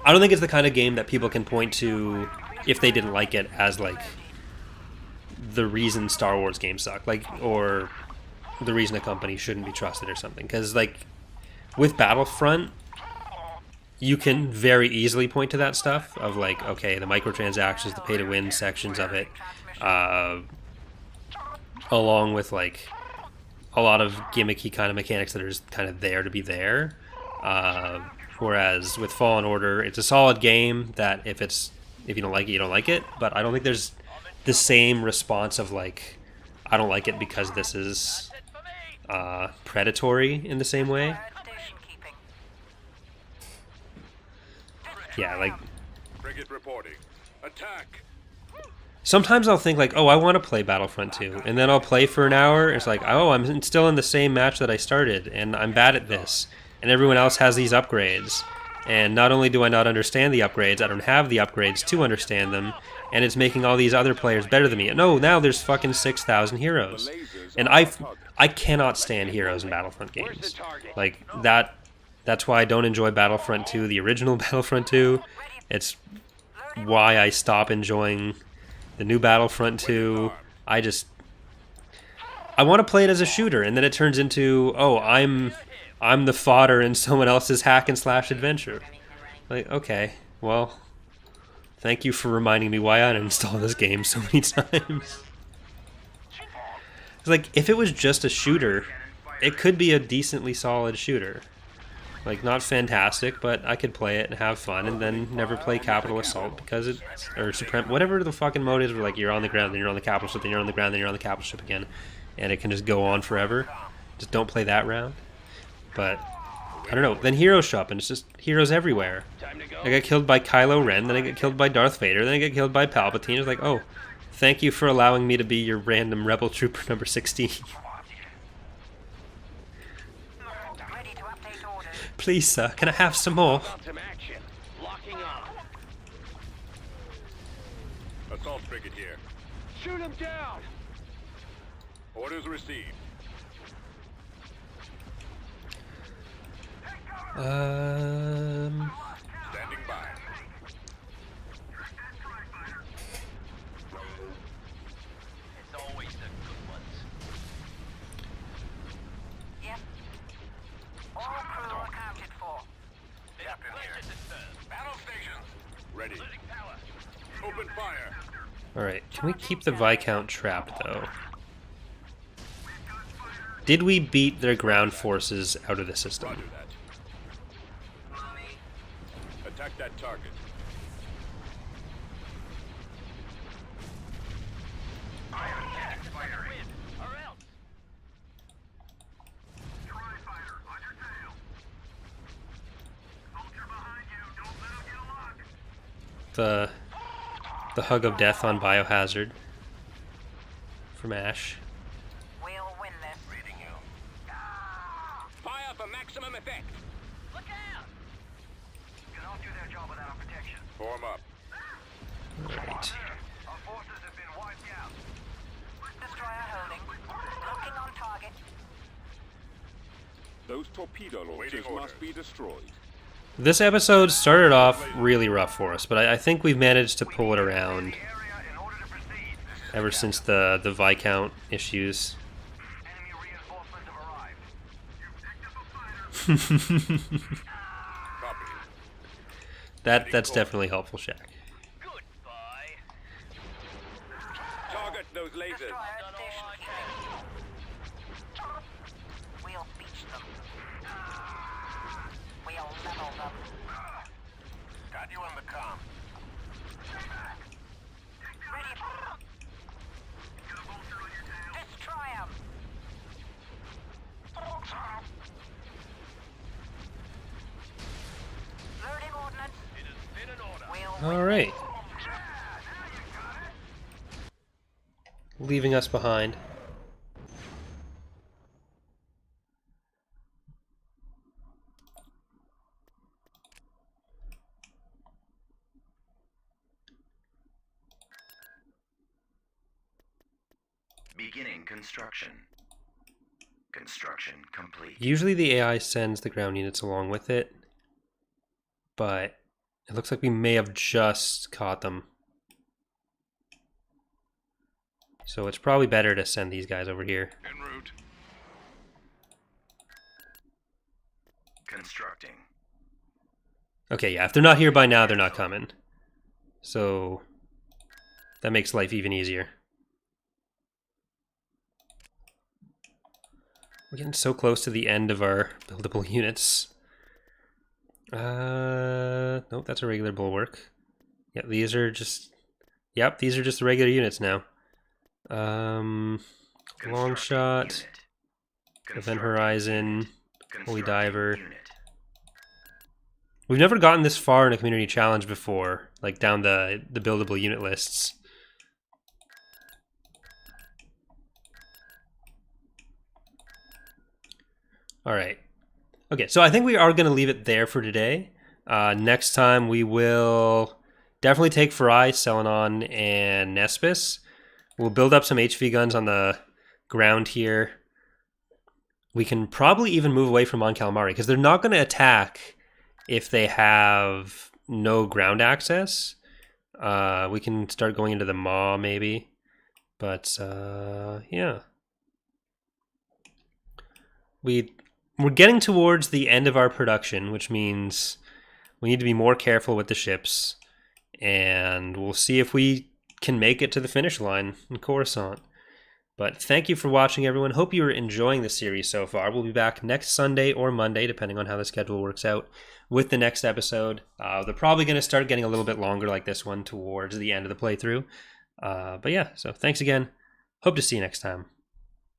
A: it's the kind of game that people can point to if they didn't like it as like the reason Star Wars games suck, like, or the reason a company shouldn't be trusted or something. Because like with Battlefront, you can very easily point to that stuff of like, okay, the microtransactions, the pay-to-win sections of it, along with like a lot of gimmicky kind of mechanics that are just kind of there to be there. Whereas with Fallen Order, it's a solid game that if you don't like it, you don't like it. But I don't think there's the same response of like, I don't like it because this is predatory in the same way. Yeah, like...
G: Frigate reporting. Attack!
A: Sometimes I'll think like, oh, I want to play Battlefront 2, and then I'll play for an hour, it's like, oh, I'm still in the same match that I started, and I'm bad at this, and everyone else has these upgrades, and not only do I not understand the upgrades, I don't have the upgrades to understand them, and it's making all these other players better than me. No, now there's fucking 6,000 heroes, and I cannot stand heroes in Battlefront games. Like, that's why I don't enjoy Battlefront 2, the original Battlefront 2. It's why I stop enjoying the new Battlefront 2. I want to play it as a shooter, and then it turns into, oh, I'm the fodder in someone else's hack and slash adventure. Like, okay, well, thank you for reminding me why I uninstalled this game so many times. It's like, if it was just a shooter, it could be a decently solid shooter. Like, not fantastic, but I could play it and have fun, and then never play Capital Assault because it's, or Supreme, whatever the fucking mode is, where like you're on the ground, then you're on the capital ship, then you're on the ground, then you're on the capital ship again, and it can just go on forever. Just don't play that round. But I don't know. Then heroes show up, and it's just heroes everywhere. I got killed by Kylo Ren, then I get killed by Darth Vader, then I get killed by Palpatine. It's like, oh, thank you for allowing me to be your random rebel trooper number 16. Please, sir, can I have some more?
G: Assault frigate here.
E: Shoot him down!
G: Orders received. Stand
E: Captain here. Battle stations. Ready. Open fire.
A: Alright, can we keep the Viscount trapped, though? Did we beat their ground forces out of the system?
E: Roger that. Attack that target.
F: Ion cannon firing.
C: Or else.
D: Tri-fighter, on your tail. Soldier behind you. Don't let him get a lock.
A: The hug of death on Biohazard from Ash.
B: We'll win this.
E: Reading you. Fire for maximum effect.
C: Look out!
D: Cannot do their job without protection.
E: Form up.
A: Alright.
D: Our forces have been wiped out.
B: Destroyer holding. Looking on target.
J: Those torpedo launchers
E: Waiting
J: must be destroyed.
A: This episode started off really rough for us, but I think we've managed to pull it around
D: Area in order to proceed.
A: ever since the Viscount issues.
D: Enemy reinforcements have arrived. You picked up a fighter.
E: Copy.
A: That's definitely helpful, Shaq.
C: Goodbye.
E: Target those lasers.
B: Destroyer station keeping. We'll beach them. We'll level them.
E: Got you on the comm.
B: Ready. Destroy 'em. Loading ordnance.
C: It has been an order.
B: We'll win.
A: Alright. Leaving us behind.
F: Beginning construction. Construction complete.
A: Usually the AI sends the ground units along with it, but it looks like we may have just caught them. So it's probably better to send these guys over here.
G: En route.
F: Constructing.
A: Okay, yeah, if they're not here by now, they're not coming. So that makes life even easier. We're getting so close to the end of our buildable units. Nope, that's a regular bulwark. Yep, these are just... Yep, these are just the regular units now. Long
F: Constructing
A: shot,
F: unit.
A: Event
F: Constructing
A: Horizon,
F: unit.
A: Holy
F: Constructing
A: Diver.
F: unit.
A: We've never gotten this far in a community challenge before, like down the buildable unit lists. Alright. Okay, so I think we are going to leave it there for today. Next time we will definitely take Farai, Selenon, and Nespis. We'll build up some HV guns on the ground here. We can probably even move away from Mon Calamari, because they're not going to attack if they have no ground access. We can start going into the Maw, maybe. But, yeah. We're getting towards the end of our production, which means we need to be more careful with the ships. And we'll see if we can make it to the finish line in Coruscant. But thank you for watching, everyone. Hope you're enjoying the series so far. We'll be back next Sunday or Monday, depending on how the schedule works out, with the next episode. They're probably going to start getting a little bit longer like this one towards the end of the playthrough. But yeah, so thanks again. Hope to see you next time.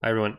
A: Bye, everyone.